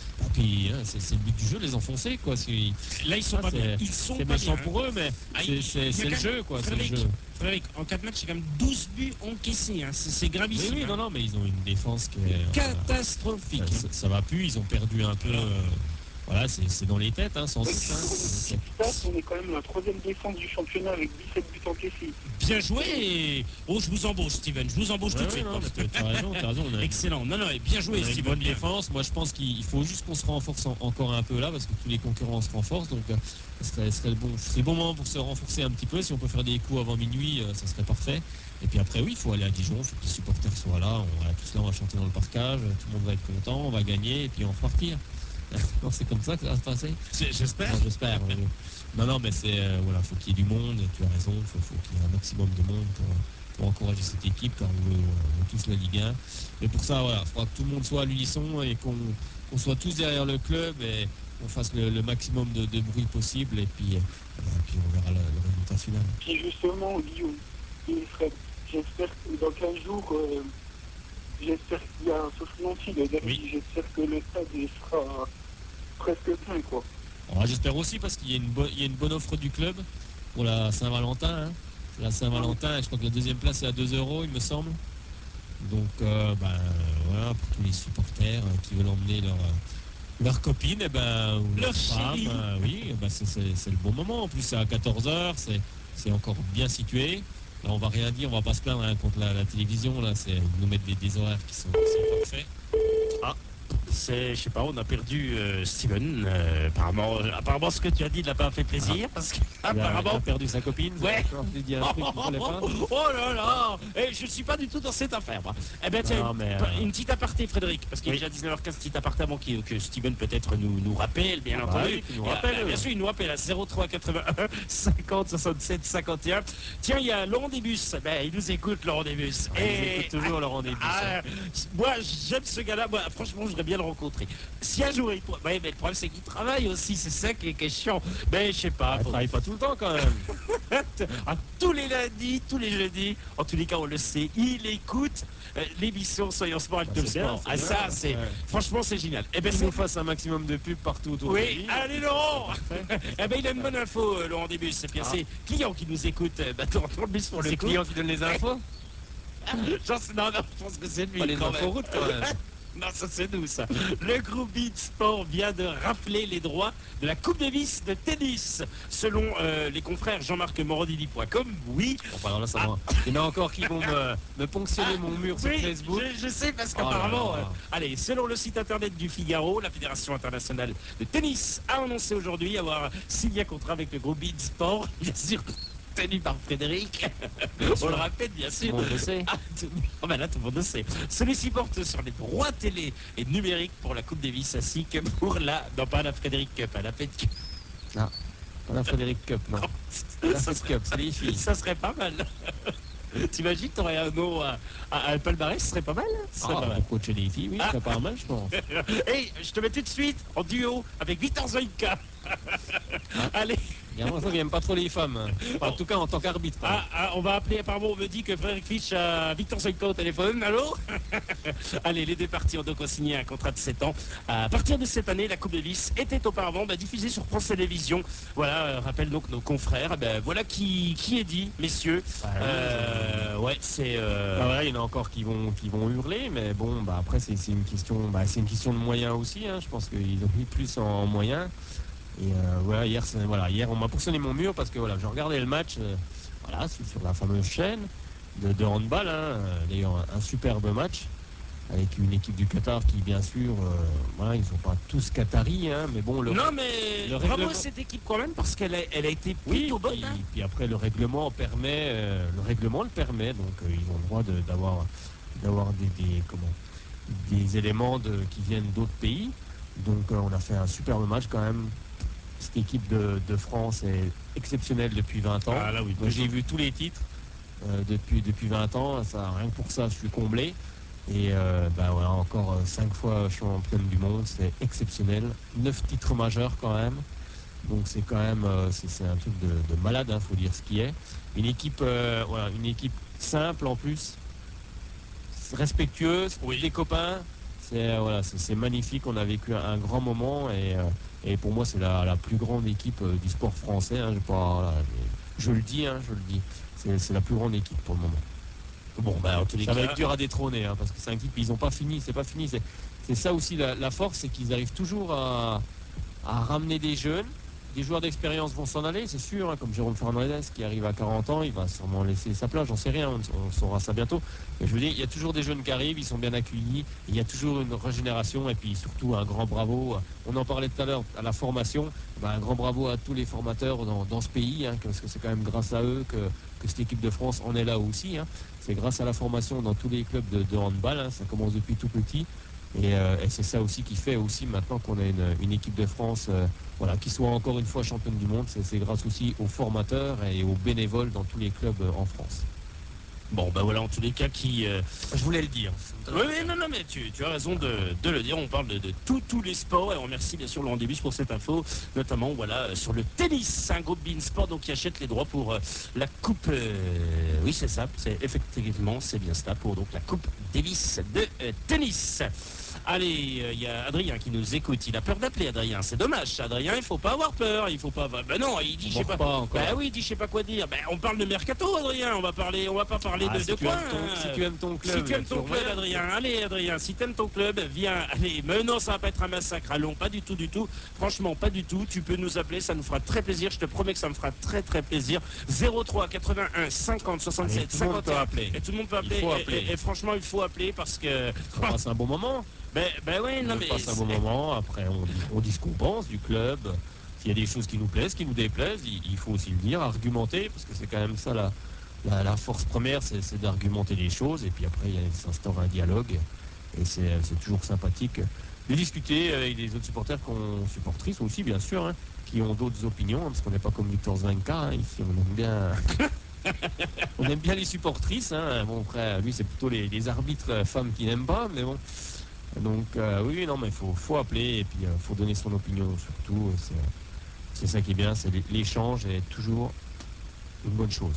[SPEAKER 2] c'est le but du jeu, les enfoncer, quoi.
[SPEAKER 1] Là, ils sont pas bien.
[SPEAKER 2] C'est méchant pour eux, mais c'est le jeu, quoi. C'est le jeu.
[SPEAKER 1] Frédéric, en 4 matchs, c'est quand même 12 buts encaissés. Hein. C'est gravissime.
[SPEAKER 2] Oui, non, mais ils ont une défense qui est...
[SPEAKER 1] catastrophique.
[SPEAKER 2] Ça va plus, ils ont perdu un peu... c'est dans les têtes, hein, sans doute.
[SPEAKER 7] On est quand même la 3e défense du championnat avec 17 buts encaissés.
[SPEAKER 1] Bien joué. Oh, je vous embauche, Steven. Je vous embauche tout de suite.
[SPEAKER 2] T'as raison.
[SPEAKER 1] Excellent. Non, bien joué, Steven.
[SPEAKER 2] Une bonne défense. Moi, je pense qu'il faut juste qu'on se renforce encore un peu là, parce que tous les concurrents se renforcent. Donc, ce serait le bon moment pour se renforcer un petit peu. Si on peut faire des coups avant minuit, ça serait parfait. Et puis après, oui, il faut aller à Dijon. Il faut que les supporters soient là. Tous là, on va chanter dans le parcage. Tout le monde va être content. On va gagner et puis on va repartir. Non, c'est comme ça que ça va se passer.
[SPEAKER 1] J'espère.
[SPEAKER 2] J'espère. Non, mais faut qu'il y ait du monde. Tu as raison. Faut qu'il y ait un maximum de monde pour encourager cette équipe, car on veut tous la Ligue 1. Mais pour ça, il faudra que tout le monde soit à l'unisson et qu'on soit tous derrière le club et qu'on fasse le maximum de bruit possible. Et puis on verra le résultat final.
[SPEAKER 7] Puis justement, Guillaume et Fred, j'espère que dans 15 jours, j'espère qu'il y a un Sophie le derby.
[SPEAKER 1] Oui.
[SPEAKER 7] J'espère que le stade il sera presque plein, quoi.
[SPEAKER 2] Oh, j'espère aussi parce qu'il y a il y a une bonne offre du club pour la Saint-Valentin. Hein. La Saint-Valentin, je crois que la deuxième place est à 2 €, il me semble. Donc, voilà, pour tous les supporters qui veulent emmener leur copine, ou
[SPEAKER 1] Leur
[SPEAKER 2] leur femme,
[SPEAKER 1] chérie.
[SPEAKER 2] oui, c'est le bon moment. En plus, c'est à 14 h, c'est encore bien situé. Là, on va rien dire, on va pas se plaindre hein, contre la télévision. Là, ils nous mettent des horaires qui sont parfaits.
[SPEAKER 1] Je sais pas, on a perdu Steven. Apparemment, ce que tu as dit ne l'a pas fait plaisir. Parce
[SPEAKER 2] Il a
[SPEAKER 1] qu'apparemment.
[SPEAKER 2] perdu sa copine.
[SPEAKER 1] Ouais.
[SPEAKER 2] J'ai dit un truc qu'il fallait pas.
[SPEAKER 1] Oh là là. Je ne suis pas du tout dans cette affaire, moi. Eh bien, tiens,
[SPEAKER 2] Non, mais,
[SPEAKER 1] une petite aparté, Frédéric, parce qu'il est
[SPEAKER 2] Oui.
[SPEAKER 1] déjà 19h15, petite aparté avant que Steven peut-être nous rappelle, bien
[SPEAKER 2] Ah,
[SPEAKER 1] entendu.
[SPEAKER 2] oui, qu'il nous
[SPEAKER 1] Et,
[SPEAKER 2] rappelle,
[SPEAKER 1] bien
[SPEAKER 2] oui.
[SPEAKER 1] sûr, il nous rappelle à 03 81 50 67 51. Tiens, il y a Laurent Débus. Ben, il nous écoute, Laurent Débus.
[SPEAKER 2] Il écoute toujours Laurent Débus.
[SPEAKER 1] Ah, moi, j'aime ce gars-là. Moi, franchement, je voudrais bien le rencontrer. Si un jour il. Ouais, mais le problème, c'est qu'il travaille aussi. C'est ça qui est chiant. Mais je sais pas.
[SPEAKER 2] Il travaille pas tout le temps quand même.
[SPEAKER 1] Tous les lundis, tous les jeudis, en tous les cas, on le sait, il écoute l'émission Soyons Sport avec
[SPEAKER 2] Bah,
[SPEAKER 1] le
[SPEAKER 2] c'est bien,
[SPEAKER 1] sport.
[SPEAKER 2] c'est
[SPEAKER 1] Ah,
[SPEAKER 2] bien.
[SPEAKER 1] ça, c'est.
[SPEAKER 2] Ouais.
[SPEAKER 1] Franchement, c'est génial. Eh ben,
[SPEAKER 2] Qu'il
[SPEAKER 1] c'est.
[SPEAKER 2] nous fasse un maximum de pubs partout autour de
[SPEAKER 1] Oui,
[SPEAKER 2] lui.
[SPEAKER 1] allez Laurent. Eh ben, il a une bonne info, Laurent Débus. C'est bien, c'est client qui nous écoute. Dans le bus pour le
[SPEAKER 2] C'est
[SPEAKER 1] coup.
[SPEAKER 2] client qui donne les infos.
[SPEAKER 1] Non, je pense que c'est lui.
[SPEAKER 2] Pas les
[SPEAKER 1] quand même.
[SPEAKER 2] inforoutes quand même.
[SPEAKER 1] Non, ça c'est nous ça. Le groupe Beat Sport vient de rafler les droits de la Coupe Davis de tennis. Selon les confrères Jean-Marc-Morandini.com, oui.
[SPEAKER 2] Bon, alors là, ça va. Il y en a encore qui vont me ponctionner mon mur sur
[SPEAKER 1] Oui,
[SPEAKER 2] Facebook.
[SPEAKER 1] je sais parce
[SPEAKER 2] Oh là
[SPEAKER 1] qu'apparemment,
[SPEAKER 2] là.
[SPEAKER 1] allez, selon le site internet du Figaro, la Fédération internationale de tennis a annoncé aujourd'hui avoir signé un contrat avec le groupe Beat Sport, bien sûr tenu par Frédéric. On le rappelle, bien sûr.
[SPEAKER 2] On le sait.
[SPEAKER 1] Là, tout le monde le sait. Celui-ci porte sur les droits télé et numériques pour la Coupe Davis ainsi que pour non pas la Frédéric Cup, la Fed Cup.
[SPEAKER 2] Pas la Frédéric Cup, non. La
[SPEAKER 1] Ça
[SPEAKER 2] Fed
[SPEAKER 1] serait,
[SPEAKER 2] Cup, c'est les filles.
[SPEAKER 1] ça serait pas mal. T'imagines, t'aurais un nom à un palmarès, ce serait pas mal. Ce serait pas mal.
[SPEAKER 2] Pour coacher les filles, oui, ce serait pas mal, je pense.
[SPEAKER 1] Et je te mets tout de suite en duo avec Victor Zoïka. Allez.
[SPEAKER 2] Il y a l'impression qu'il n'aime pas trop les femmes. Enfin, en tout cas, en tant qu'arbitre.
[SPEAKER 1] On va appeler, apparemment, on me dit que Frédéric Fisch a Victor Zoïka au téléphone. Allô. Allez, les deux parties ont donc signé un contrat de 7 ans. À partir de cette année, la Coupe Davis était auparavant diffusée sur France Télévisions. Voilà, rappelle donc nos confrères. Voilà qui est dit, messieurs. Ouais, c'est.
[SPEAKER 2] Voilà, il y en a encore qui vont hurler, mais bon, après c'est une question, c'est une question de moyens aussi. Hein. Je pense qu'ils ont mis plus en moyens. Et hier on m'a ponctionné mon mur parce que voilà, je regardais le match, sur la fameuse chaîne de handball. Hein. D'ailleurs, un superbe match avec une équipe du Qatar qui, bien sûr, ils sont pas tous qataris, hein, mais bon,
[SPEAKER 1] non, mais
[SPEAKER 2] le
[SPEAKER 1] bravo
[SPEAKER 2] règlement-
[SPEAKER 1] à cette équipe quand même parce qu'elle a été
[SPEAKER 2] oui,
[SPEAKER 1] plutôt bonne. Hein.
[SPEAKER 2] puis après le règlement le permet, donc ils ont le droit d'avoir des éléments qui viennent d'autres pays. Donc on a fait un superbe match quand même. Cette équipe de France est exceptionnelle depuis 20 ans.
[SPEAKER 1] Ah, là, oui,
[SPEAKER 2] Moi, j'ai vu tous les titres depuis 20 ans. Rien que pour ça, je suis comblé. Et encore 5 fois championne du monde, c'est exceptionnel. 9 titres majeurs quand même. Donc c'est quand même c'est un truc de malade, faut dire ce qui est. Une équipe simple en plus, respectueuse, des copains. C'est magnifique. On a vécu un grand moment et pour moi c'est la plus grande équipe du sport français. Hein. Je le dis. C'est la plus grande équipe pour le moment.
[SPEAKER 1] Bon, en tous les
[SPEAKER 2] Ça
[SPEAKER 1] cas,
[SPEAKER 2] va être dur à détrôner parce que c'est une équipe, ils n'ont pas fini, c'est pas fini. C'est ça aussi la force, c'est qu'ils arrivent toujours à ramener des jeunes. Des joueurs d'expérience vont s'en aller, c'est sûr, comme Jérôme Fernandez qui arrive à 40 ans, il va sûrement laisser sa place, j'en sais rien, on saura ça bientôt. Mais je veux dire, il y a toujours des jeunes qui arrivent, ils sont bien accueillis, il y a toujours une régénération et puis surtout un grand bravo. On en parlait tout à l'heure à la formation, un grand bravo à tous les formateurs dans ce pays, parce que c'est quand même grâce à eux que cette équipe de France en est là aussi. C'est grâce à la formation dans tous les clubs de handball, ça commence depuis tout petit. Et c'est ça aussi qui fait aussi maintenant qu'on a une équipe de France qui soit encore une fois championne du monde. C'est grâce aussi aux formateurs et aux bénévoles dans tous les clubs en France.
[SPEAKER 1] Bon, bah voilà, en tous les cas,
[SPEAKER 2] Je voulais le dire.
[SPEAKER 1] Oui, non, mais tu as raison de le dire. On parle de tous les sports et on remercie bien sûr Laurent Débus pour cette info, notamment voilà sur le tennis, un groupe Beansport donc qui achète les droits pour la coupe. Oui, c'est ça, c'est effectivement c'est bien cela pour donc la coupe Davis de tennis. Allez, il y a Adrien qui nous écoute. Il a peur d'appeler Adrien. C'est dommage, Adrien. Il faut pas avoir peur. Il faut pas. Ben non, il dit je sais pas.
[SPEAKER 2] Encore.
[SPEAKER 1] Ben oui, il dit je sais pas quoi dire. Ben on parle de mercato, Adrien. On va pas parler de quoi.
[SPEAKER 2] Si tu aimes ton club.
[SPEAKER 1] Si tu aimes ton club, Adrien. Allez, Adrien. Si tu aimes ton club, viens. Allez, mais non, ça va pas être un massacre. Allons, pas du tout. Franchement, pas du tout. Tu peux nous appeler, ça nous fera très plaisir. Je te promets que ça me fera très plaisir. 03 81 50 67 51. Et tout le monde peut appeler. Et franchement, il faut appeler parce que.
[SPEAKER 2] C'est un bon moment.
[SPEAKER 1] Ben oui, non mais.
[SPEAKER 2] On passe un bon moment, après on dit ce qu'on pense du club. S'il y a des choses qui nous plaisent, qui nous déplaisent, il faut aussi le dire, argumenter, parce que c'est quand même ça la force première, c'est d'argumenter les choses, et puis après il s'instaure un dialogue, et c'est toujours sympathique de discuter avec les autres supporters, supportrices aussi bien sûr, hein, qui ont d'autres opinions, hein, parce qu'on n'est pas comme Victor Zvanka, hein, ici on aime bien. On aime bien les supportrices, hein. Bon après lui c'est plutôt les arbitres femmes qui n'aiment pas, mais bon. Donc oui, non, mais il faut appeler et puis il faut donner son opinion surtout. C'est ça qui est bien, c'est l'échange est toujours une bonne chose.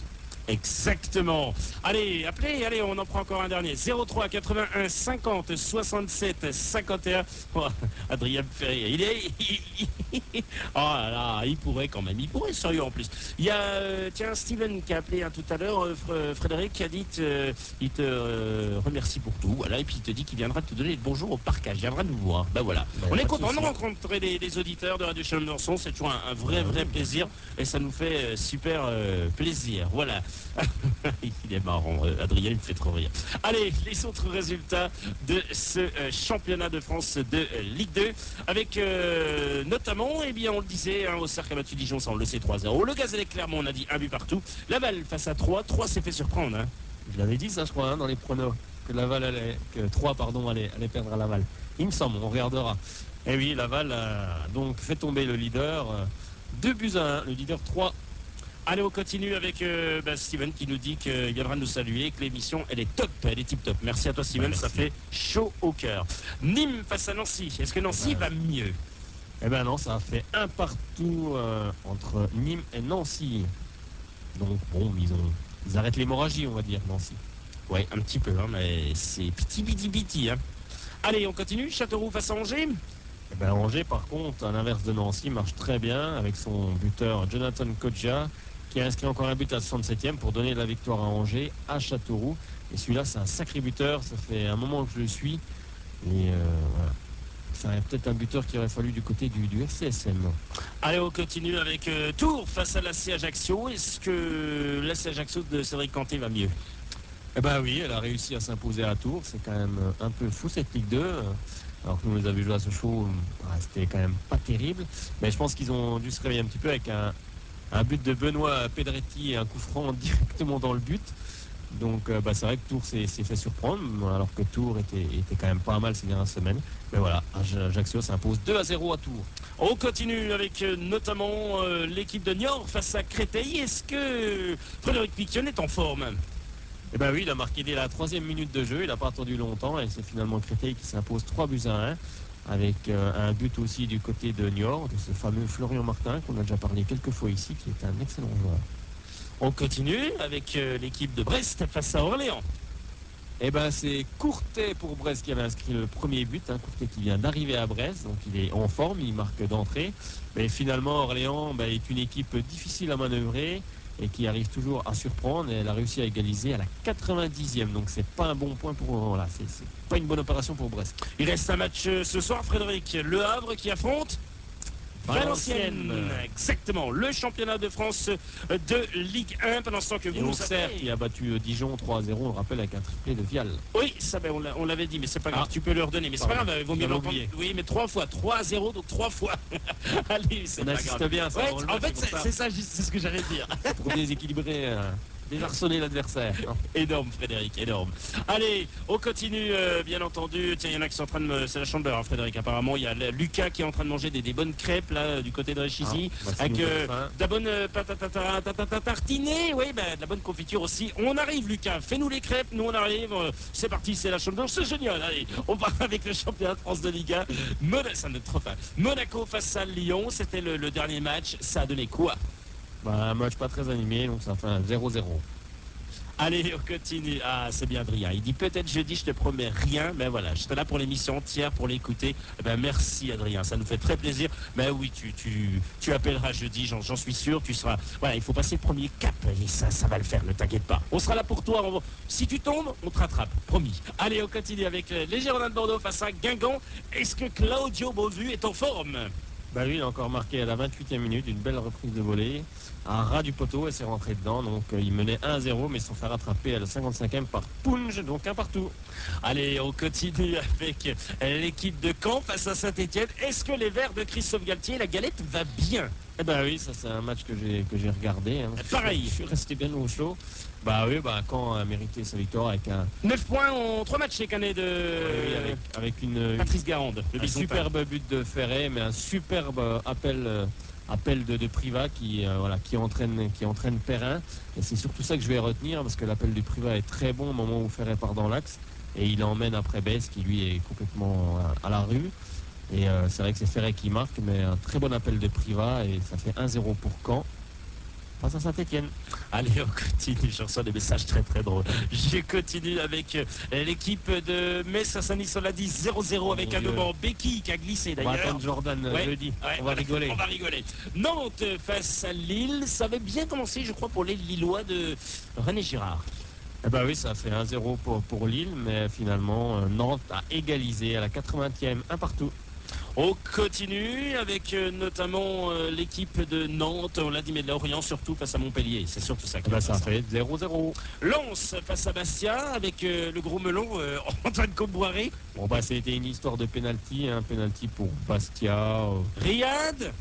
[SPEAKER 1] Exactement. Allez, appelez, allez, on en prend encore un dernier. 03 81 50 67 51. Oh, Adrien Ferrier, oh là là, il pourrait quand même, sérieux en plus. Il y a, tiens, Steven qui a appelé tout à l'heure, Frédéric qui a dit, il te remercie pour tout, voilà, et puis il te dit qu'il viendra te donner le bonjour au parcage, il viendra nous voir. Ben voilà. On est content de rencontrer les auditeurs de Radio Chalon-Besançon, c'est toujours un vrai plaisir, et ça nous fait super plaisir. Voilà. Il est marrant, Adrien, il me fait trop rire. Allez, les autres résultats de ce championnat de France de Ligue 2, avec notamment, eh bien, on le disait, hein, au Cercle a battu Dijon, ça on le sait, 3-0. Le Gazelle Clermont, on a dit un but partout. Laval face à 3 s'est fait surprendre. Hein.
[SPEAKER 2] Je l'avais dit ça, je crois, hein, dans les pronos, que 3 allait perdre à Laval. Il me semble, on regardera. Et oui, Laval a donc fait tomber le leader, 2-1, le leader 3.
[SPEAKER 1] Allez, on continue avec Steven qui nous dit qu'il viendra nous saluer, que l'émission, elle est top, elle est tip-top. Merci à toi, Steven, ça fait chaud au cœur. Nîmes face à Nancy, est-ce que Nancy va mieux?
[SPEAKER 2] Eh ben non, ça a fait un partout entre Nîmes et Nancy. Donc bon, ils arrêtent l'hémorragie, on va dire, Nancy.
[SPEAKER 1] Ouais, un petit peu, hein, mais c'est petit. Hein. Allez, on continue, Châteauroux face à Angers.
[SPEAKER 2] Eh ben Angers, par contre, à l'inverse de Nancy, marche très bien avec son buteur Jonathan Kodja, qui a inscrit encore un but à 67e pour donner la victoire à Angers, à Châteauroux. Et celui-là, c'est un sacré buteur, ça fait un moment que je le suis. Et voilà. C'est peut-être un buteur qui aurait fallu du côté du FCSM.
[SPEAKER 1] Allez, on continue avec Tours face à l'AC Ajaccio. Est-ce que l'AC Ajaccio de Cédric Canté va mieux?
[SPEAKER 2] Eh ben oui, elle a réussi à s'imposer à Tours. C'est quand même un peu fou cette Ligue 2. Alors que nous les avions joué à Sochaux, c'était quand même pas terrible. Mais je pense qu'ils ont dû se réveiller un petit peu avec un but de Benoît Pedretti et un coup franc directement dans le but. Donc c'est vrai que Tours s'est fait surprendre, alors que Tours était quand même pas mal ces dernières semaines. Mais voilà, Ajaccio s'impose 2-0 à Tours.
[SPEAKER 1] On continue avec notamment l'équipe de Niort face à Créteil. Est-ce que Frédéric Picton est en forme?
[SPEAKER 2] Eh bien oui, il a marqué dès la 3e minute de jeu, il n'a pas attendu longtemps et c'est finalement Créteil qui s'impose 3-1 avec un but aussi du côté de Niort, de ce fameux Florian Martin qu'on a déjà parlé quelques fois ici, qui est un excellent joueur.
[SPEAKER 1] On continue avec l'équipe de Brest face à Orléans.
[SPEAKER 2] Eh bien c'est Courtet pour Brest qui avait inscrit le premier but, hein, Courtet qui vient d'arriver à Brest, donc il est en forme, il marque d'entrée. Mais finalement Orléans est une équipe difficile à manœuvrer et qui arrive toujours à surprendre, et elle a réussi à égaliser à la 90e, donc c'est pas un bon point pour voilà, c'est pas une bonne opération pour Brest.
[SPEAKER 1] Il reste un match ce soir, Frédéric, Le Havre qui affronte Valenciennes. Exactement, le championnat de France de Ligue 1, pendant ce temps que vous nous
[SPEAKER 2] savez. Qui a battu Dijon 3-0, on le rappelle, avec un triplé de Vial.
[SPEAKER 1] Oui, ça on l'avait dit, mais c'est pas grave, tu peux le redonner, mais c'est pas grave, il vaut mieux l'entendre. Oui, mais 3 fois, 3-0, donc 3 fois. Allez, c'est
[SPEAKER 2] on
[SPEAKER 1] pas
[SPEAKER 2] assiste
[SPEAKER 1] grave.
[SPEAKER 2] bien, ça.
[SPEAKER 1] Ouais, en fait, c'est ça, c'est ce que j'allais dire.
[SPEAKER 2] Pour déséquilibrer désarçonner l'adversaire.
[SPEAKER 1] Énorme, Frédéric, énorme. Allez, on continue, bien entendu. Tiens, il y en a qui sont en train de me... C'est la chambre, hein, Frédéric, apparemment. Il y a Lucas qui est en train de manger des bonnes crêpes, là, du côté de Réchisy. Avec de la bonne tartinée, oui, de la bonne confiture aussi. On arrive, Lucas, fais-nous les crêpes, nous on arrive. C'est parti, c'est la chambre, c'est génial. Allez, on part avec le championnat de France de Liga. Monaco face à Lyon, c'était le dernier match. Ça a donné quoi?
[SPEAKER 2] Un match pas très animé, donc ça fait un 0-0.
[SPEAKER 1] Allez, on continue. Ah, c'est bien Adrien. Il dit peut-être jeudi, je te promets rien. Mais voilà, j'étais là pour l'émission entière, pour l'écouter. Merci Adrien, ça nous fait très plaisir. Mais oui, tu appelleras jeudi, j'en suis sûr. Tu seras. Voilà, il faut passer le premier cap. Et ça va le faire, ne t'inquiète pas. On sera là pour toi. Si tu tombes, on te rattrape, promis. Allez, on continue avec les Girondins de Bordeaux face à Guingamp. Est-ce que Claudio Beauvu est en forme?
[SPEAKER 2] Lui, il a encore marqué à la 28e minute une belle reprise de volée à ras du poteau et s'est rentré dedans. Donc il menait 1-0 mais ils se sont fait rattraper à la 55e par Punge, donc un partout.
[SPEAKER 1] Allez, on continue avec l'équipe de Caen face à Saint-Etienne. Est-ce que les Verts de Christophe Galtier, la galette va bien?
[SPEAKER 2] Oui, ça c'est un match que j'ai regardé.
[SPEAKER 1] Pareil.
[SPEAKER 2] Je suis resté bien au chaud. Caen a mérité sa victoire avec un
[SPEAKER 1] 9 points en 3 matchs cette année
[SPEAKER 2] avec une
[SPEAKER 1] Patrice Garande.
[SPEAKER 2] Un superbe but de Ferré, mais un superbe appel de Privat qui entraîne Perrin. Et c'est surtout ça que je vais retenir parce que l'appel du Privat est très bon au moment où Ferré part dans l'axe et il emmène après Bess qui lui est complètement à la rue. Et c'est vrai que c'est Ferré qui marque, mais un très bon appel de Privat et ça fait 1-0 pour Caen face à Saint-Etienne.
[SPEAKER 1] Allez, on continue, je reçois des messages très très drôles. Je continue avec l'équipe de Metz à Saint-Nice, on l'a dit 0-0 avec un moment Becky qui a glissé d'ailleurs.
[SPEAKER 2] On va attendre Jordan jeudi, on va rigoler.
[SPEAKER 1] On va rigoler. Nantes face à Lille, ça avait bien commencé je crois pour les Lillois de René Girard.
[SPEAKER 2] Oui, ça fait 1-0 pour Lille, mais finalement Nantes a égalisé à la 80e, un partout.
[SPEAKER 1] On continue avec notamment l'équipe de Nantes, on l'a dit, mais de Lorient surtout face à Montpellier. C'est surtout ça qui
[SPEAKER 2] ça fait 0-0.
[SPEAKER 1] Lens face à Bastia avec le gros melon Antoine Comboiré.
[SPEAKER 2] C'était une histoire de penalty, un penalty pour Bastia.
[SPEAKER 1] Riyad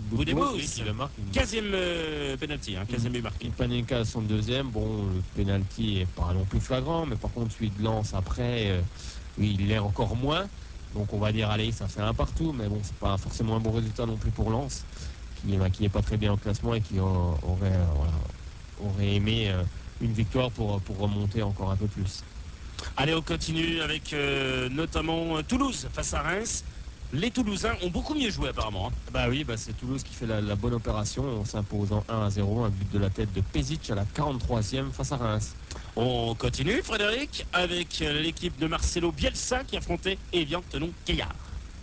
[SPEAKER 2] Boudebouz qui le marque.
[SPEAKER 1] 15e penalty, 15e but marqué.
[SPEAKER 2] Panenka à son deuxième. Le penalty est pas non plus flagrant, mais par contre celui de Lens après, il l'est encore moins. Donc on va dire, allez, ça fait un partout, mais bon, c'est pas forcément un bon résultat non plus pour Lens, qui n'est pas très bien au classement et qui aurait aimé une victoire pour remonter encore un peu plus.
[SPEAKER 1] Allez, on continue avec notamment Toulouse face à Reims. Les Toulousains ont beaucoup mieux joué apparemment.
[SPEAKER 2] C'est Toulouse qui fait la bonne opération en s'imposant 1-0, un but de la tête de Pezic à la 43e face à Reims.
[SPEAKER 1] On continue, Frédéric, avec l'équipe de Marcelo Bielsa qui affrontait Evian Tenon-Caillard.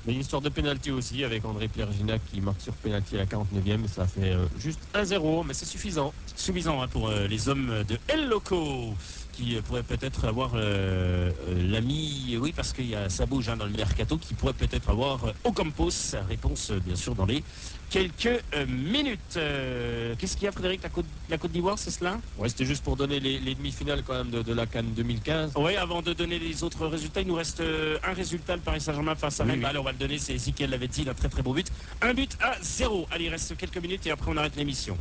[SPEAKER 2] Une histoire de pénalty aussi avec André-Pierre Ginac qui marque sur pénalty à la 49e et ça fait juste 1-0, mais c'est suffisant.
[SPEAKER 1] Suffisant pour les hommes de El Loco qui pourraient peut-être avoir l'ami, oui parce qu'il y a ça bouge dans le mercato, qui pourrait peut-être avoir Ocampos, sa réponse bien sûr dans les quelques minutes. Qu'est-ce qu'il y a, Frédéric, la Côte d'Ivoire, c'est cela?
[SPEAKER 2] C'était juste pour donner les demi-finales quand même de la CAN 2015.
[SPEAKER 1] Oui, avant de donner les autres résultats, il nous reste un résultat, le Paris Saint-Germain face à Rennes. Allez, on va le donner, c'est Ezekiel l'avait dit, un très très beau but. 1-0. Allez, il reste quelques minutes et après on arrête l'émission.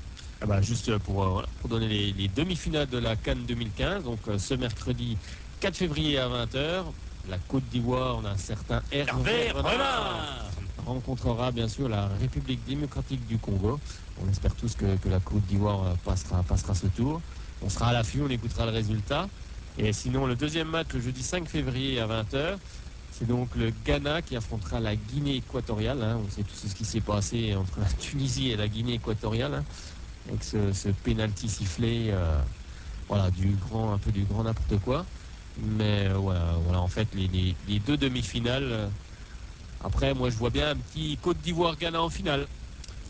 [SPEAKER 2] Juste pour donner les demi-finales de la CAN 2015, donc ce mercredi 4 février à 20h, la Côte d'Ivoire, on a un certain Hervé Renard rencontrera bien sûr la République démocratique du Congo. On espère tous que la Côte d'Ivoire passera ce tour. On sera à l'affût, on écoutera le résultat. Et sinon, le deuxième match, le jeudi 5 février à 20h, c'est donc le Ghana qui affrontera la Guinée équatoriale. On sait tout ce qui s'est passé entre la Tunisie et la Guinée équatoriale. Avec ce pénalty sifflé, un peu du grand n'importe quoi. Mais voilà, en fait, les deux demi-finales. Après, moi, je vois bien un petit Côte d'Ivoire-Ghana en finale.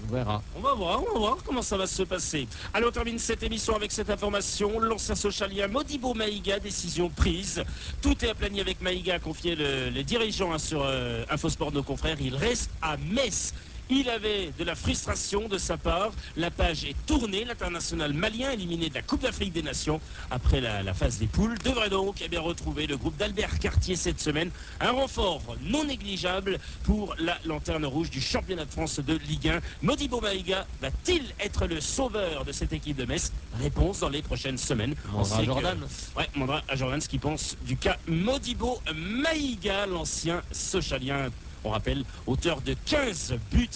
[SPEAKER 2] On verra.
[SPEAKER 1] On va voir comment ça va se passer. Allez, on termine cette émission avec cette information. L'ancien socialien Modibo Maïga, décision prise. Tout est aplani avec Maïga, a confié les dirigeants sur Infosport, nos confrères. Il reste à Metz. Il avait de la frustration de sa part. La page est tournée. L'international malien éliminé de la Coupe d'Afrique des Nations après la phase des poules devrait donc retrouver le groupe d'Albert Cartier cette semaine. Un renfort non négligeable pour la lanterne rouge du championnat de France de Ligue 1. Modibo Maïga va-t-il être le sauveur de cette équipe de Metz? Réponse dans les prochaines semaines.
[SPEAKER 2] Mandra Jordan.
[SPEAKER 1] Ouais, Mandra à Jordan, ce qui pense du cas Modibo Maïga, l'ancien Sochalien. On rappelle, auteur de 15 buts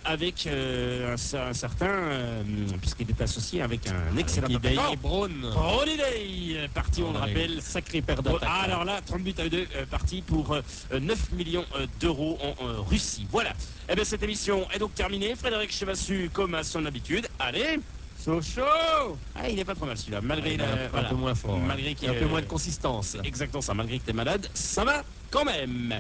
[SPEAKER 1] avec un certain, puisqu'il est associé avec un excellent attaquant. Holiday, parti, on le rappelle.
[SPEAKER 2] Sacré paire d'attaques.
[SPEAKER 1] Ah, alors là, 30 buts à 2, parti pour 9 millions d'euros en Russie. Voilà. Eh bien, cette émission est donc terminée. Frédéric Chevassu, comme à son habitude. Allez, Sochaux. Ah, il n'est pas trop mal celui-là, malgré
[SPEAKER 2] un peu moins fort.
[SPEAKER 1] Malgré qu'il
[SPEAKER 2] y a un peu moins de consistance.
[SPEAKER 1] Exactement ça, malgré que tu es malade, ça va quand même.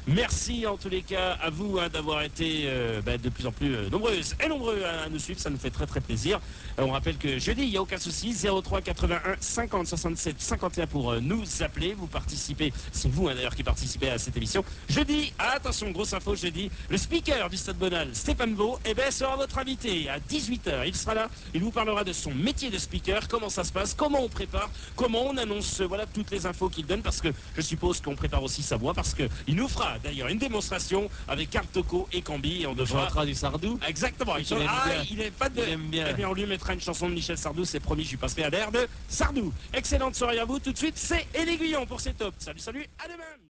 [SPEAKER 1] Merci en tous les cas à vous d'avoir été de plus en plus nombreuses et nombreux à nous suivre, ça nous fait très très plaisir. On rappelle que jeudi, il n'y a aucun souci, 03 81 50 67 51 pour nous appeler. Vous participez, c'est vous d'ailleurs qui participez à cette émission. Jeudi, attention, grosse info, jeudi, le speaker du Stade Bonal, Stéphane Beau, sera votre invité à 18h. Il sera là, il vous parlera de son métier de speaker, comment ça se passe, comment on prépare, comment on annonce, voilà toutes les infos qu'il donne, parce que je suppose qu'on prépare aussi sa voix, parce qu'il nous fera d'ailleurs une démonstration avec Carl Tocco et Cambi, et on devra
[SPEAKER 2] du Sardou.
[SPEAKER 1] Exactement. Il est pas de.
[SPEAKER 2] Il aime bien.
[SPEAKER 1] Eh bien, on lui mettra une chanson de Michel Sardou, c'est promis, je lui passerai à l'air de Sardou. Excellente soirée à vous. Tout de suite, c'est Et l'Aiguillon pour ces tops. Salut, salut, à demain.